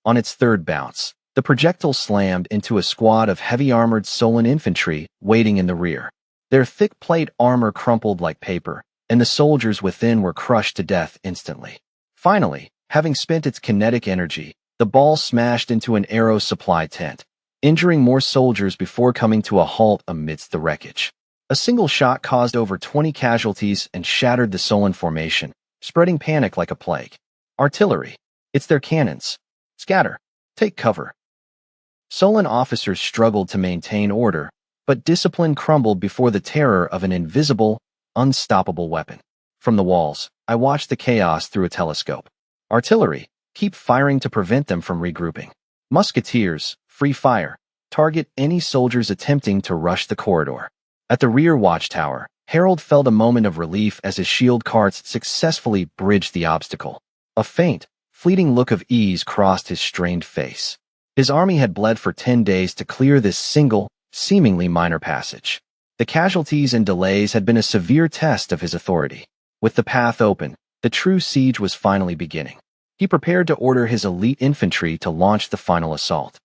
On its third bounce, the projectile slammed into a squad of heavy-armored Solon infantry waiting in the rear. Their thick plate armor crumpled like paper, and the soldiers within were crushed to death instantly. Finally, having spent its kinetic energy, the ball smashed into an arrow supply tent, injuring more soldiers before coming to a halt amidst the wreckage. A single shot caused over 20 casualties and shattered the Solon formation, spreading panic like a plague. Artillery. It's their cannons. Scatter. Take cover. Solon officers struggled to maintain order, but discipline crumbled before the terror of an invisible, unstoppable weapon. From the walls, I watched the chaos through a telescope. Artillery. Keep firing to prevent them from regrouping. Musketeers. Free fire. Target any soldiers attempting to rush the corridor. At the rear watchtower, Harold felt a moment of relief as his shield carts successfully bridged the obstacle. A faint, fleeting look of ease crossed his strained face. His army had bled for 10 days to clear this single, seemingly minor passage. The casualties and delays had been a severe test of his authority. With the path open, the true siege was finally beginning. He prepared to order his elite infantry to launch the final assault.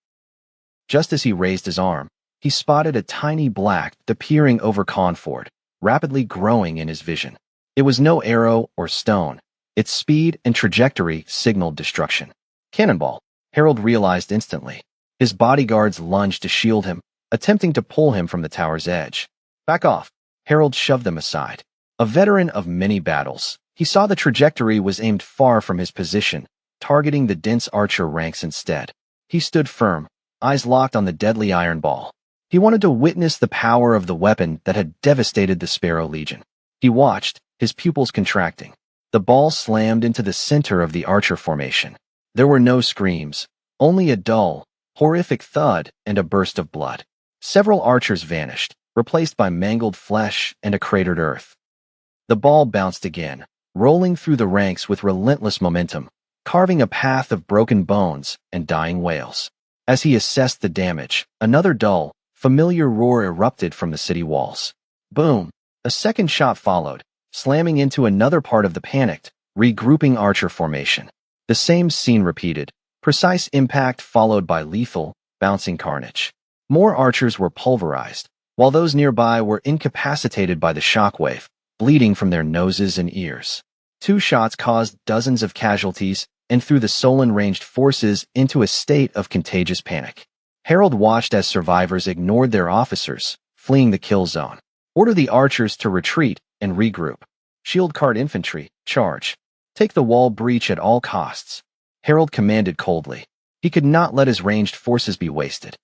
Just as he raised his arm, he spotted a tiny black appearing over Conford, rapidly growing in his vision. It was no arrow or stone. Its speed and trajectory signaled destruction. Cannonball, Harold realized instantly. His bodyguards lunged to shield him, attempting to pull him from the tower's edge. Back off, Harold shoved them aside. A veteran of many battles, he saw the trajectory was aimed far from his position, targeting the dense archer ranks instead. He stood firm, eyes locked on the deadly iron ball. He wanted to witness the power of the weapon that had devastated the Sparrow Legion. He watched, his pupils contracting. The ball slammed into the center of the archer formation. There were no screams, only a dull, horrific thud and a burst of blood. Several archers vanished, replaced by mangled flesh and a cratered earth. The ball bounced again, rolling through the ranks with relentless momentum, carving a path of broken bones and dying wails. As he assessed the damage, another dull, familiar roar erupted from the city walls. Boom! A second shot followed, slamming into another part of the panicked, regrouping archer formation. The same scene repeated, precise impact followed by lethal, bouncing carnage. More archers were pulverized, while those nearby were incapacitated by the shockwave, bleeding from their noses and ears. 2 shots caused dozens of casualties, and threw the Solon-ranged forces into a state of contagious panic. Harold watched as survivors ignored their officers, fleeing the kill zone. Order the archers to retreat and regroup. Shield card infantry, charge. Take the wall breach at all costs. Harold commanded coldly. He could not let his ranged forces be wasted.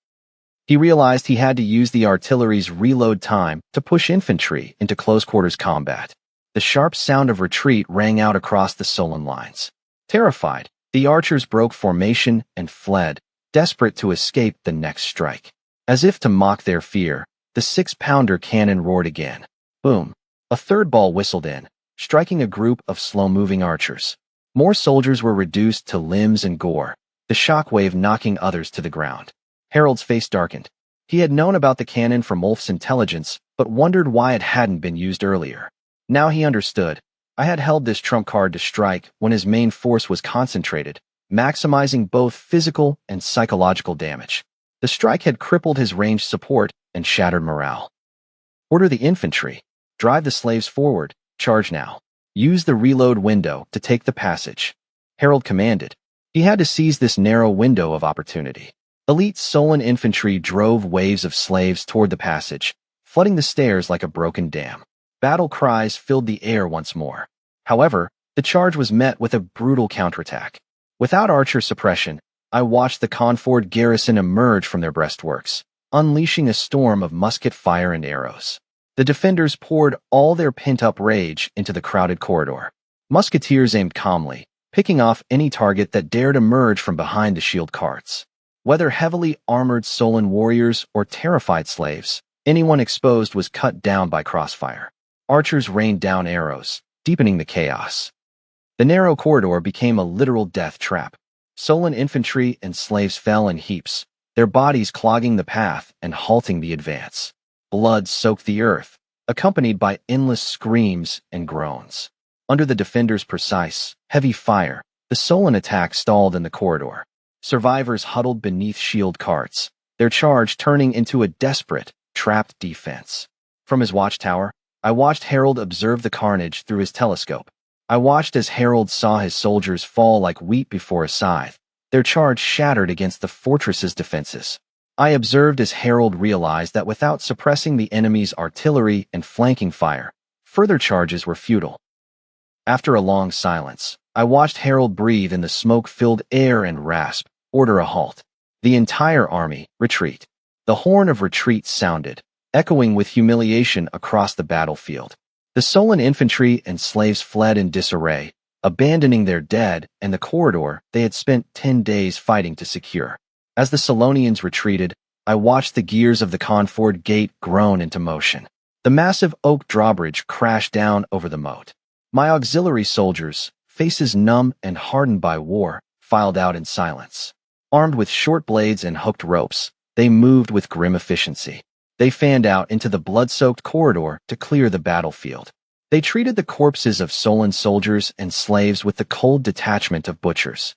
He realized he had to use the artillery's reload time to push infantry into close-quarters combat. The sharp sound of retreat rang out across the Solon lines. Terrified, the archers broke formation and fled, desperate to escape the next strike. As if to mock their fear, the 6-pounder cannon roared again. Boom! A third ball whistled in, striking a group of slow-moving archers. More soldiers were reduced to limbs and gore, the shockwave knocking others to the ground. Harold's face darkened. He had known about the cannon from Ulf's intelligence, but wondered why it hadn't been used earlier. Now he understood. I had held this trump card to strike when his main force was concentrated, maximizing both physical and psychological damage. The strike had crippled his ranged support and shattered morale. Order the infantry. Drive the slaves forward. Charge now. Use the reload window to take the passage. Harold commanded. He had to seize this narrow window of opportunity. Elite Solon infantry drove waves of slaves toward the passage, flooding the stairs like a broken dam. Battle cries filled the air once more. However, the charge was met with a brutal counterattack. Without archer suppression, I watched the Conford garrison emerge from their breastworks, unleashing a storm of musket fire and arrows. The defenders poured all their pent-up rage into the crowded corridor. Musketeers aimed calmly, picking off any target that dared emerge from behind the shield carts. Whether heavily armored Solon warriors or terrified slaves, anyone exposed was cut down by crossfire. Archers rained down arrows, deepening the chaos. The narrow corridor became a literal death trap. Solon infantry and slaves fell in heaps, their bodies clogging the path and halting the advance. Blood soaked the earth, accompanied by endless screams and groans. Under the defenders' precise, heavy fire, the Solon attack stalled in the corridor. Survivors huddled beneath shield carts, their charge turning into a desperate, trapped defense. From his watchtower, I watched Harold observe the carnage through his telescope. I watched as Harold saw his soldiers fall like wheat before a scythe, their charge shattered against the fortress's defenses. I observed as Harold realized that without suppressing the enemy's artillery and flanking fire, further charges were futile. After a long silence, I watched Harold breathe in the smoke-filled air and rasp, "Order a halt." The entire army, retreat. The horn of retreat sounded, echoing with humiliation across the battlefield. The Solon infantry and slaves fled in disarray, abandoning their dead and the corridor they had spent 10 days fighting to secure. As the Solonians retreated, I watched the gears of the Conford gate groan into motion. The massive oak drawbridge crashed down over the moat. My auxiliary soldiers, faces numb and hardened by war, filed out in silence. Armed with short blades and hooked ropes, they moved with grim efficiency. They fanned out into the blood-soaked corridor to clear the battlefield. They treated the corpses of Solon soldiers and slaves with the cold detachment of butchers.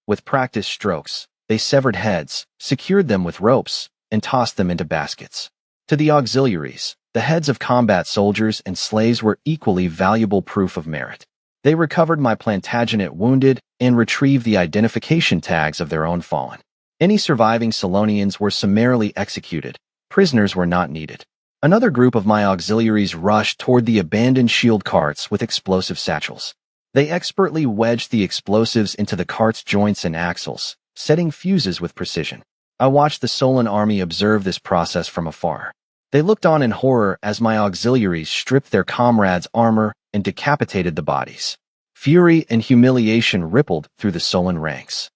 With practiced strokes, they severed heads, secured them with ropes, and tossed them into baskets. To the auxiliaries, the heads of combat soldiers and slaves were equally valuable proof of merit. They recovered my Plantagenet wounded and retrieved the identification tags of their own fallen. Any surviving Solonians were summarily executed. Prisoners were not needed. Another group of my auxiliaries rushed toward the abandoned shield carts with explosive satchels. They expertly wedged the explosives into the cart's joints and axles, setting fuses with precision. I watched the Solon army observe this process from afar. They looked on in horror as my auxiliaries stripped their comrades' armor and decapitated the bodies. Fury and humiliation rippled through the Solon ranks.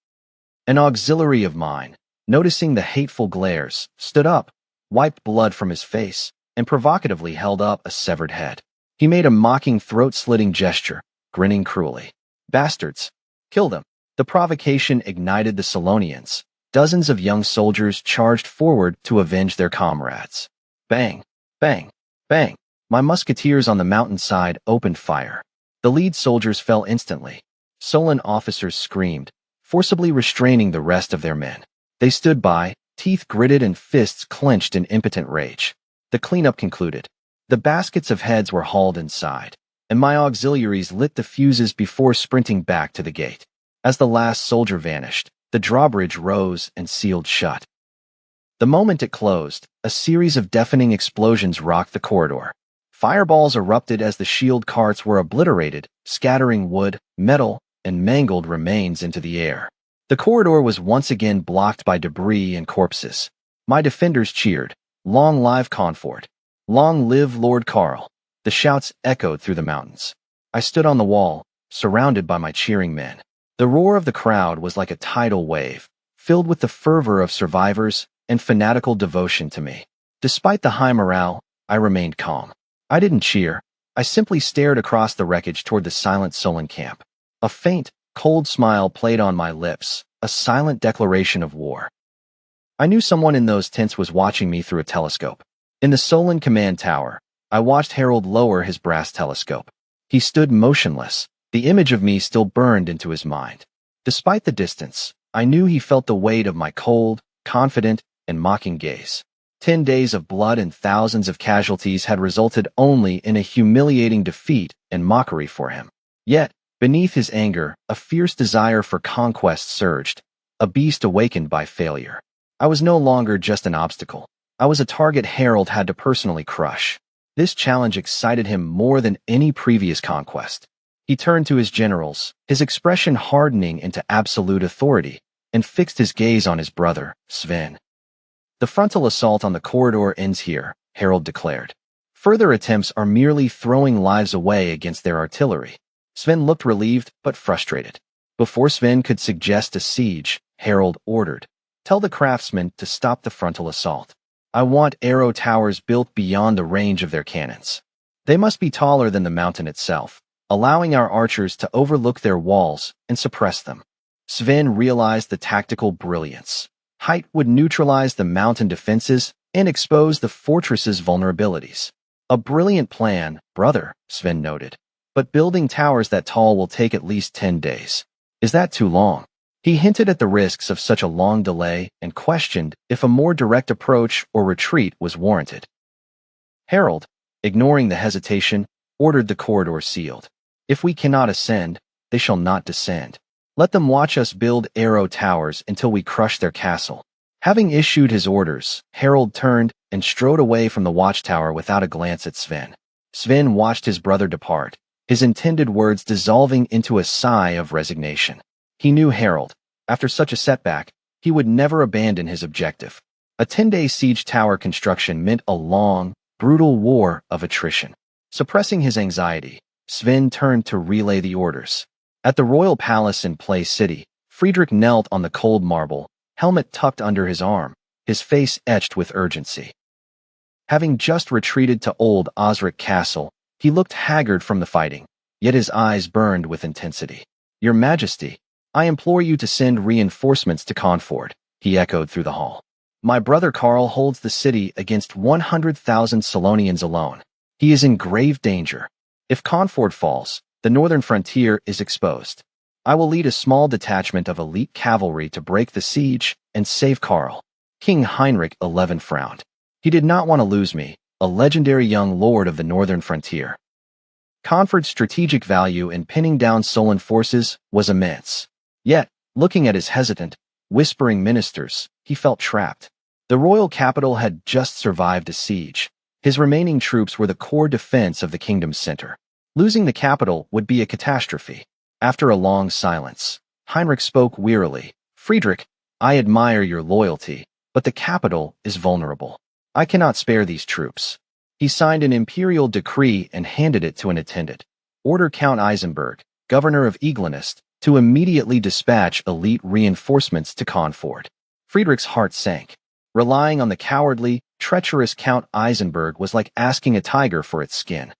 An auxiliary of mine, noticing the hateful glares, stood up, wiped blood from his face, and provocatively held up a severed head. He made a mocking throat-slitting gesture, grinning cruelly. "Bastards! Kill them!" The provocation ignited the Solonians. Dozens of young soldiers charged forward to avenge their comrades. Bang! Bang! Bang! My musketeers on the mountainside opened fire. The lead soldiers fell instantly. Solon officers screamed, forcibly restraining the rest of their men. They stood by, teeth gritted and fists clenched in impotent rage. The cleanup concluded. The baskets of heads were hauled inside, and my auxiliaries lit the fuses before sprinting back to the gate. As the last soldier vanished, the drawbridge rose and sealed shut. The moment it closed, a series of deafening explosions rocked the corridor. Fireballs erupted as the shield carts were obliterated, scattering wood, metal, and mangled remains into the air. The corridor was once again blocked by debris and corpses. My defenders cheered, "Long live Confort! Long live Lord Carl!" The shouts echoed through the mountains. I stood on the wall, surrounded by my cheering men. The roar of the crowd was like a tidal wave, filled with the fervor of survivors and fanatical devotion to me. Despite the high morale, I remained calm. I didn't cheer. I simply stared across the wreckage toward the silent Solon camp. A faint, cold smile played on my lips, a silent declaration of war. I knew someone in those tents was watching me through a telescope. In the Solon command tower, I watched Harold lower his brass telescope. He stood motionless. The image of me still burned into his mind. Despite the distance, I knew he felt the weight of my cold, confident, and mocking gaze. 10 days of blood and thousands of casualties had resulted only in a humiliating defeat and mockery for him. Yet, beneath his anger, a fierce desire for conquest surged, a beast awakened by failure. I was no longer just an obstacle. I was a target Harold had to personally crush. This challenge excited him more than any previous conquest. He turned to his generals, his expression hardening into absolute authority, and fixed his gaze on his brother, Sven. "The frontal assault on the corridor ends here," Harold declared. "Further attempts are merely throwing lives away against their artillery." Sven looked relieved but frustrated. Before Sven could suggest a siege, Harold ordered, "Tell the craftsmen to stop the frontal assault. I want arrow towers built beyond the range of their cannons. They must be taller than the mountain itself, allowing our archers to overlook their walls and suppress them." Sven realized the tactical brilliance. Height would neutralize the mountain defenses and expose the fortress's vulnerabilities. "A brilliant plan, brother," Sven noted. "But building towers that tall will take at least 10 days. Is that too long?" He hinted at the risks of such a long delay and questioned if a more direct approach or retreat was warranted. Harold, ignoring the hesitation, ordered the corridor sealed. "If we cannot ascend, they shall not descend. Let them watch us build arrow towers until we crush their castle." Having issued his orders, Harold turned and strode away from the watchtower without a glance at Sven. Sven watched his brother depart, his intended words dissolving into a sigh of resignation. He knew Harold. After such a setback, he would never abandon his objective. A 10-day siege tower construction meant a long, brutal war of attrition. Suppressing his anxiety, Sven turned to relay the orders. At the royal palace in Play City, Friedrich knelt on the cold marble, helmet tucked under his arm, his face etched with urgency. Having just retreated to Old Osric Castle, he looked haggard from the fighting, yet his eyes burned with intensity. "Your Majesty, I implore you to send reinforcements to Confort," he echoed through the hall. "My brother Karl holds the city against 100,000 Solonians alone. He is in grave danger. If Confort falls, the northern frontier is exposed. I will lead a small detachment of elite cavalry to break the siege and save Karl." King Heinrich XI frowned. He did not want to lose me, a legendary young lord of the northern frontier. Confort's strategic value in pinning down Solon forces was immense. Yet, looking at his hesitant, whispering ministers, he felt trapped. The royal capital had just survived a siege. His remaining troops were the core defense of the kingdom's center. Losing the capital would be a catastrophe. After a long silence, Heinrich spoke wearily. "Friedrich, I admire your loyalty, but the capital is vulnerable. I cannot spare these troops." He signed an imperial decree and handed it to an attendant. "Order Count Eisenberg, governor of Eglinist, to immediately dispatch elite reinforcements to Confort." Friedrich's heart sank. Relying on the cowardly, treacherous Count Eisenberg was like asking a tiger for its skin.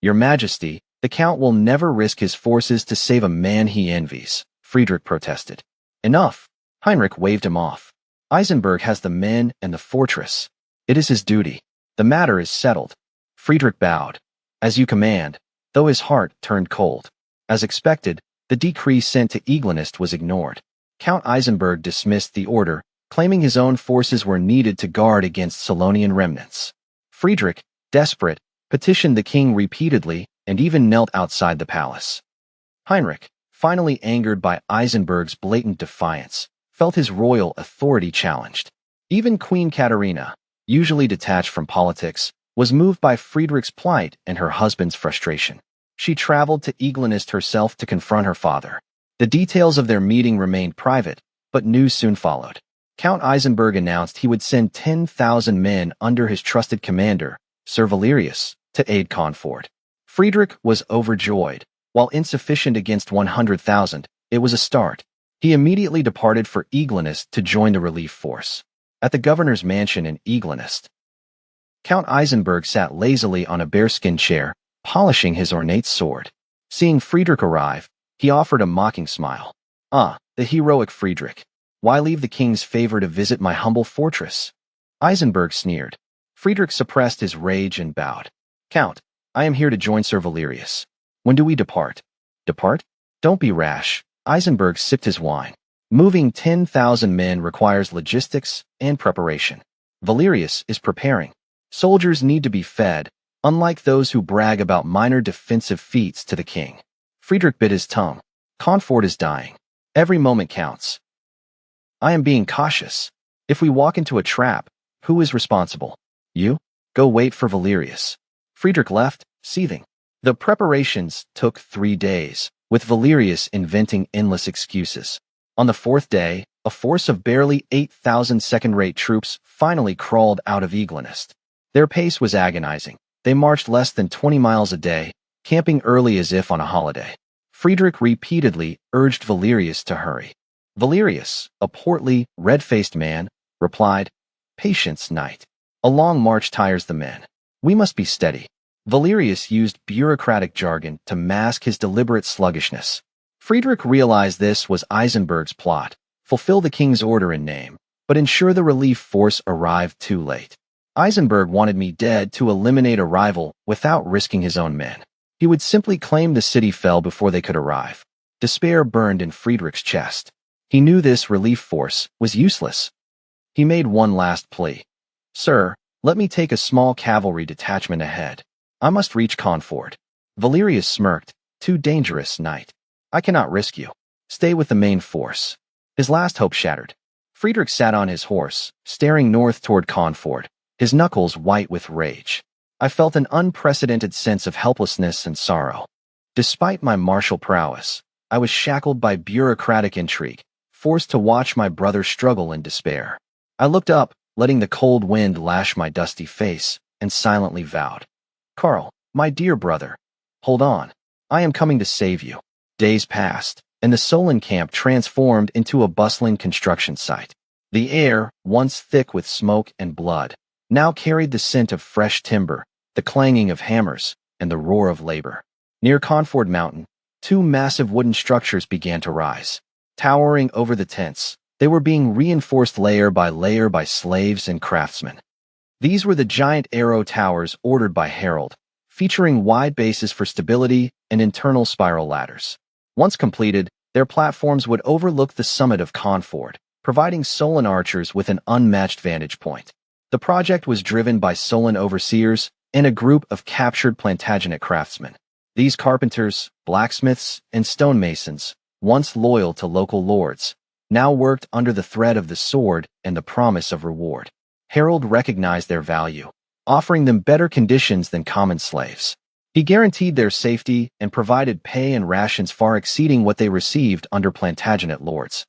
"Your Majesty, the Count will never risk his forces to save a man he envies," Friedrich protested. "Enough." Heinrich waved him off. "Eisenberg has the men and the fortress. It is his duty. The matter is settled." Friedrich bowed. "As you command," though his heart turned cold. As expected, the decree sent to Eglinist was ignored. Count Eisenberg dismissed the order, claiming his own forces were needed to guard against Solonian remnants. Friedrich, desperate, petitioned the king repeatedly and even knelt outside the palace. "Heinrich, finally angered by Eisenberg's blatant defiance, felt his royal authority challenged. Even Queen Katerina, usually detached from politics, was moved by Friedrich's plight and her husband's frustration. She traveled to Eglinist herself to confront her father. The details of their meeting remained private, but news soon followed. Count Eisenberg announced he would send 10,000 men under his trusted commander, Sir Valerius, to aid Confort. Friedrich was overjoyed. While insufficient against 100,000, it was a start. He immediately departed for Eglinist to join the relief force. At the governor's mansion in Eglinist, Count Eisenberg sat lazily on a bearskin chair, polishing his ornate sword. Seeing Friedrich arrive, he offered a mocking smile. "Ah, the heroic Friedrich. Why leave the king's favor to visit my humble fortress?" Eisenberg sneered. Friedrich suppressed his rage and bowed. "Count, I am here to join Sir Valerius. When do we depart?" "Depart? Don't be rash." Eisenberg sipped his wine. "Moving 10,000 men requires logistics and preparation. Valerius is preparing. Soldiers need to be fed, unlike those who brag about minor defensive feats to the king." Friedrich bit his tongue. "Confort is dying. Every moment counts. I am being cautious. If we walk into a trap, who is responsible? You? Go wait for Valerius." Friedrich left, seething. The preparations took 3 days, with Valerius inventing endless excuses. On the 4th day, a force of barely 8,000 second-rate troops finally crawled out of Eglinist. Their pace was agonizing. They marched less than 20 miles a day, camping early as if on a holiday. Friedrich repeatedly urged Valerius to hurry. Valerius, a portly, red-faced man, replied, "Patience, knight. A long march tires the men. We must be steady." Valerius used bureaucratic jargon to mask his deliberate sluggishness. Friedrich realized this was Eisenberg's plot: fulfill the king's order in name, but ensure the relief force arrived too late. Eisenberg wanted me dead to eliminate a rival without risking his own men. He would simply claim the city fell before they could arrive. Despair burned in Friedrich's chest. He knew this relief force was useless. He made one last plea. "Sir, let me take a small cavalry detachment ahead. I must reach Confort." Valerius smirked. "Too dangerous, knight. I cannot risk you. Stay with the main force." His last hope shattered. Friedrich sat on his horse, staring north toward Confort, his knuckles white with rage. I felt an unprecedented sense of helplessness and sorrow. Despite my martial prowess, I was shackled by bureaucratic intrigue, forced to watch my brother struggle in despair. I looked up, letting the cold wind lash my dusty face, and silently vowed, "Karl, my dear brother, hold on. I am coming to save you." Days passed, and the Solon camp transformed into a bustling construction site. The air, once thick with smoke and blood, now carried the scent of fresh timber, the clanging of hammers, and the roar of labor. Near Confort Mountain, 2 massive wooden structures began to rise. Towering over the tents, they were being reinforced layer by slaves and craftsmen. These were the giant arrow towers ordered by Harold, featuring wide bases for stability and internal spiral ladders. Once completed, their platforms would overlook the summit of Confort, providing Solon archers with an unmatched vantage point. The project was driven by Solon overseers and a group of captured Plantagenet craftsmen. These carpenters, blacksmiths, and stonemasons, once loyal to local lords, now worked under the threat of the sword and the promise of reward. Harold recognized their value, offering them better conditions than common slaves. He guaranteed their safety and provided pay and rations far exceeding what they received under Plantagenet lords.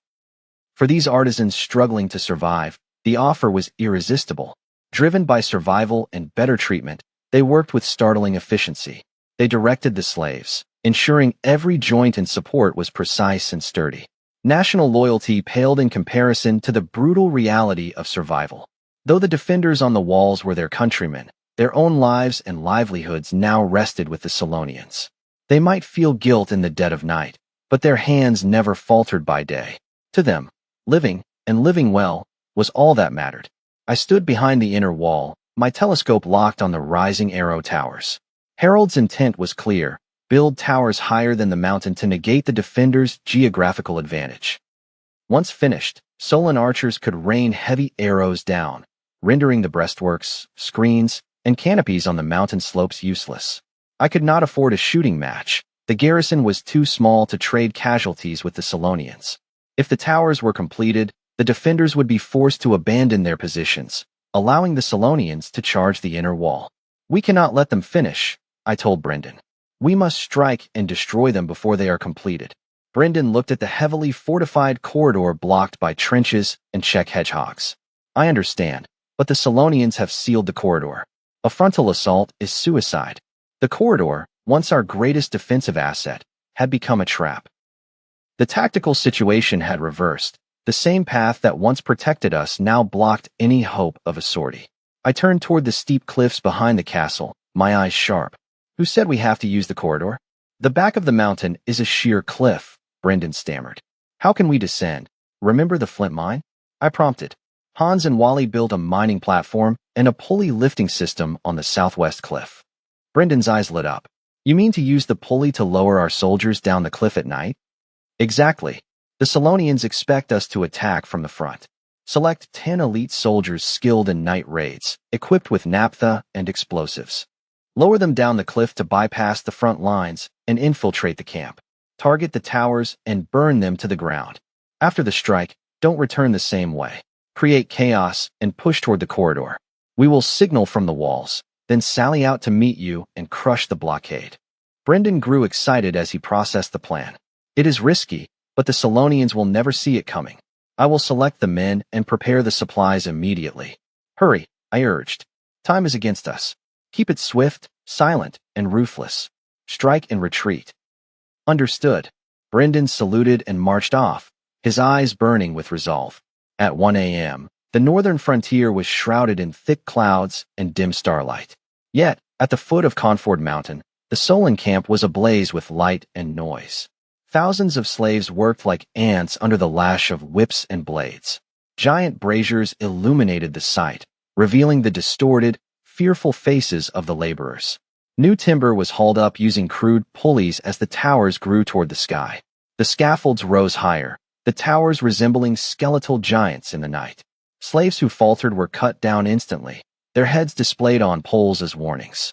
For these artisans struggling to survive, the offer was irresistible. Driven by survival and better treatment, they worked with startling efficiency. They directed the slaves, ensuring every joint and support was precise and sturdy. National loyalty paled in comparison to the brutal reality of survival. Though the defenders on the walls were their countrymen, their own lives and livelihoods now rested with the Solonians. They might feel guilt in the dead of night, but their hands never faltered by day. To them, living, and living well, was all that mattered. I stood behind the inner wall, my telescope locked on the rising arrow towers. Harold's intent was clear: build towers higher than the mountain to negate the defenders' geographical advantage. Once finished, Solon archers could rain heavy arrows down, rendering the breastworks, screens, and canopies on the mountain slopes useless. I could not afford a shooting match, The garrison was too small to trade casualties with the Solonians. If the towers were completed, the defenders would be forced to abandon their positions, allowing the Solonians to charge the inner wall. We cannot let them finish, I told Brendan. We must strike and destroy them before they are completed. Brendan looked at the heavily fortified corridor blocked by trenches and Czech hedgehogs. I understand, but the Solonians have sealed the corridor. A frontal assault is suicide. The corridor, once our greatest defensive asset, had become a trap. The tactical situation had reversed. The same path that once protected us now blocked any hope of a sortie. I turned toward the steep cliffs behind the castle, my eyes sharp. Who said we have to use the corridor? The back of the mountain is a sheer cliff, Brendan stammered. How can we descend? Remember the flint mine? I prompted. Hans and Wally built a mining platform and a pulley lifting system on the southwest cliff. Brendan's eyes lit up. You mean to use the pulley to lower our soldiers down the cliff at night? Exactly. The Solonians expect us to attack from the front. Select 10 elite soldiers skilled in night raids, equipped with naphtha and explosives. Lower them down the cliff to bypass the front lines and infiltrate the camp. Target the towers and burn them to the ground. After the strike, don't return the same way. Create chaos and push toward the corridor. We will signal from the walls, then sally out to meet you and crush the blockade. Brendan grew excited as he processed the plan. It is risky, but the Solonians will never see it coming. I will select the men and prepare the supplies immediately. Hurry, I urged. Time is against us. Keep it swift, silent, and ruthless. Strike and retreat. Understood. Brendan saluted and marched off, his eyes burning with resolve. At 1 a.m., the northern frontier was shrouded in thick clouds and dim starlight. Yet, at the foot of Conford Mountain, the Solon camp was ablaze with light and noise. Thousands of slaves worked like ants under the lash of whips and blades. Giant braziers illuminated the sight, revealing the distorted, fearful faces of the laborers. New timber was hauled up using crude pulleys as the towers grew toward the sky. The scaffolds rose higher, the towers resembling skeletal giants in the night. Slaves who faltered were cut down instantly, their heads displayed on poles as warnings.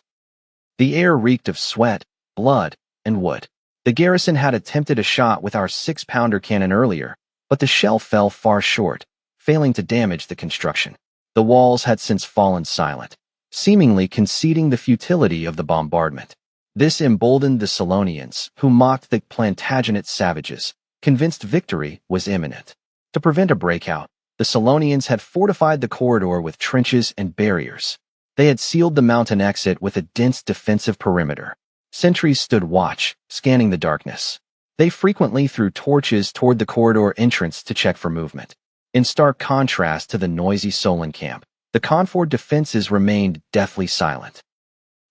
The air reeked of sweat, blood, and wood. The garrison had attempted a shot with our 6-pounder cannon earlier, but the shell fell far short, failing to damage the construction. The walls had since fallen silent, seemingly conceding the futility of the bombardment. This emboldened the Solonians, who mocked the Plantagenet savages, convinced victory was imminent. To prevent a breakout, the Solonians had fortified the corridor with trenches and barriers. They had sealed the mountain exit with a dense defensive perimeter. Sentries stood watch, scanning the darkness. They frequently threw torches toward the corridor entrance to check for movement. In stark contrast to the noisy Solon camp, the Conford defenses remained deathly silent.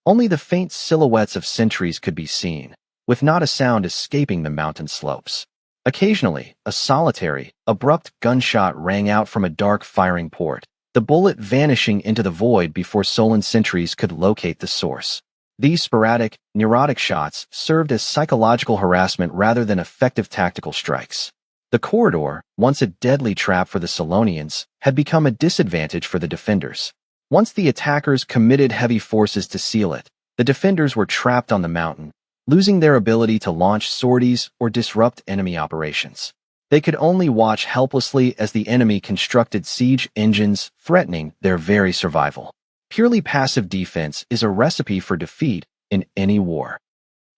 Only the faint silhouettes of sentries could be seen, with not a sound escaping the mountain slopes. Occasionally, a solitary, abrupt gunshot rang out from a dark firing port, the bullet vanishing into the void before Solon sentries could locate the source. These sporadic, neurotic shots served as psychological harassment rather than effective tactical strikes. The corridor, once a deadly trap for the Solonians, had become a disadvantage for the defenders. Once the attackers committed heavy forces to seal it, the defenders were trapped on the mountain, losing their ability to launch sorties or disrupt enemy operations. They could only watch helplessly as the enemy constructed siege engines, threatening their very survival. Purely passive defense is a recipe for defeat in any war.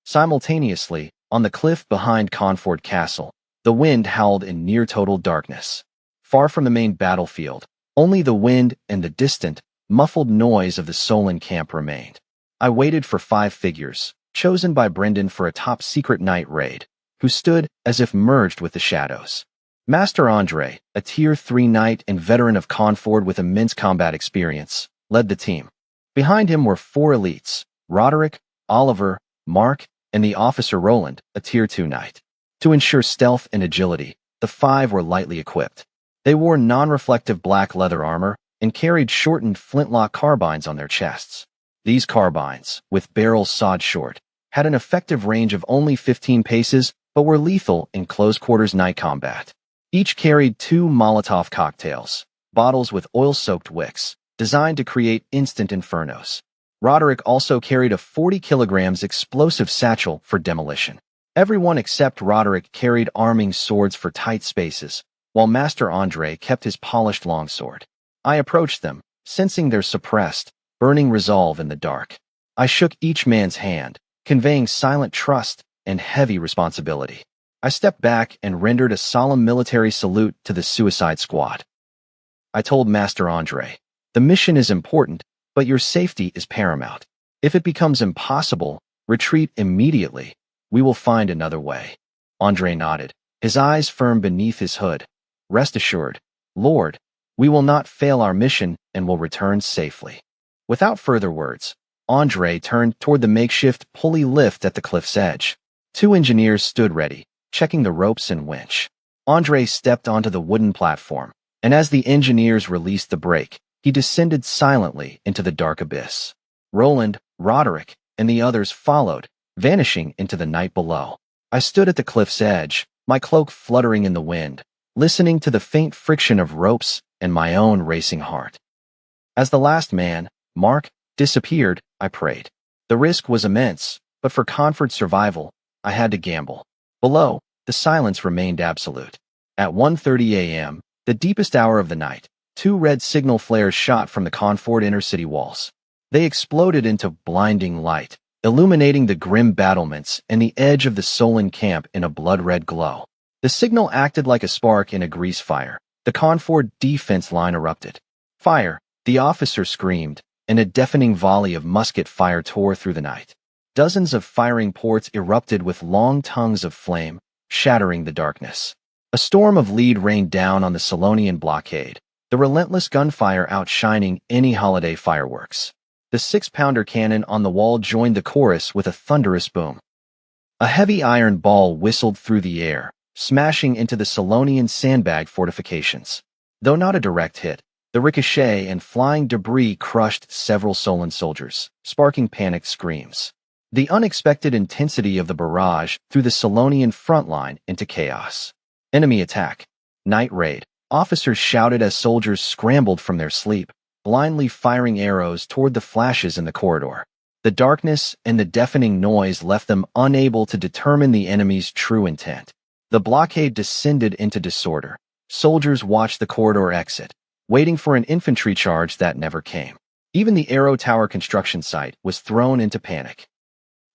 Simultaneously, on the cliff behind Conford Castle, the wind howled in near-total darkness. Far from the main battlefield, only the wind and the distant, muffled noise of the Solon camp remained. I waited for 5 figures, chosen by Brendan for a top-secret night raid, who stood as if merged with the shadows. Master Andre, a Tier 3 knight and veteran of Conford with immense combat experience, led the team. Behind him were 4 elites, Roderick, Oliver, Mark, and the officer Roland, a Tier 2 knight. To ensure stealth and agility, the 5 were lightly equipped. They wore non-reflective black leather armor and carried shortened flintlock carbines on their chests. These carbines, with barrels sawed short, had an effective range of only 15 paces but were lethal in close-quarters night combat. Each carried 2 Molotov cocktails, bottles with oil-soaked wicks, designed to create instant infernos. Roderick also carried a 40 kilograms explosive satchel for demolition. Everyone except Roderick carried arming swords for tight spaces, while Master Andre kept his polished longsword. I approached them, sensing their suppressed, burning resolve in the dark. I shook each man's hand, conveying silent trust and heavy responsibility. I stepped back and rendered a solemn military salute to the suicide squad. I told Master Andre, "The mission is important, but your safety is paramount. If it becomes impossible, retreat immediately. We will find another way." Andre nodded, his eyes firm beneath his hood. "Rest assured, Lord, we will not fail our mission and will return safely." Without further words, Andre turned toward the makeshift pulley lift at the cliff's edge. Two engineers stood ready, checking the ropes and winch. Andre stepped onto the wooden platform, and as the engineers released the brake, he descended silently into the dark abyss. Roland, Roderick, and the others followed, vanishing into the night below. I stood at the cliff's edge, my cloak fluttering in the wind, listening to the faint friction of ropes and my own racing heart. As the last man, Mark, disappeared, I prayed. The risk was immense, but for Confer's survival, I had to gamble. Below, the silence remained absolute. At 1:30 a.m., the deepest hour of the night, two red signal flares shot from the Confort inner-city walls. They exploded into blinding light, illuminating the grim battlements and the edge of the Solon camp in a blood-red glow. The signal acted like a spark in a grease fire. The Confort defense line erupted. "Fire!" the officer screamed, and a deafening volley of musket fire tore through the night. Dozens of firing ports erupted with long tongues of flame, shattering the darkness. A storm of lead rained down on the Solonian blockade, the relentless gunfire outshining any holiday fireworks. The 6-pounder cannon on the wall joined the chorus with a thunderous boom. A heavy iron ball whistled through the air, smashing into the Solonian sandbag fortifications. Though not a direct hit, the ricochet and flying debris crushed several Solon soldiers, sparking panicked screams. The unexpected intensity of the barrage threw the Solonian front line into chaos. Enemy attack. Night raid. Officers shouted as soldiers scrambled from their sleep, blindly firing arrows toward the flashes in the corridor. The darkness and the deafening noise left them unable to determine the enemy's true intent. The blockade descended into disorder. Soldiers watched the corridor exit, waiting for an infantry charge that never came. Even the Arrow Tower construction site was thrown into panic.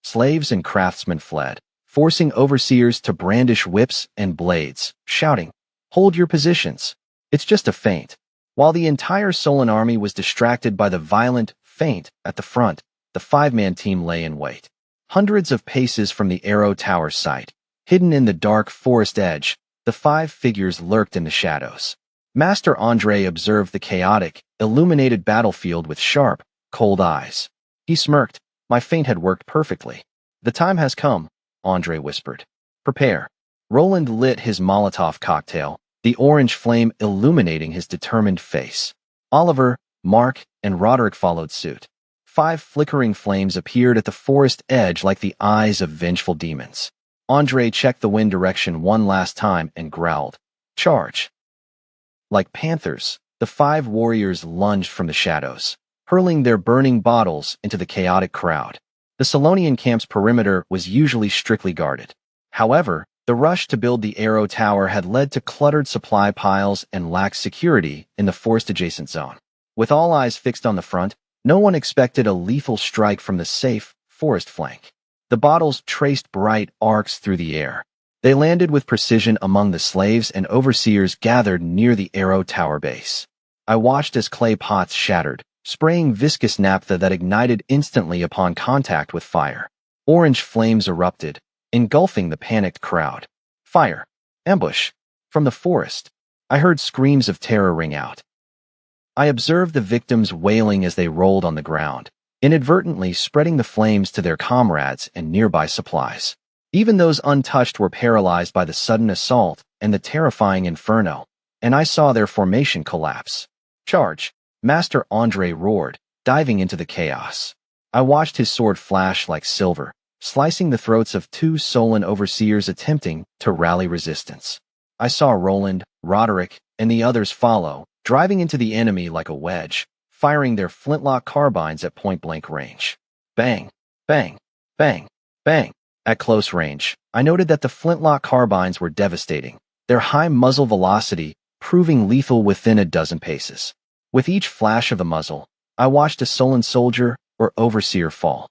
Slaves and craftsmen fled, forcing overseers to brandish whips and blades, shouting, "Hold your positions. It's just a feint." While the entire Solon army was distracted by the violent feint at the front, the 5-man team lay in wait. Hundreds of paces from the Arrow Tower site, hidden in the dark forest edge, the 5 figures lurked in the shadows. Master Andre observed the chaotic, illuminated battlefield with sharp, cold eyes. He smirked. My feint had worked perfectly. "The time has come," Andre whispered. "Prepare." Roland lit his Molotov cocktail, the orange flame illuminating his determined face. Oliver, Mark, and Roderick followed suit. 5 flickering flames appeared at the forest edge like the eyes of vengeful demons. Andre checked the wind direction one last time and growled, "Charge." Like panthers, the 5 warriors lunged from the shadows, hurling their burning bottles into the chaotic crowd. The Solonian camp's perimeter was usually strictly guarded. However, the rush to build the Arrow Tower had led to cluttered supply piles and lax security in the forest-adjacent zone. With all eyes fixed on the front, no one expected a lethal strike from the safe forest flank. The bottles traced bright arcs through the air. They landed with precision among the slaves and overseers gathered near the Arrow Tower base. I watched as clay pots shattered, spraying viscous naphtha that ignited instantly upon contact with fire. Orange flames erupted, engulfing the panicked crowd. Fire! Ambush! From the forest, I heard screams of terror ring out. I observed the victims wailing as they rolled on the ground, inadvertently spreading the flames to their comrades and nearby supplies. Even those untouched were paralyzed by the sudden assault and the terrifying inferno, and I saw their formation collapse. "Charge!" Master Andre roared, diving into the chaos. I watched his sword flash like silver, slicing the throats of 2 Solon overseers attempting to rally resistance. I saw Roland, Roderick, and the others follow, driving into the enemy like a wedge, firing their flintlock carbines at point-blank range. Bang, bang, bang, bang. At close range, I noted that the flintlock carbines were devastating, their high muzzle velocity proving lethal within a dozen paces. With each flash of the muzzle, I watched a sullen soldier or overseer fall.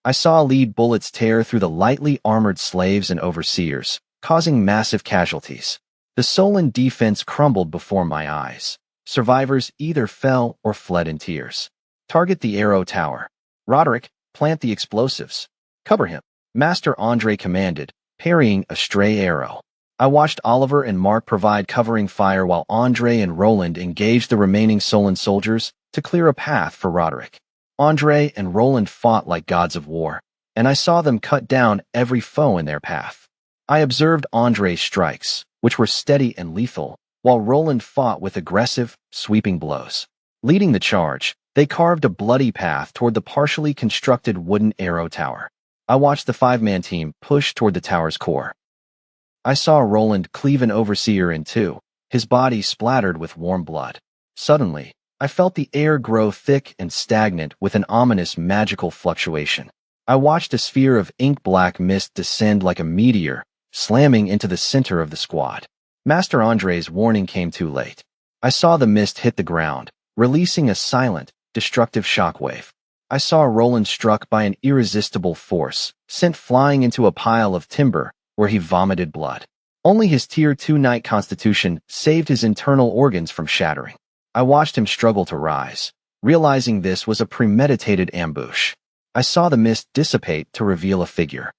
I saw lead bullets tear through the lightly armored slaves and overseers, causing massive casualties. The Solon defense crumbled before my eyes. Survivors either fell or fled in tears. Target the arrow tower. Roderick, plant the explosives. Cover him. Master Andre commanded, parrying a stray arrow. I watched Oliver and Mark provide covering fire while Andre and Roland engaged the remaining Solon soldiers to clear a path for Roderick. Andre and Roland fought like gods of war, and I saw them cut down every foe in their path. I observed Andre's strikes, which were steady and lethal, while Roland fought with aggressive, sweeping blows. Leading the charge, they carved a bloody path toward the partially constructed wooden arrow tower. I watched the five-man team push toward the tower's core. I saw Roland cleave an overseer in two, his body splattered with warm blood. Suddenly, I felt the air grow thick and stagnant with an ominous magical fluctuation. I watched a sphere of ink-black mist descend like a meteor, slamming into the center of the squad. Master Andre's warning came too late. I saw the mist hit the ground, releasing a silent, destructive shockwave. I saw Roland struck by an irresistible force, sent flying into a pile of timber, where he vomited blood. Only his Tier 2 Knight constitution saved his internal organs from shattering. I watched him struggle to rise, realizing this was a premeditated ambush. I saw the mist dissipate to reveal a figure.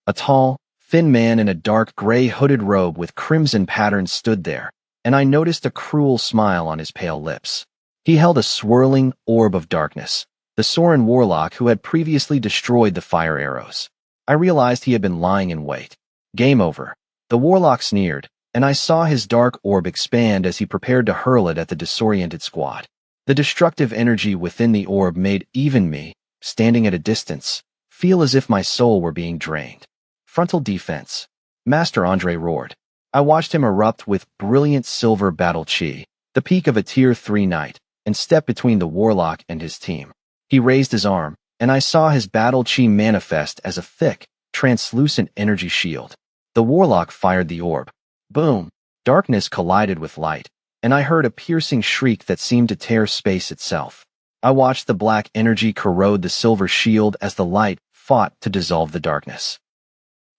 A tall, thin man in a dark gray hooded robe with crimson patterns stood there, and I noticed a cruel smile on his pale lips. He held a swirling orb of darkness, the Sorin warlock who had previously destroyed the fire arrows. I realized he had been lying in wait. Game over. The warlock sneered, and I saw his dark orb expand as he prepared to hurl it at the disoriented squad. The destructive energy within the orb made even me, standing at a distance, feel as if my soul were being drained. Frontal defense. Master Andre roared. I watched him erupt with brilliant silver battle chi, the peak of a Tier 3 Knight, and step between the warlock and his team. He raised his arm, and I saw his battle chi manifest as a thick, translucent energy shield. The warlock fired the orb. Boom! Darkness collided with light, and I heard a piercing shriek that seemed to tear space itself. I watched the black energy corrode the silver shield as the light fought to dissolve the darkness.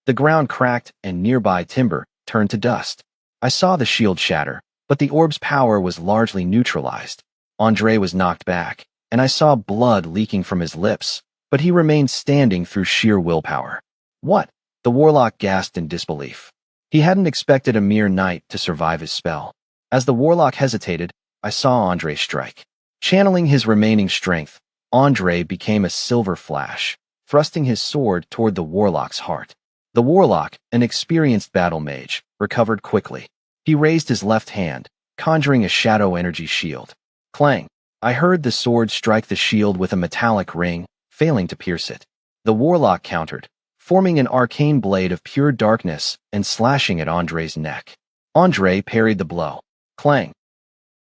The ground cracked, and nearby timber turned to dust. I saw the shield shatter, but the orb's power was largely neutralized. Andre was knocked back, and I saw blood leaking from his lips, but he remained standing through sheer willpower. What? The warlock gasped in disbelief. He hadn't expected a mere knight to survive his spell. As the warlock hesitated, I saw Andre strike. Channeling his remaining strength, Andre became a silver flash, thrusting his sword toward the warlock's heart. The warlock, an experienced battle mage, recovered quickly. He raised his left hand, conjuring a shadow energy shield. Clang! I heard the sword strike the shield with a metallic ring, failing to pierce it. The warlock countered, forming an arcane blade of pure darkness and slashing at Andre's neck. Andre parried the blow. Clang!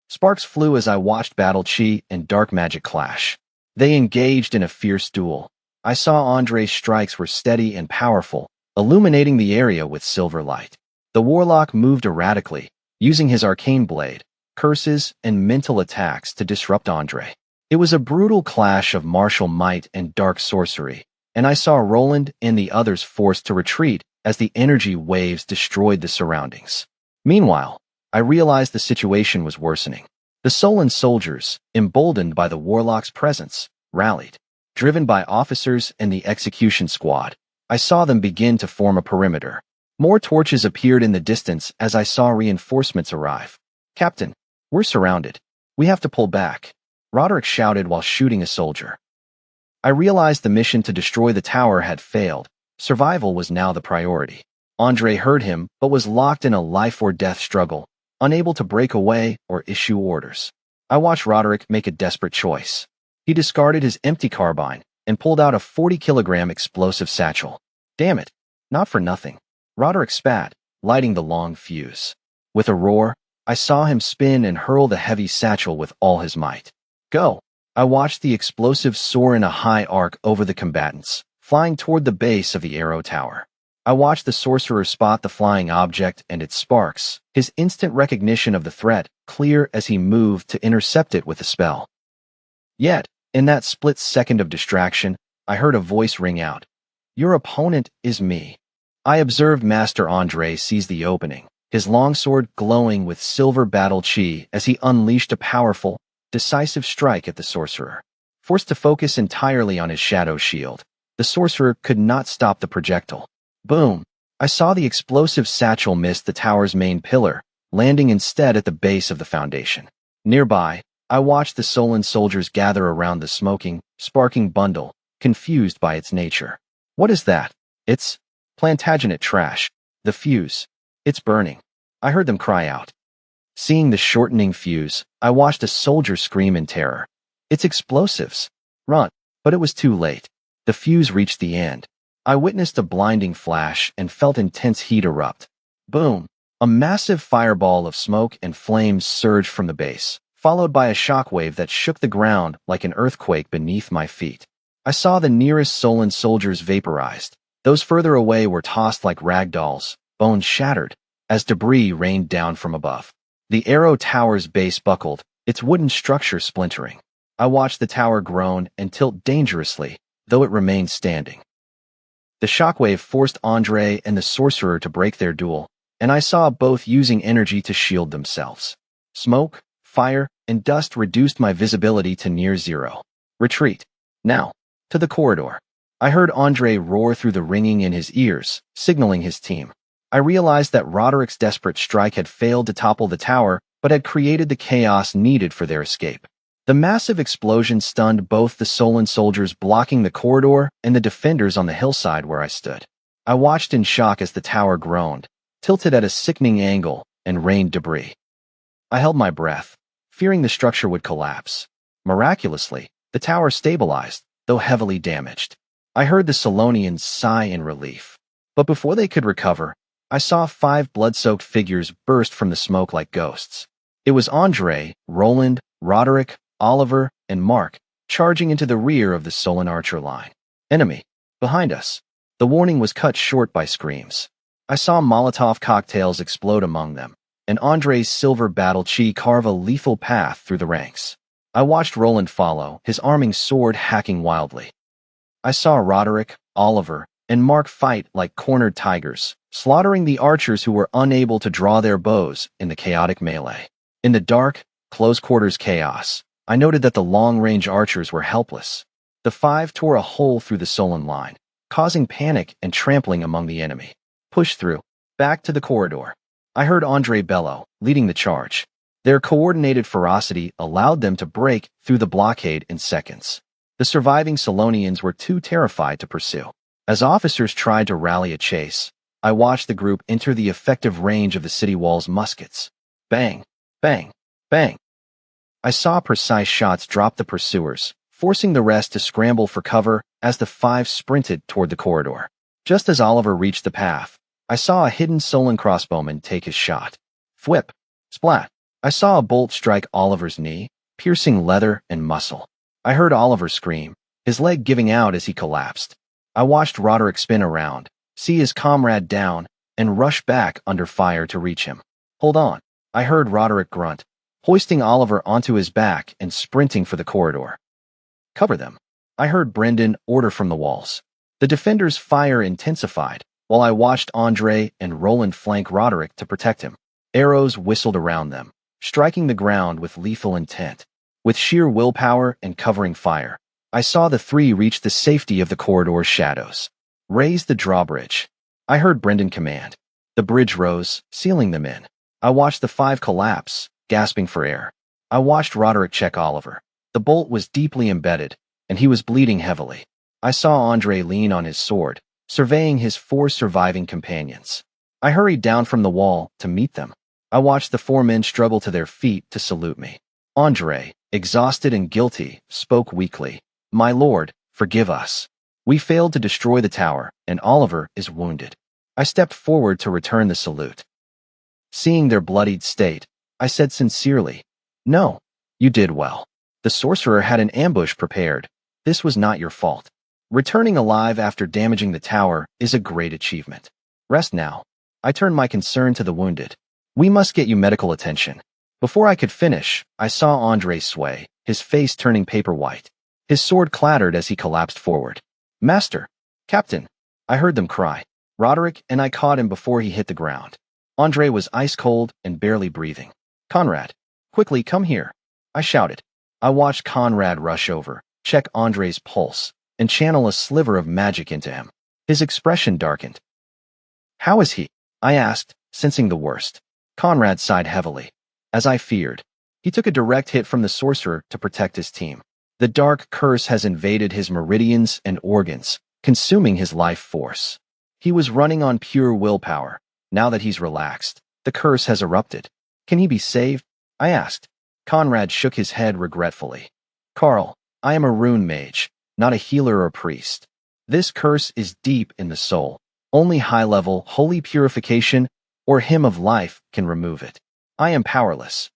Sparks flew as I watched battle chi and dark magic clash. They engaged in a fierce duel. I saw Andre's strikes were steady and powerful, illuminating the area with silver light. The warlock moved erratically, using his arcane blade, curses, and mental attacks to disrupt Andre. It was a brutal clash of martial might and dark sorcery, and I saw Roland and the others forced to retreat as the energy waves destroyed the surroundings. Meanwhile, I realized the situation was worsening. The Solon soldiers, emboldened by the warlock's presence, rallied. Driven by officers and the execution squad, I saw them begin to form a perimeter. More torches appeared in the distance as I saw reinforcements arrive. Captain, we're surrounded. We have to pull back, Roderick shouted while shooting a soldier. I realized the mission to destroy the tower had failed. Survival was now the priority. Andre heard him, but was locked in a life-or-death struggle, unable to break away or issue orders. I watched Roderick make a desperate choice. He discarded his empty carbine and pulled out a 40-kilogram explosive satchel. Damn it, not for nothing. Roderick spat, lighting the long fuse. With a roar, I saw him spin and hurl the heavy satchel with all his might. Go! I watched the explosives soar in a high arc over the combatants, flying toward the base of the arrow tower. I watched the sorcerer spot the flying object and its sparks, his instant recognition of the threat clear as he moved to intercept it with a spell. Yet, in that split second of distraction, I heard a voice ring out. Your opponent is me. I observed Master Andre seize the opening, his longsword glowing with silver battle chi as he unleashed a powerful, decisive strike at the sorcerer. Forced to focus entirely on his shadow shield, the sorcerer could not stop the projectile. Boom! I saw the explosive satchel miss the tower's main pillar, landing instead at the base of the foundation. Nearby, I watched the Solon soldiers gather around the smoking, sparking bundle, confused by its nature. What is that? It's Plantagenet trash. The fuse. It's burning. I heard them cry out. Seeing the shortening fuse, I watched a soldier scream in terror. It's explosives. Run. But it was too late. The fuse reached the end. I witnessed a blinding flash and felt intense heat erupt. Boom! A massive fireball of smoke and flames surged from the base, followed by a shockwave that shook the ground like an earthquake beneath my feet. I saw the nearest Solon soldiers vaporized. Those further away were tossed like rag dolls, bones shattered, as debris rained down from above. The arrow tower's base buckled, its wooden structure splintering. I watched the tower groan and tilt dangerously, though it remained standing. The shockwave forced Andre and the sorcerer to break their duel, and I saw both using energy to shield themselves. Smoke, fire, and dust reduced my visibility to near zero. Retreat. Now. To the corridor. I heard Andre roar through the ringing in his ears, signaling his team. I realized that Roderick's desperate strike had failed to topple the tower, but had created the chaos needed for their escape. The massive explosion stunned both the Solon soldiers blocking the corridor and the defenders on the hillside where I stood. I watched in shock as the tower groaned, tilted at a sickening angle, and rained debris. I held my breath, fearing the structure would collapse. Miraculously, the tower stabilized, though heavily damaged. I heard the Solonians sigh in relief. But before they could recover, I saw 5 blood-soaked figures burst from the smoke like ghosts. It was Andre, Roland, Roderick, Oliver, and Mark, charging into the rear of the Solon archer line. Enemy. Behind us. The warning was cut short by screams. I saw Molotov cocktails explode among them, and Andre's silver battle chi carve a lethal path through the ranks. I watched Roland follow, his arming sword hacking wildly. I saw Roderick, Oliver, and Mark fight like cornered tigers, slaughtering the archers who were unable to draw their bows in the chaotic melee. In the dark, close-quarters chaos, I noted that the long-range archers were helpless. The 5 tore a hole through the Solon line, causing panic and trampling among the enemy. Push through. Back to the corridor. I heard Andre bellow, leading the charge. Their coordinated ferocity allowed them to break through the blockade in seconds. The surviving Solonians were too terrified to pursue. As officers tried to rally a chase, I watched the group enter the effective range of the city wall's muskets. Bang, bang, bang. I saw precise shots drop the pursuers, forcing the rest to scramble for cover as the 5 sprinted toward the corridor. Just as Oliver reached the path, I saw a hidden Solon crossbowman take his shot. Thwip, splat. I saw a bolt strike Oliver's knee, piercing leather and muscle. I heard Oliver scream, his leg giving out as he collapsed. I watched Roderick spin around, see his comrade down, and rush back under fire to reach him. Hold on. I heard Roderick grunt, hoisting Oliver onto his back and sprinting for the corridor. Cover them. I heard Brendan order from the walls. The defenders' fire intensified, while I watched Andre and Roland flank Roderick to protect him. Arrows whistled around them, striking the ground with lethal intent. With sheer willpower and covering fire, I saw the 3 reach the safety of the corridor's shadows. Raise the drawbridge. I heard Brendan command. The bridge rose, sealing them in. I watched the 5 collapse, gasping for air. I watched Roderick check Oliver. The bolt was deeply embedded, and he was bleeding heavily. I saw Andre lean on his sword, surveying his 4 surviving companions. I hurried down from the wall to meet them. I watched the 4 men struggle to their feet to salute me. Andre, exhausted and guilty, spoke weakly. My lord, forgive us. We failed to destroy the tower, and Oliver is wounded. I stepped forward to return the salute. Seeing their bloodied state, I said sincerely, No, you did well. The sorcerer had an ambush prepared. This was not your fault. Returning alive after damaging the tower is a great achievement. Rest now. I turned my concern to the wounded. We must get you medical attention. Before I could finish, I saw Andre sway, his face turning paper white. His sword clattered as he collapsed forward. Master! Captain! I heard them cry. Roderick and I caught him before he hit the ground. Andre was ice-cold and barely breathing. Conrad! Quickly, come here! I shouted. I watched Conrad rush over, check Andre's pulse, and channel a sliver of magic into him. His expression darkened. How is he? I asked, sensing the worst. Conrad sighed heavily. As I feared. He took a direct hit from the sorcerer to protect his team. The dark curse has invaded his meridians and organs, consuming his life force. He was running on pure willpower. Now that he's relaxed, the curse has erupted. Can he be saved? I asked. Conrad shook his head regretfully. Carl, I am a rune mage, not a healer or priest. This curse is deep in the soul. Only high-level, holy purification or hymn of life can remove it. I am powerless.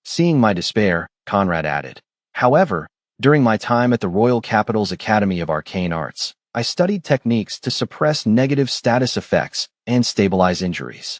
Seeing my despair, Conrad added. However, during my time at the Royal Capital's Academy of Arcane Arts, I studied techniques to suppress negative status effects and stabilize injuries.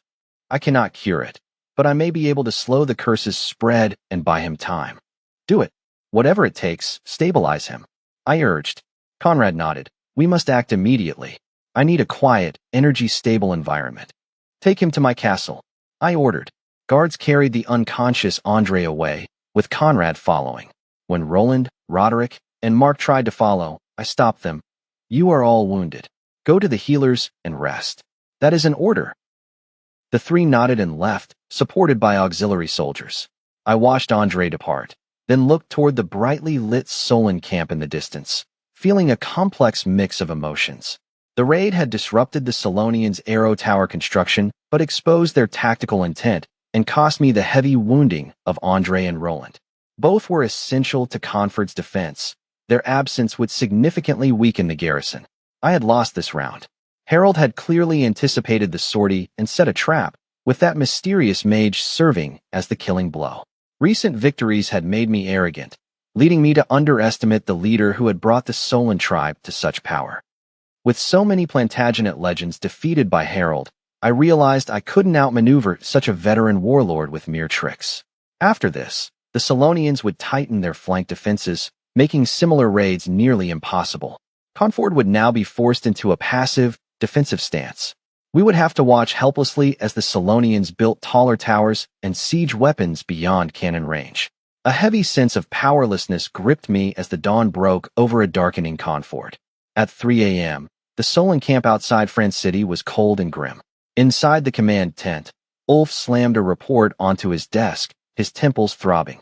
I cannot cure it, but I may be able to slow the curse's spread and buy him time. Do it. Whatever it takes, stabilize him. I urged. Conrad nodded. We must act immediately. I need a quiet, energy-stable environment. Take him to my castle. I ordered. Guards carried the unconscious Andre away, with Conrad following. When Roland, Roderick, and Mark tried to follow, I stopped them. You are all wounded. Go to the healers and rest. That is an order. The three nodded and left, supported by auxiliary soldiers. I watched Andre depart, then looked toward the brightly lit Solon camp in the distance, feeling a complex mix of emotions. The raid had disrupted the Solonians' arrow tower construction, but exposed their tactical intent and cost me the heavy wounding of Andre and Roland. Both were essential to Conford's defense. Their absence would significantly weaken the garrison. I had lost this round. Harold had clearly anticipated the sortie and set a trap, with that mysterious mage serving as the killing blow. Recent victories had made me arrogant, leading me to underestimate the leader who had brought the Solon tribe to such power. With so many Plantagenet legends defeated by Harold, I realized I couldn't outmaneuver such a veteran warlord with mere tricks. After this, the Solonians would tighten their flank defenses, making similar raids nearly impossible. Conford would now be forced into a passive, defensive stance. We would have to watch helplessly as the Solonians built taller towers and siege weapons beyond cannon range. A heavy sense of powerlessness gripped me as the dawn broke over a darkening Conford. At 3 a.m., the Solon camp outside France City was cold and grim. Inside the command tent, Ulf slammed a report onto his desk, his temples throbbing.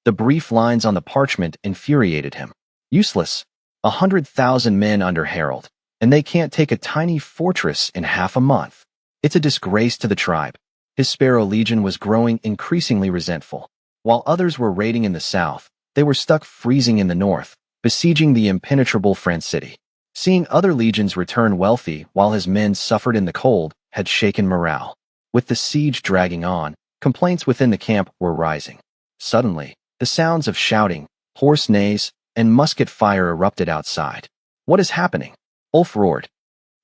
The brief lines on the parchment infuriated him. Useless. 100,000 men under Harold, and they can't take a tiny fortress in half a month. It's a disgrace to the tribe. His Sparrow Legion was growing increasingly resentful. While others were raiding in the south, they were stuck freezing in the north, besieging the impenetrable France City. Seeing other legions return wealthy while his men suffered in the cold had shaken morale. With the siege dragging on, complaints within the camp were rising. Suddenly, the sounds of shouting, hoarse neighs, and musket fire erupted outside. What is happening? Ulf roared.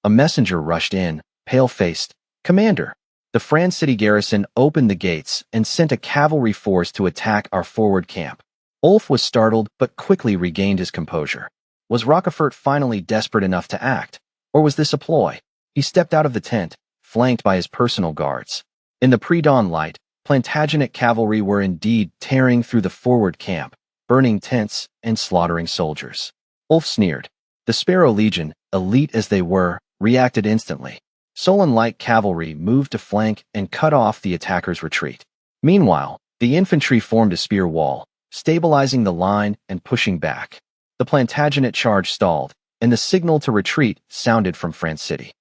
A messenger rushed in, pale-faced. Commander! The France City garrison opened the gates and sent a cavalry force to attack our forward camp. Ulf was startled but quickly regained his composure. Was Rockefort finally desperate enough to act, or was this a ploy? He stepped out of the tent, flanked by his personal guards. In the pre-dawn light, Plantagenet cavalry were indeed tearing through the forward camp, burning tents and slaughtering soldiers. Ulf sneered. The Sparrow Legion, elite as they were, reacted instantly. Solon-like cavalry moved to flank and cut off the attackers' retreat. Meanwhile, the infantry formed a spear wall, stabilizing the line and pushing back. The Plantagenet charge stalled, and the signal to retreat sounded from France City.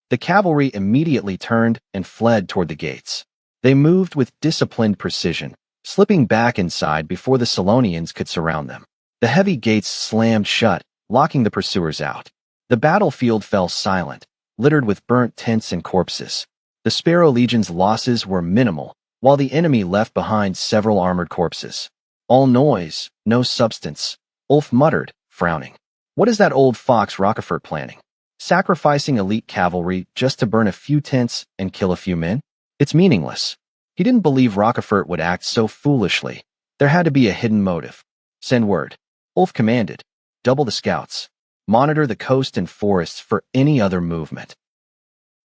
The cavalry immediately turned and fled toward the gates. They moved with disciplined precision, slipping back inside before the Solonians could surround them. The heavy gates slammed shut, locking the pursuers out. The battlefield fell silent, littered with burnt tents and corpses. The Sparrow Legion's losses were minimal, while the enemy left behind several armored corpses. All noise, no substance, Ulf muttered, frowning. What is that old fox Rockefort planning? Sacrificing elite cavalry just to burn a few tents and kill a few men? It's meaningless. He didn't believe Rockefort would act so foolishly. There had to be a hidden motive. Send word. Ulf commanded. Double the scouts. Monitor the coast and forests for any other movement.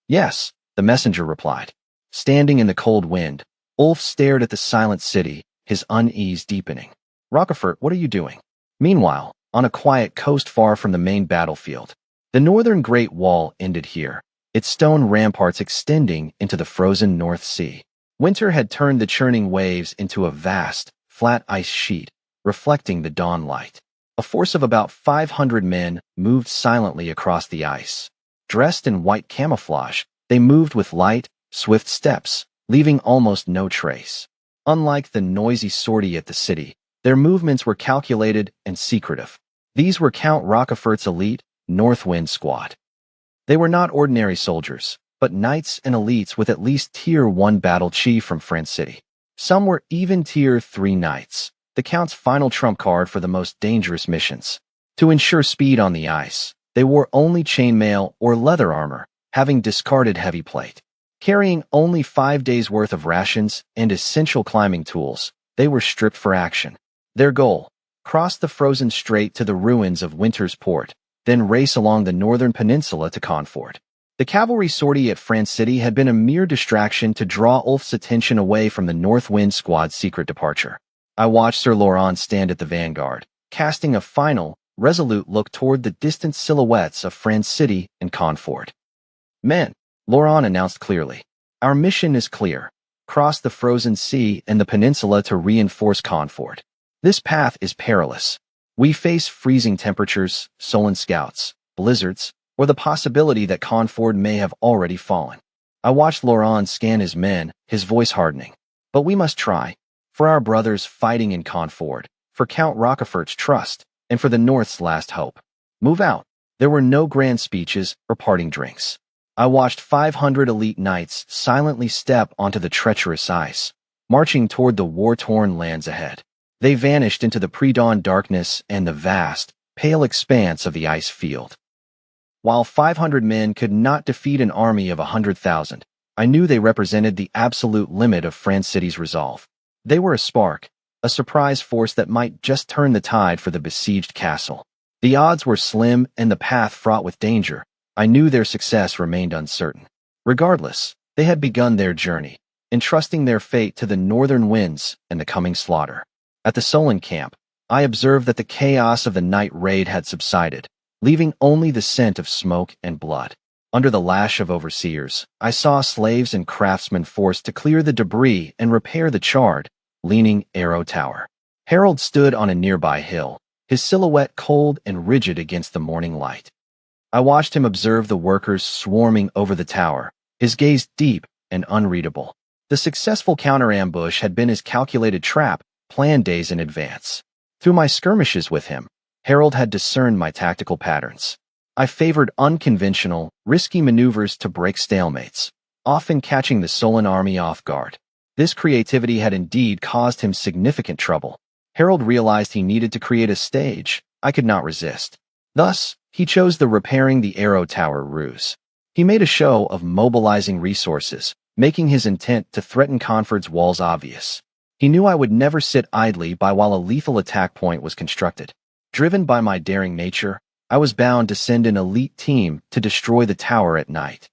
Yes, the messenger replied. Standing in the cold wind, Ulf stared at the silent city, his unease deepening. Rockefort, what are you doing? Meanwhile, on a quiet coast far from the main battlefield, the northern Great Wall ended here, its stone ramparts extending into the frozen North Sea. Winter had turned the churning waves into a vast, flat ice sheet, reflecting the dawn light. A force of about 500 men moved silently across the ice. Dressed in white camouflage, they moved with light, swift steps, leaving almost no trace. Unlike the noisy sortie at the city, their movements were calculated and secretive. These were Count Rockefort's elite Northwind Squad. They were not ordinary soldiers, but knights and elites with at least Tier 1 battle chi from France City. Some were even Tier 3 knights, the Count's final trump card for the most dangerous missions. To ensure speed on the ice, they wore only chainmail or leather armor, having discarded heavy plate. Carrying only 5 days' worth of rations and essential climbing tools, they were stripped for action. Their goal: cross the frozen strait to the ruins of Winter's Port, then race along the northern peninsula to Confort. The cavalry sortie at France City had been a mere distraction to draw Ulf's attention away from the Northwind Squad's secret departure. I watched Sir Laurent stand at the vanguard, casting a final, resolute look toward the distant silhouettes of France City and Confort. Men, Laurent announced clearly, our mission is clear. Cross the frozen sea and the peninsula to reinforce Confort. This path is perilous. We face freezing temperatures, sullen scouts, blizzards, or the possibility that Confort may have already fallen. I watched Laurent scan his men, his voice hardening. But we must try. For our brothers fighting in Confort, for Count Rockefort's trust, and for the North's last hope. Move out. There were no grand speeches or parting drinks. I watched 500 elite knights silently step onto the treacherous ice, marching toward the war-torn lands ahead. They vanished into the pre-dawn darkness and the vast, pale expanse of the ice field. While 500 men could not defeat an army of 100,000, I knew they represented the absolute limit of France City's resolve. They were a spark, a surprise force that might just turn the tide for the besieged castle. The odds were slim and the path fraught with danger. I knew their success remained uncertain. Regardless, they had begun their journey, entrusting their fate to the northern winds and the coming slaughter. At the Solon camp, I observed that the chaos of the night raid had subsided, leaving only the scent of smoke and blood. Under the lash of overseers, I saw slaves and craftsmen forced to clear the debris and repair the charred, leaning arrow tower. Harold stood on a nearby hill, his silhouette cold and rigid against the morning light. I watched him observe the workers swarming over the tower, his gaze deep and unreadable. The successful counter-ambush had been his calculated trap, planned days in advance. Through my skirmishes with him, Harold had discerned my tactical patterns. I favored unconventional, risky maneuvers to break stalemates, often catching the Solon army off guard. This creativity had indeed caused him significant trouble. Harold realized he needed to create a stage I could not resist. Thus, he chose the repairing the arrow tower ruse. He made a show of mobilizing resources, making his intent to threaten Confort's walls obvious. He knew I would never sit idly by while a lethal attack point was constructed. Driven by my daring nature, I was bound to send an elite team to destroy the tower at night.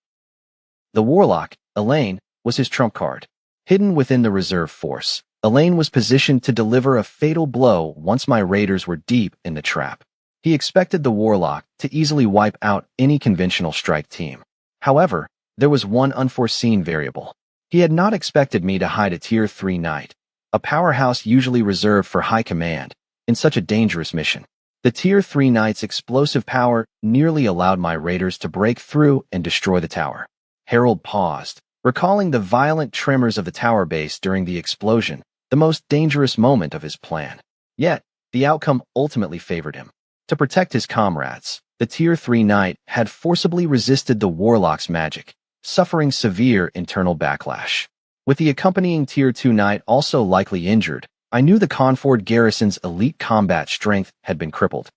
The warlock, Elaine, was his trump card. Hidden within the reserve force, Elaine was positioned to deliver a fatal blow once my raiders were deep in the trap. He expected the warlock to easily wipe out any conventional strike team. However, there was one unforeseen variable. He had not expected me to hide a Tier 3 knight, a powerhouse usually reserved for high command, in such a dangerous mission. The Tier 3 knight's explosive power nearly allowed my raiders to break through and destroy the tower. Harold paused, recalling the violent tremors of the tower base during the explosion, the most dangerous moment of his plan. Yet, the outcome ultimately favored him. To protect his comrades, the Tier 3 knight had forcibly resisted the warlock's magic, suffering severe internal backlash. With the accompanying Tier 2 knight also likely injured, I knew the Conford garrison's elite combat strength had been crippled.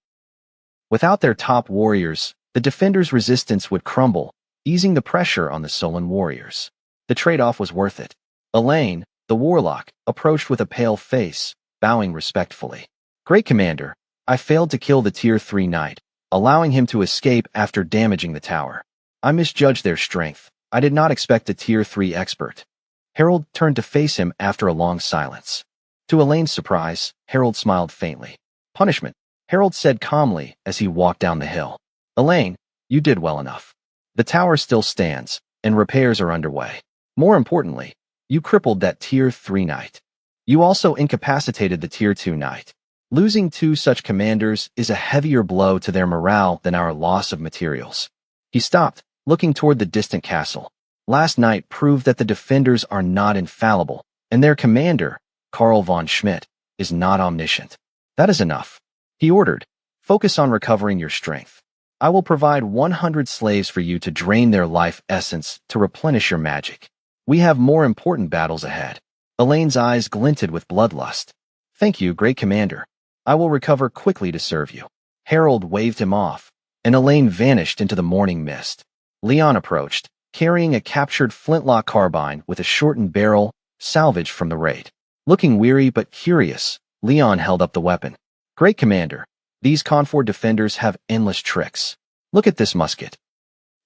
Without their top warriors, the defenders' resistance would crumble, easing the pressure on the Solon warriors. The trade-off was worth it. Elaine, the warlock, approached with a pale face, bowing respectfully. Great Commander, I failed to kill the Tier 3 knight, allowing him to escape after damaging the tower. I misjudged their strength. I did not expect a Tier 3 expert. Harold turned to face him after a long silence. To Elaine's surprise, Harold smiled faintly. Punishment, Harold said calmly as he walked down the hill. Elaine, you did well enough. The tower still stands, and repairs are underway. More importantly, you crippled that Tier 3 knight. You also incapacitated the Tier 2 knight. Losing two such commanders is a heavier blow to their morale than our loss of materials. He stopped, looking toward the distant castle. Last night proved that the defenders are not infallible, and their commander, Karl von Schmidt, is not omniscient. That is enough. He ordered, focus on recovering your strength. I will provide 100 slaves for you to drain their life essence to replenish your magic. We have more important battles ahead. Elaine's eyes glinted with bloodlust. Thank you, great commander. I will recover quickly to serve you. Harold waved him off, and Elaine vanished into the morning mist. Leon approached, carrying a captured flintlock carbine with a shortened barrel, salvaged from the raid. Looking weary but curious, Leon held up the weapon. Great commander, these Conford defenders have endless tricks. Look at this musket.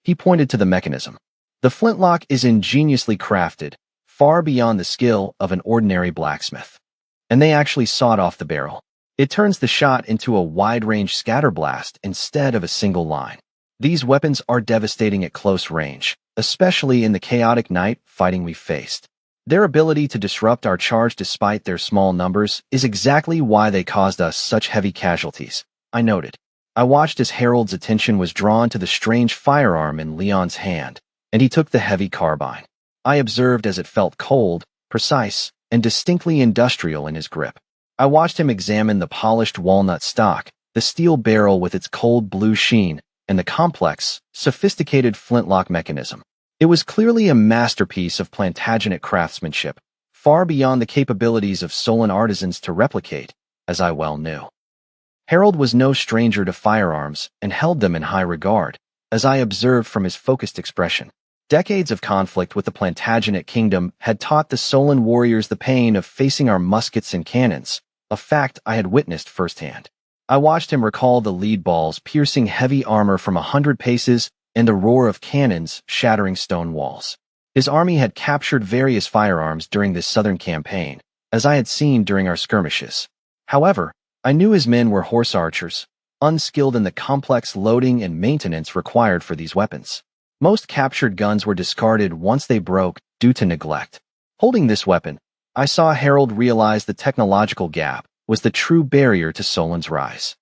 He pointed to the mechanism. The flintlock is ingeniously crafted, far beyond the skill of an ordinary blacksmith. And they actually sawed off the barrel. It turns the shot into a wide-range scatterblast instead of a single line. These weapons are devastating at close range, especially in the chaotic night fighting we faced. Their ability to disrupt our charge despite their small numbers is exactly why they caused us such heavy casualties, I noted. I watched as Harold's attention was drawn to the strange firearm in Leon's hand, and he took the heavy carbine. I observed as it felt cold, precise, and distinctly industrial in his grip. I watched him examine the polished walnut stock, the steel barrel with its cold blue sheen, and the complex, sophisticated flintlock mechanism. It was clearly a masterpiece of Plantagenet craftsmanship, far beyond the capabilities of Solon artisans to replicate, as I well knew. Harold was no stranger to firearms and held them in high regard, as I observed from his focused expression. Decades of conflict with the Plantagenet kingdom had taught the Solon warriors the pain of facing our muskets and cannons, a fact I had witnessed firsthand. I watched him recall the lead balls piercing heavy armor from 100 paces and the roar of cannons shattering stone walls. His army had captured various firearms during this southern campaign, as I had seen during our skirmishes. However, I knew his men were horse archers, unskilled in the complex loading and maintenance required for these weapons. Most captured guns were discarded once they broke due to neglect. Holding this weapon, I saw Harold realize the technological gap was the true barrier to Solon's rise.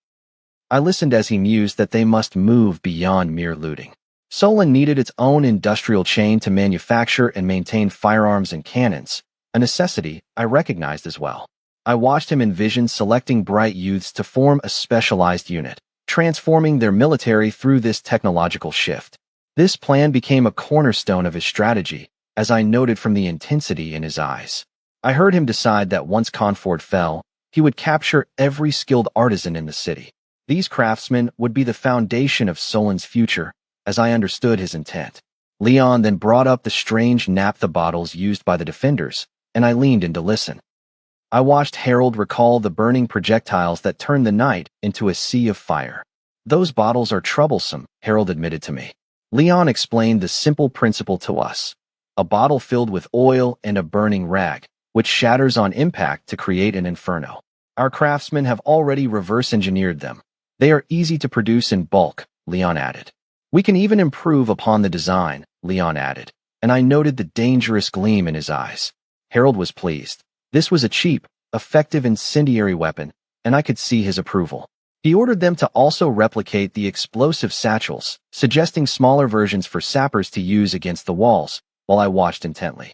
I listened as he mused that they must move beyond mere looting. Solon needed its own industrial chain to manufacture and maintain firearms and cannons, a necessity I recognized as well. I watched him envision selecting bright youths to form a specialized unit, transforming their military through this technological shift. This plan became a cornerstone of his strategy, as I noted from the intensity in his eyes. I heard him decide that once Conford fell, he would capture every skilled artisan in the city. These craftsmen would be the foundation of Solon's future, as I understood his intent. Leon then brought up the strange naphtha bottles used by the defenders, and I leaned in to listen. I watched Harold recall the burning projectiles that turned the night into a sea of fire. Those bottles are troublesome, Harold admitted to me. Leon explained the simple principle to us. A bottle filled with oil and a burning rag, which shatters on impact to create an inferno. Our craftsmen have already reverse-engineered them. They are easy to produce in bulk, Leon added. We can even improve upon the design, Leon added, and I noted the dangerous gleam in his eyes. Harold was pleased. This was a cheap, effective incendiary weapon, and I could see his approval. He ordered them to also replicate the explosive satchels, suggesting smaller versions for sappers to use against the walls, while I watched intently.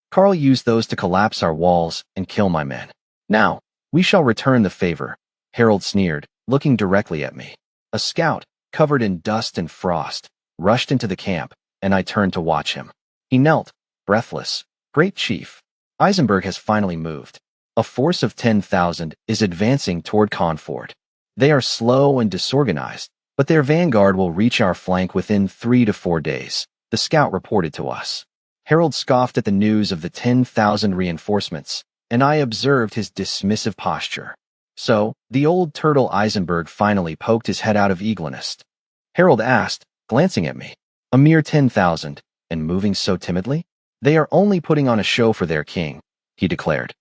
Karl used those to collapse our walls and kill my men. Now, we shall return the favor, Harold sneered, looking directly at me. A scout, covered in dust and frost, rushed into the camp, and I turned to watch him. He knelt, breathless. Great chief. Eisenberg has finally moved. A force of 10,000 is advancing toward Confort. They are slow and disorganized, but their vanguard will reach our flank within 3 to 4 days, the scout reported to us. Harold scoffed at the news of the 10,000 reinforcements, and I observed his dismissive posture. So, the old turtle Eisenberg finally poked his head out of eagleness. Harold asked, glancing at me. A mere 10,000, and moving so timidly? They are only putting on a show for their king, he declared.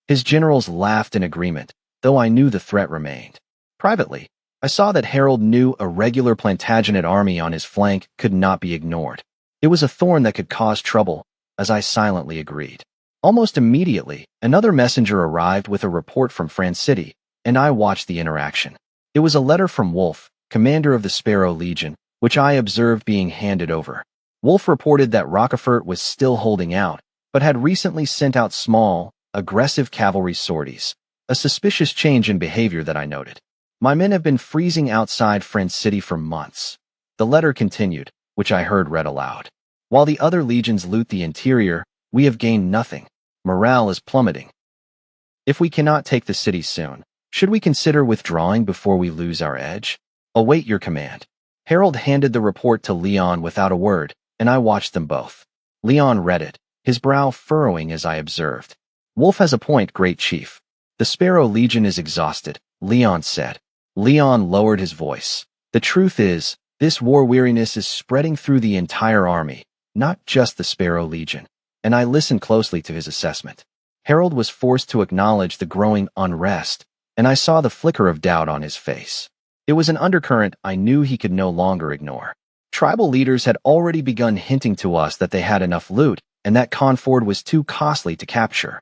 His generals laughed in agreement, though I knew the threat remained. Privately, I saw that Harold knew a regular Plantagenet army on his flank could not be ignored. It was a thorn that could cause trouble, as I silently agreed. Almost immediately, another messenger arrived with a report from France City, and I watched the interaction. It was a letter from Wolfe, commander of the Sparrow Legion, which I observed being handed over. Wolfe reported that Rochefort was still holding out, but had recently sent out small, aggressive cavalry sorties, a suspicious change in behavior that I noted. My men have been freezing outside France City for months. The letter continued, which I heard read aloud. While the other legions loot the interior, we have gained nothing. Morale is plummeting. If we cannot take the city soon, should we consider withdrawing before we lose our edge? Await your command. Harold handed the report to Leon without a word, and I watched them both. Leon read it, his brow furrowing as I observed. Wolfe has a point, great chief. The Sparrow Legion is exhausted, Leon said. Leon lowered his voice. The truth is, this war weariness is spreading through the entire army, not just the Sparrow Legion, and I listened closely to his assessment. Harold was forced to acknowledge the growing unrest, and I saw the flicker of doubt on his face. It was an undercurrent I knew he could no longer ignore. Tribal leaders had already begun hinting to us that they had enough loot, and that Confort was too costly to capture.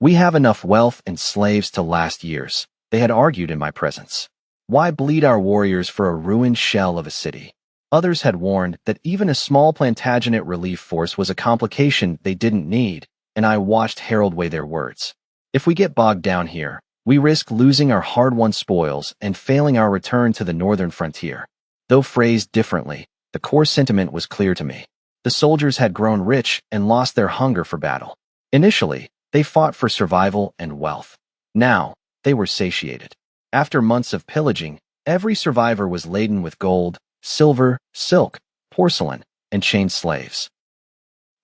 We have enough wealth and slaves to last years, they had argued in my presence. Why bleed our warriors for a ruined shell of a city? Others had warned that even a small Plantagenet relief force was a complication they didn't need, and I watched Harold weigh their words. If we get bogged down here, we risk losing our hard-won spoils and failing our return to the northern frontier. Though phrased differently, the core sentiment was clear to me. The soldiers had grown rich and lost their hunger for battle. Initially, they fought for survival and wealth. Now, they were satiated. After months of pillaging, every survivor was laden with gold, silver, silk, porcelain, and chained slaves.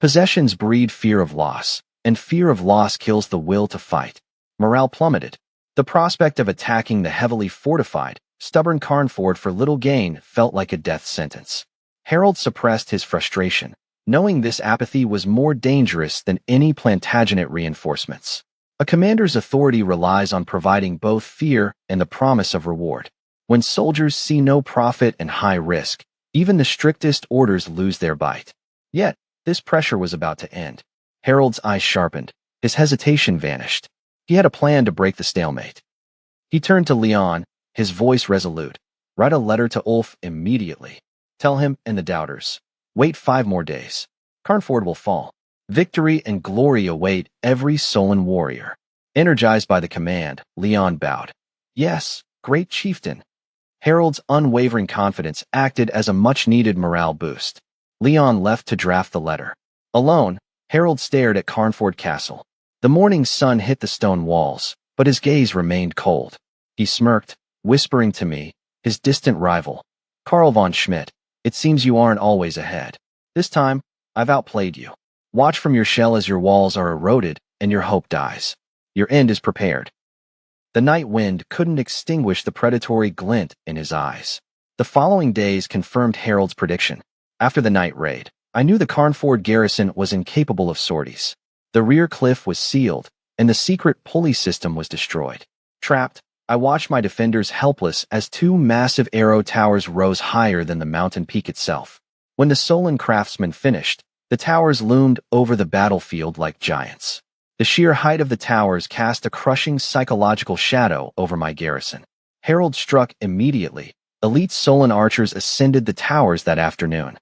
Possessions breed fear of loss, and fear of loss kills the will to fight. Morale plummeted. The prospect of attacking the heavily fortified, stubborn Carnford for little gain felt like a death sentence. Harold suppressed his frustration, knowing this apathy was more dangerous than any Plantagenet reinforcements. A commander's authority relies on providing both fear and the promise of reward. When soldiers see no profit and high risk, even the strictest orders lose their bite. Yet, this pressure was about to end. Harold's eyes sharpened. His hesitation vanished. He had a plan to break the stalemate. He turned to Leon, his voice resolute. Write a letter to Ulf immediately. Tell him and the doubters. Wait 5 more days. Carnford will fall. Victory and glory await every Solon warrior. Energized by the command, Leon bowed. Yes, great chieftain. Harold's unwavering confidence acted as a much-needed morale boost. Leon left to draft the letter. Alone, Harold stared at Carnford Castle. The morning sun hit the stone walls, but his gaze remained cold. He smirked, whispering to me, his distant rival. Karl von Schmidt, it seems you aren't always ahead. This time, I've outplayed you. Watch from your shell as your walls are eroded and your hope dies. Your end is prepared. The night wind couldn't extinguish the predatory glint in his eyes. The following days confirmed Harold's prediction. After the night raid, I knew the Carnford garrison was incapable of sorties. The rear cliff was sealed, and the secret pulley system was destroyed. Trapped, I watched my defenders helpless as 2 massive arrow towers rose higher than the mountain peak itself. When the Solon craftsmen finished, the towers loomed over the battlefield like giants. The sheer height of the towers cast a crushing psychological shadow over my garrison. Harold struck immediately. Elite Solon archers ascended the towers that afternoon.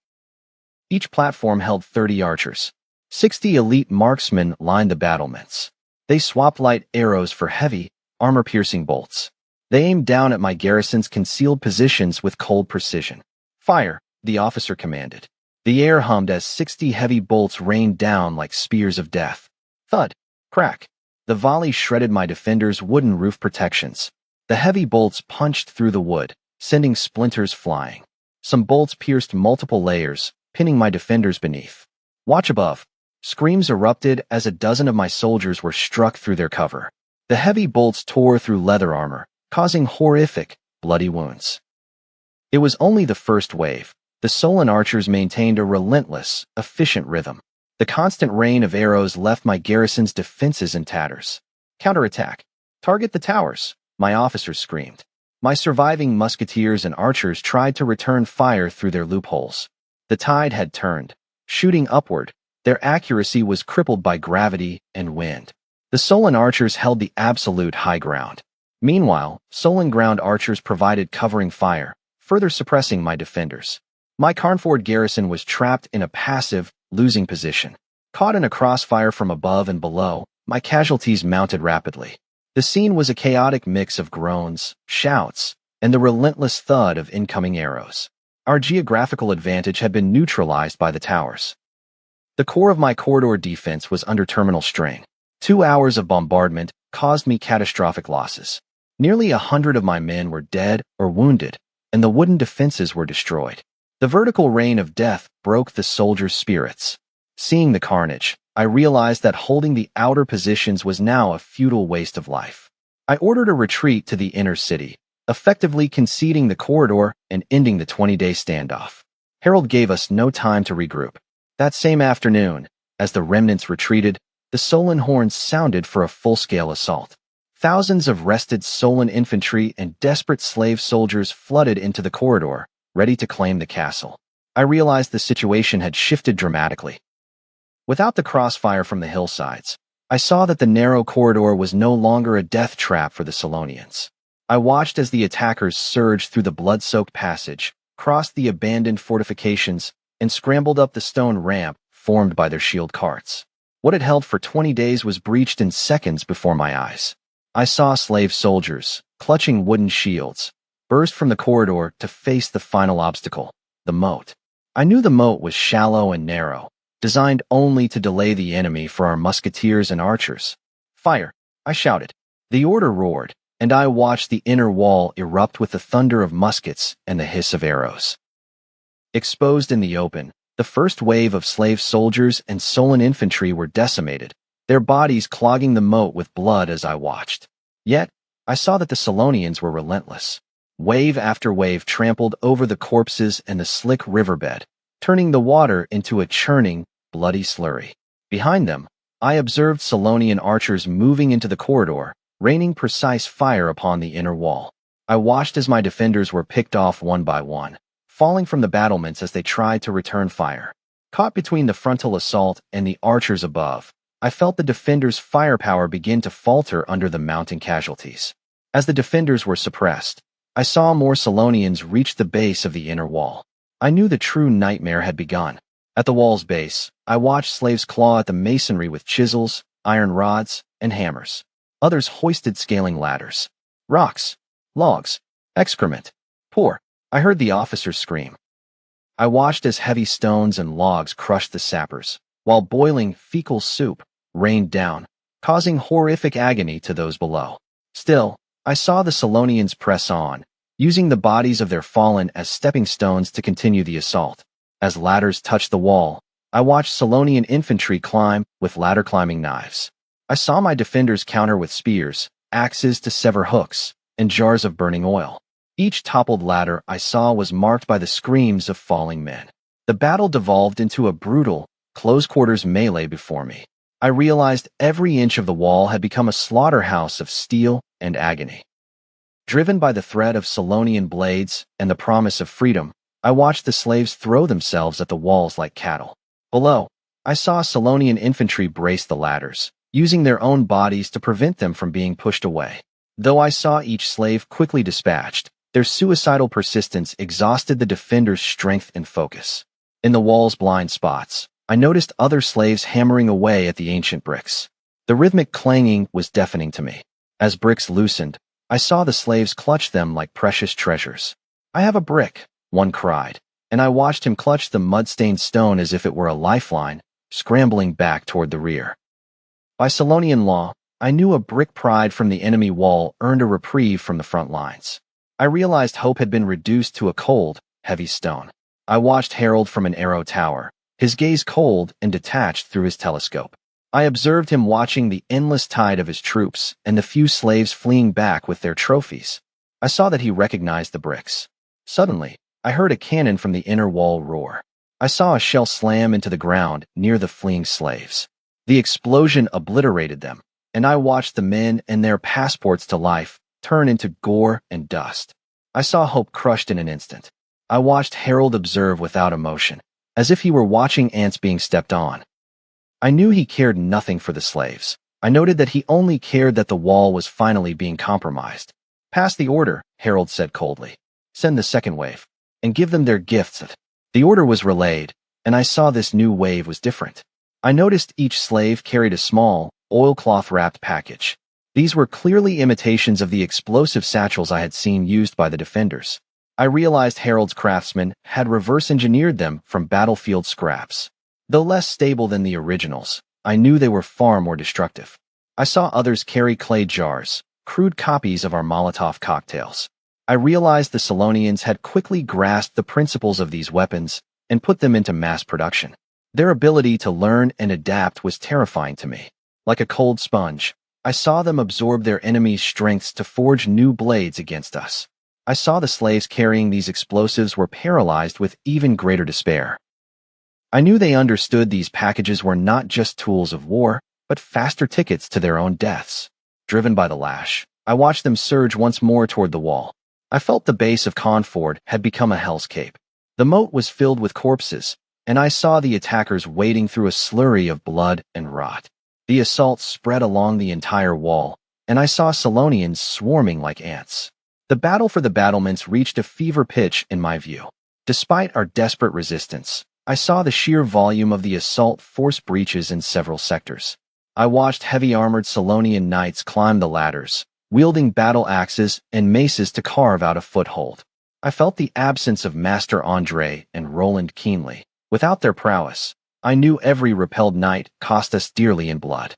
Each platform held 30 archers. 60 elite marksmen lined the battlements. They swapped light arrows for heavy, armor-piercing bolts. They aimed down at my garrison's concealed positions with cold precision. Fire, the officer commanded. The air hummed as 60 heavy bolts rained down like spears of death. Thud, crack. The volley shredded my defenders' wooden roof protections. The heavy bolts punched through the wood, sending splinters flying. Some bolts pierced multiple layers, pinning my defenders beneath. Watch above. Screams erupted as a dozen of my soldiers were struck through their cover. The heavy bolts tore through leather armor, causing horrific, bloody wounds. It was only the first wave. The Solon archers maintained a relentless, efficient rhythm. The constant rain of arrows left my garrison's defenses in tatters. Counterattack. Target the towers, my officers screamed. My surviving musketeers and archers tried to return fire through their loopholes. The tide had turned. Shooting upward, their accuracy was crippled by gravity and wind. The Solon archers held the absolute high ground. Meanwhile, Solon ground archers provided covering fire, further suppressing my defenders. My Carnford garrison was trapped in a passive, losing position. Caught in a crossfire from above and below, my casualties mounted rapidly. The scene was a chaotic mix of groans, shouts, and the relentless thud of incoming arrows. Our geographical advantage had been neutralized by the towers. The core of my corridor defense was under terminal strain. 2 hours of bombardment caused me catastrophic losses. Nearly 100 of my men were dead or wounded, and the wooden defenses were destroyed. The vertical rain of death broke the soldiers' spirits. Seeing the carnage, I realized that holding the outer positions was now a futile waste of life. I ordered a retreat to the inner city, effectively conceding the corridor and ending the 20-day standoff. Harold gave us no time to regroup. That same afternoon, as the remnants retreated, the Solon horns sounded for a full-scale assault. Thousands of rested Solon infantry and desperate slave soldiers flooded into the corridor, ready to claim the castle. I realized the situation had shifted dramatically. Without the crossfire from the hillsides, I saw that the narrow corridor was no longer a death trap for the Solonians. I watched as the attackers surged through the blood-soaked passage, crossed the abandoned fortifications, and scrambled up the stone ramp formed by their shield carts. What had held for 20 days was breached in seconds before my eyes. I saw slave soldiers, clutching wooden shields, burst from the corridor to face the final obstacle, the moat. I knew the moat was shallow and narrow, designed only to delay the enemy for our musketeers and archers. Fire! I shouted. The order roared, and I watched the inner wall erupt with the thunder of muskets and the hiss of arrows. Exposed in the open, the first wave of slave soldiers and Solon infantry were decimated, their bodies clogging the moat with blood as I watched. Yet, I saw that the Solonians were relentless. Wave after wave trampled over the corpses and the slick riverbed, turning the water into a churning, bloody slurry. Behind them, I observed Solonian archers moving into the corridor, raining precise fire upon the inner wall. I watched as my defenders were picked off one by one, falling from the battlements as they tried to return fire. Caught between the frontal assault and the archers above, I felt the defenders' firepower begin to falter under the mounting casualties. As the defenders were suppressed, I saw more Solonians reach the base of the inner wall. I knew the true nightmare had begun. At the wall's base, I watched slaves claw at the masonry with chisels, iron rods, and hammers. Others hoisted scaling ladders. Rocks, logs, excrement. Pour. I heard the officers scream. I watched as heavy stones and logs crushed the sappers, while boiling fecal soup rained down, causing horrific agony to those below. Still, I saw the Solonians press on, using the bodies of their fallen as stepping stones to continue the assault. As ladders touched the wall, I watched Solonian infantry climb with ladder-climbing knives. I saw my defenders counter with spears, axes to sever hooks, and jars of burning oil. Each toppled ladder I saw was marked by the screams of falling men. The battle devolved into a brutal, close-quarters melee before me. I realized every inch of the wall had become a slaughterhouse of steel and agony. Driven by the threat of Solonian blades and the promise of freedom, I watched the slaves throw themselves at the walls like cattle. Below, I saw Solonian infantry brace the ladders, using their own bodies to prevent them from being pushed away. Though I saw each slave quickly dispatched, their suicidal persistence exhausted the defenders' strength and focus. In the wall's blind spots, I noticed other slaves hammering away at the ancient bricks. The rhythmic clanging was deafening to me. As bricks loosened, I saw the slaves clutch them like precious treasures. "I have a brick," one cried, and I watched him clutch the mud-stained stone as if it were a lifeline, scrambling back toward the rear. By Solonian law, I knew a brick pried from the enemy wall earned a reprieve from the front lines. I realized hope had been reduced to a cold, heavy stone. I watched Harold from an arrow tower, his gaze cold and detached through his telescope. I observed him watching the endless tide of his troops and the few slaves fleeing back with their trophies. I saw that he recognized the bricks. Suddenly, I heard a cannon from the inner wall roar. I saw a shell slam into the ground near the fleeing slaves. The explosion obliterated them, and I watched the men and their passports to life turn into gore and dust. I saw hope crushed in an instant. I watched Harold observe without emotion, as if he were watching ants being stepped on. I knew he cared nothing for the slaves. I noted that he only cared that the wall was finally being compromised. Pass the order, Harold said coldly. Send the second wave, and give them their gifts. The order was relayed, and I saw this new wave was different. I noticed each slave carried a small, oilcloth-wrapped package. These were clearly imitations of the explosive satchels I had seen used by the defenders. I realized Harold's craftsmen had reverse-engineered them from battlefield scraps. Though less stable than the originals, I knew they were far more destructive. I saw others carry clay jars, crude copies of our Molotov cocktails. I realized the Solonians had quickly grasped the principles of these weapons and put them into mass production. Their ability to learn and adapt was terrifying to me. Like a cold sponge, I saw them absorb their enemies' strengths to forge new blades against us. I saw the slaves carrying these explosives were paralyzed with even greater despair. I knew they understood these packages were not just tools of war, but faster tickets to their own deaths. Driven by the lash, I watched them surge once more toward the wall. I felt the base of Conford had become a hellscape. The moat was filled with corpses, and I saw the attackers wading through a slurry of blood and rot. The assault spread along the entire wall, and I saw Solonians swarming like ants. The battle for the battlements reached a fever pitch in my view. Despite our desperate resistance, I saw the sheer volume of the assault force breaches in several sectors. I watched heavy-armored Solonian knights climb the ladders, wielding battle axes and maces to carve out a foothold. I felt the absence of Master André and Roland keenly. Without their prowess, I knew every repelled knight cost us dearly in blood.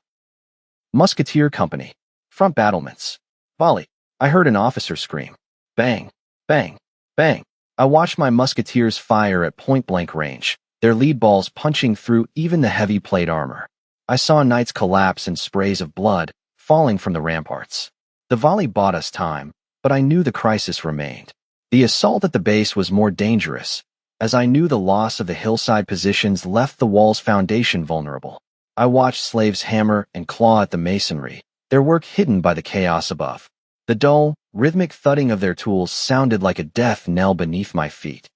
Musketeer Company. Front battlements. Volley. I heard an officer scream. Bang, bang, bang. I watched my musketeers fire at point-blank range, their lead balls punching through even the heavy plate armor. I saw knights collapse in sprays of blood, falling from the ramparts. The volley bought us time, but I knew the crisis remained. The assault at the base was more dangerous, as I knew the loss of the hillside positions left the wall's foundation vulnerable. I watched slaves hammer and claw at the masonry, their work hidden by the chaos above. The dull, rhythmic thudding of their tools sounded like a death knell beneath my feet.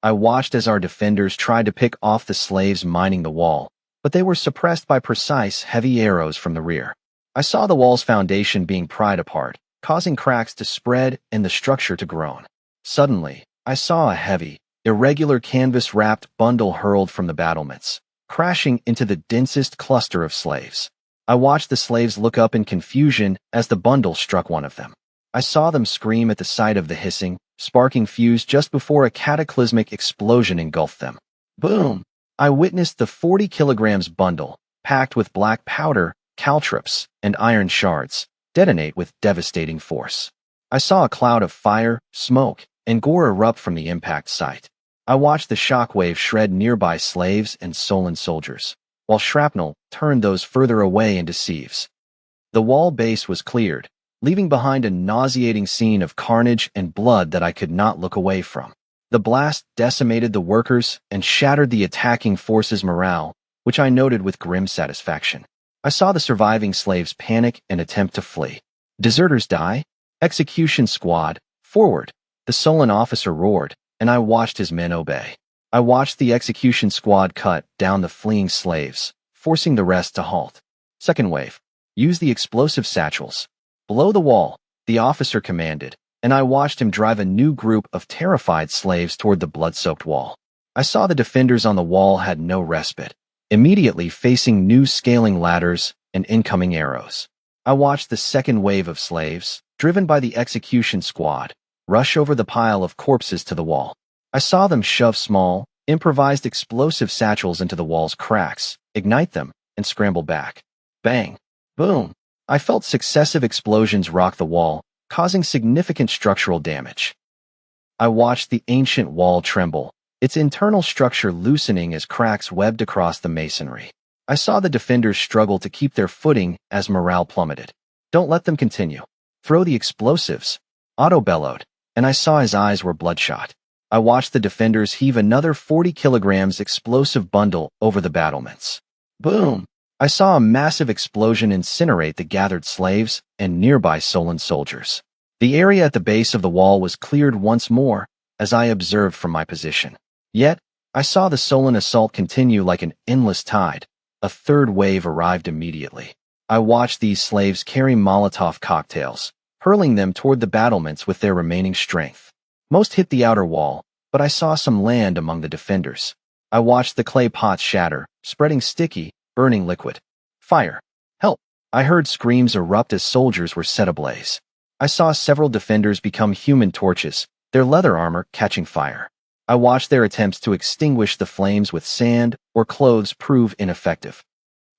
I watched as our defenders tried to pick off the slaves mining the wall, but they were suppressed by precise, heavy arrows from the rear. I saw the wall's foundation being pried apart, causing cracks to spread and the structure to groan. Suddenly, I saw a heavy, irregular canvas-wrapped bundle hurled from the battlements, crashing into the densest cluster of slaves. I watched the slaves look up in confusion as the bundle struck one of them. I saw them scream at the sight of the hissing, sparking fuse just before a cataclysmic explosion engulfed them. Boom! I witnessed the 40 kilograms bundle, packed with black powder, caltrops, and iron shards, detonate with devastating force. I saw a cloud of fire, smoke, and gore erupt from the impact site. I watched the shockwave shred nearby slaves and Solon soldiers, while shrapnel turned those further away into sieves. The wall base was cleared, leaving behind a nauseating scene of carnage and blood that I could not look away from. The blast decimated the workers and shattered the attacking forces' morale, which I noted with grim satisfaction. I saw the surviving slaves panic and attempt to flee. Deserters die? Execution squad, forward! The Solon officer roared, and I watched his men obey. I watched the execution squad cut down the fleeing slaves, forcing the rest to halt. Second wave. Use the explosive satchels. Below the wall, the officer commanded, and I watched him drive a new group of terrified slaves toward the blood-soaked wall. I saw the defenders on the wall had no respite, immediately facing new scaling ladders and incoming arrows. I watched the second wave of slaves, driven by the execution squad, rush over the pile of corpses to the wall. I saw them shove small, improvised explosive satchels into the wall's cracks, ignite them, and scramble back. Bang! Boom! I felt successive explosions rock the wall, causing significant structural damage. I watched the ancient wall tremble, its internal structure loosening as cracks webbed across the masonry. I saw the defenders struggle to keep their footing as morale plummeted. "Don't let them continue. Throw the explosives," Otto bellowed, and I saw his eyes were bloodshot. I watched the defenders heave another 40 kilograms explosive bundle over the battlements. Boom! I saw a massive explosion incinerate the gathered slaves and nearby Solon soldiers. The area at the base of the wall was cleared once more, as I observed from my position. Yet, I saw the Solon assault continue like an endless tide. A third wave arrived immediately. I watched these slaves carry Molotov cocktails, hurling them toward the battlements with their remaining strength. Most hit the outer wall, but I saw some land among the defenders. I watched the clay pots shatter, spreading sticky, burning liquid. Fire! Help! I heard screams erupt as soldiers were set ablaze. I saw several defenders become human torches, their leather armor catching fire. I watched their attempts to extinguish the flames with sand or clothes prove ineffective.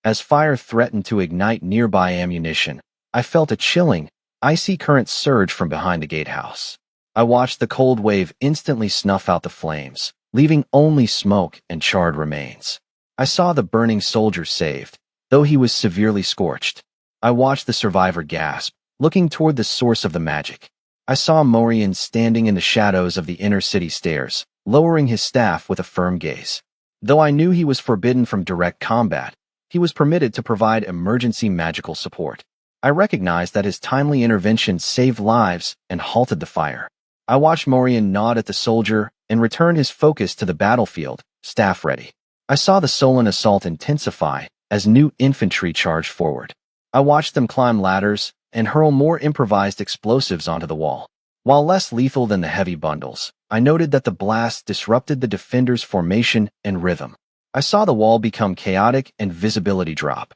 As fire threatened to ignite nearby ammunition, I felt a chilling, icy current surge from behind the gatehouse. I watched the cold wave instantly snuff out the flames, leaving only smoke and charred remains. I saw the burning soldier saved, though he was severely scorched. I watched the survivor gasp, looking toward the source of the magic. I saw Morian standing in the shadows of the inner city stairs, lowering his staff with a firm gaze. Though I knew he was forbidden from direct combat, he was permitted to provide emergency magical support. I recognized that his timely intervention saved lives and halted the fire. I watched Morian nod at the soldier and return his focus to the battlefield, staff ready. I saw the Solon assault intensify as new infantry charged forward. I watched them climb ladders and hurl more improvised explosives onto the wall. While less lethal than the heavy bundles, I noted that the blast disrupted the defenders' formation and rhythm. I saw the wall become chaotic and visibility drop.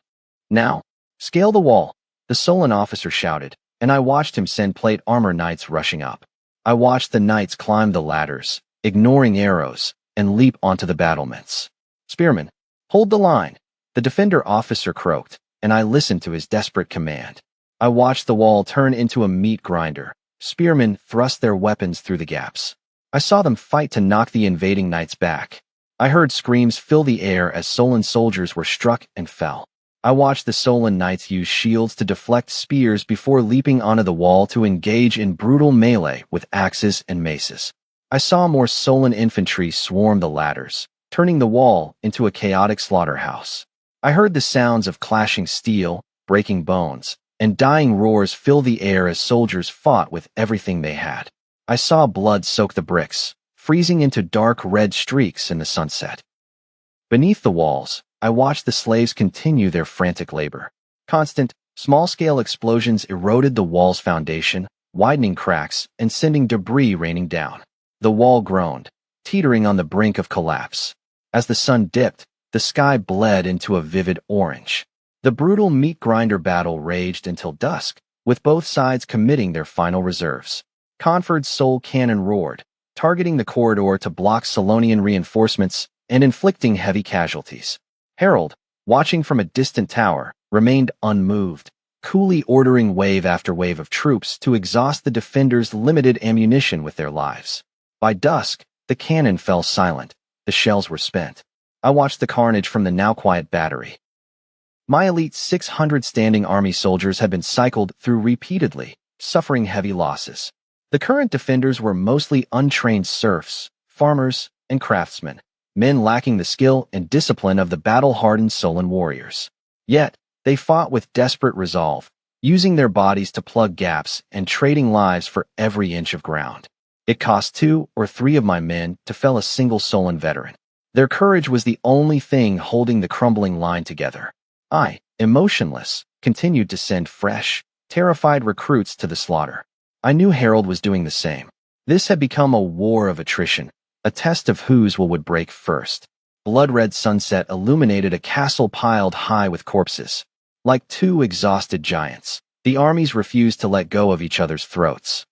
"Now, scale the wall," the Solon officer shouted, and I watched him send plate armor knights rushing up. I watched the knights climb the ladders, ignoring arrows, and leap onto the battlements. "Spearmen, hold the line," the defender officer croaked, and I listened to his desperate command. I watched the wall turn into a meat grinder. Spearmen thrust their weapons through the gaps. I saw them fight to knock the invading knights back. I heard screams fill the air as Solon soldiers were struck and fell. I watched the Solon knights use shields to deflect spears before leaping onto the wall to engage in brutal melee with axes and maces. I saw more Solon infantry swarm the ladders, turning the wall into a chaotic slaughterhouse. I heard the sounds of clashing steel, breaking bones, and dying roars fill the air as soldiers fought with everything they had. I saw blood soak the bricks, freezing into dark red streaks in the sunset. Beneath the walls, I watched the slaves continue their frantic labor. Constant, small-scale explosions eroded the wall's foundation, widening cracks and sending debris raining down. The wall groaned, teetering on the brink of collapse. As the sun dipped, the sky bled into a vivid orange. The brutal meat grinder battle raged until dusk, with both sides committing their final reserves. Conford's Soul Cannon roared, targeting the corridor to block Solonian reinforcements and inflicting heavy casualties. Harold, watching from a distant tower, remained unmoved, coolly ordering wave after wave of troops to exhaust the defenders' limited ammunition with their lives. By dusk, the cannon fell silent. The shells were spent. I watched the carnage from the now-quiet battery. My elite 600 standing army soldiers had been cycled through repeatedly, suffering heavy losses. The current defenders were mostly untrained serfs, farmers, and craftsmen, men lacking the skill and discipline of the battle-hardened Solon warriors. Yet, they fought with desperate resolve, using their bodies to plug gaps and trading lives for every inch of ground. It cost 2 or 3 of my men to fell a single Solon veteran. Their courage was the only thing holding the crumbling line together. I, emotionless, continued to send fresh, terrified recruits to the slaughter. I knew Harold was doing the same. This had become a war of attrition, a test of whose will would break first. Blood-red sunset illuminated a castle piled high with corpses. Like 2 exhausted giants, the armies refused to let go of each other's throats.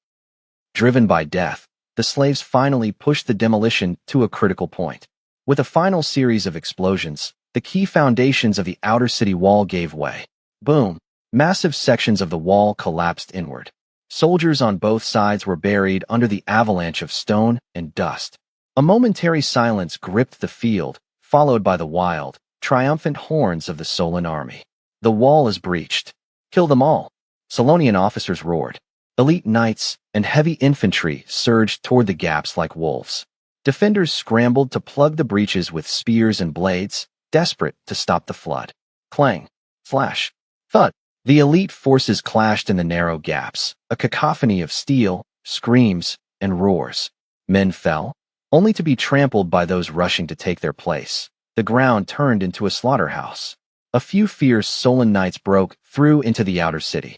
Driven by death, the slaves finally pushed the demolition to a critical point. With a final series of explosions, the key foundations of the outer city wall gave way. Boom! Massive sections of the wall collapsed inward. Soldiers on both sides were buried under the avalanche of stone and dust. A momentary silence gripped the field, followed by the wild, triumphant horns of the Solon army. The wall is breached. Kill them all. Solonian officers roared. Elite knights and heavy infantry surged toward the gaps like wolves. Defenders scrambled to plug the breaches with spears and blades, desperate to stop the flood. Clang, flash, thud. The elite forces clashed in the narrow gaps, a cacophony of steel, screams, and roars. Men fell, only to be trampled by those rushing to take their place. The ground turned into a slaughterhouse. A few fierce Solon knights broke through into the outer city.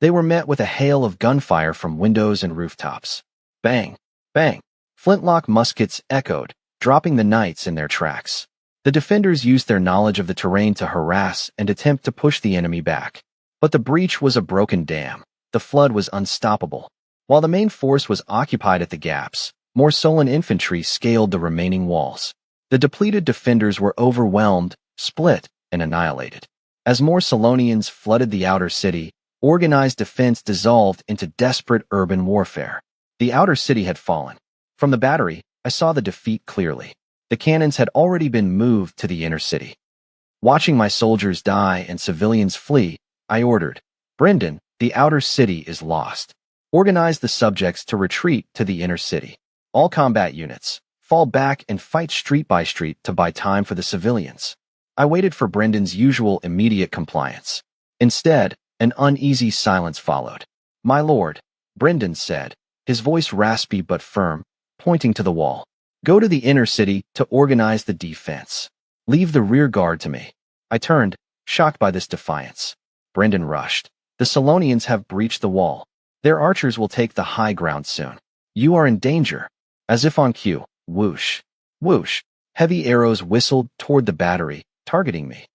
They were met with a hail of gunfire from windows and rooftops. Bang, bang. Flintlock muskets echoed, dropping the knights in their tracks. The defenders used their knowledge of the terrain to harass and attempt to push the enemy back. But the breach was a broken dam. The flood was unstoppable. While the main force was occupied at the gaps, more Solon infantry scaled the remaining walls. The depleted defenders were overwhelmed, split, and annihilated. As more Solonians flooded the outer city, organized defense dissolved into desperate urban warfare. The outer city had fallen. From the battery, I saw the defeat clearly. The cannons had already been moved to the inner city. Watching my soldiers die and civilians flee, I ordered, Brendan, the outer city is lost. Organize the subjects to retreat to the inner city. All combat units, fall back and fight street by street to buy time for the civilians. I waited for Brendan's usual immediate compliance. Instead, an uneasy silence followed. My lord, Brendan said, his voice raspy but firm, pointing to the wall. Go to the inner city to organize the defense. Leave the rear guard to me. I turned, shocked by this defiance. Brendan rushed. The Solonians have breached the wall. Their archers will take the high ground soon. You are in danger. As if on cue, whoosh, whoosh. Heavy arrows whistled toward the battery, targeting me.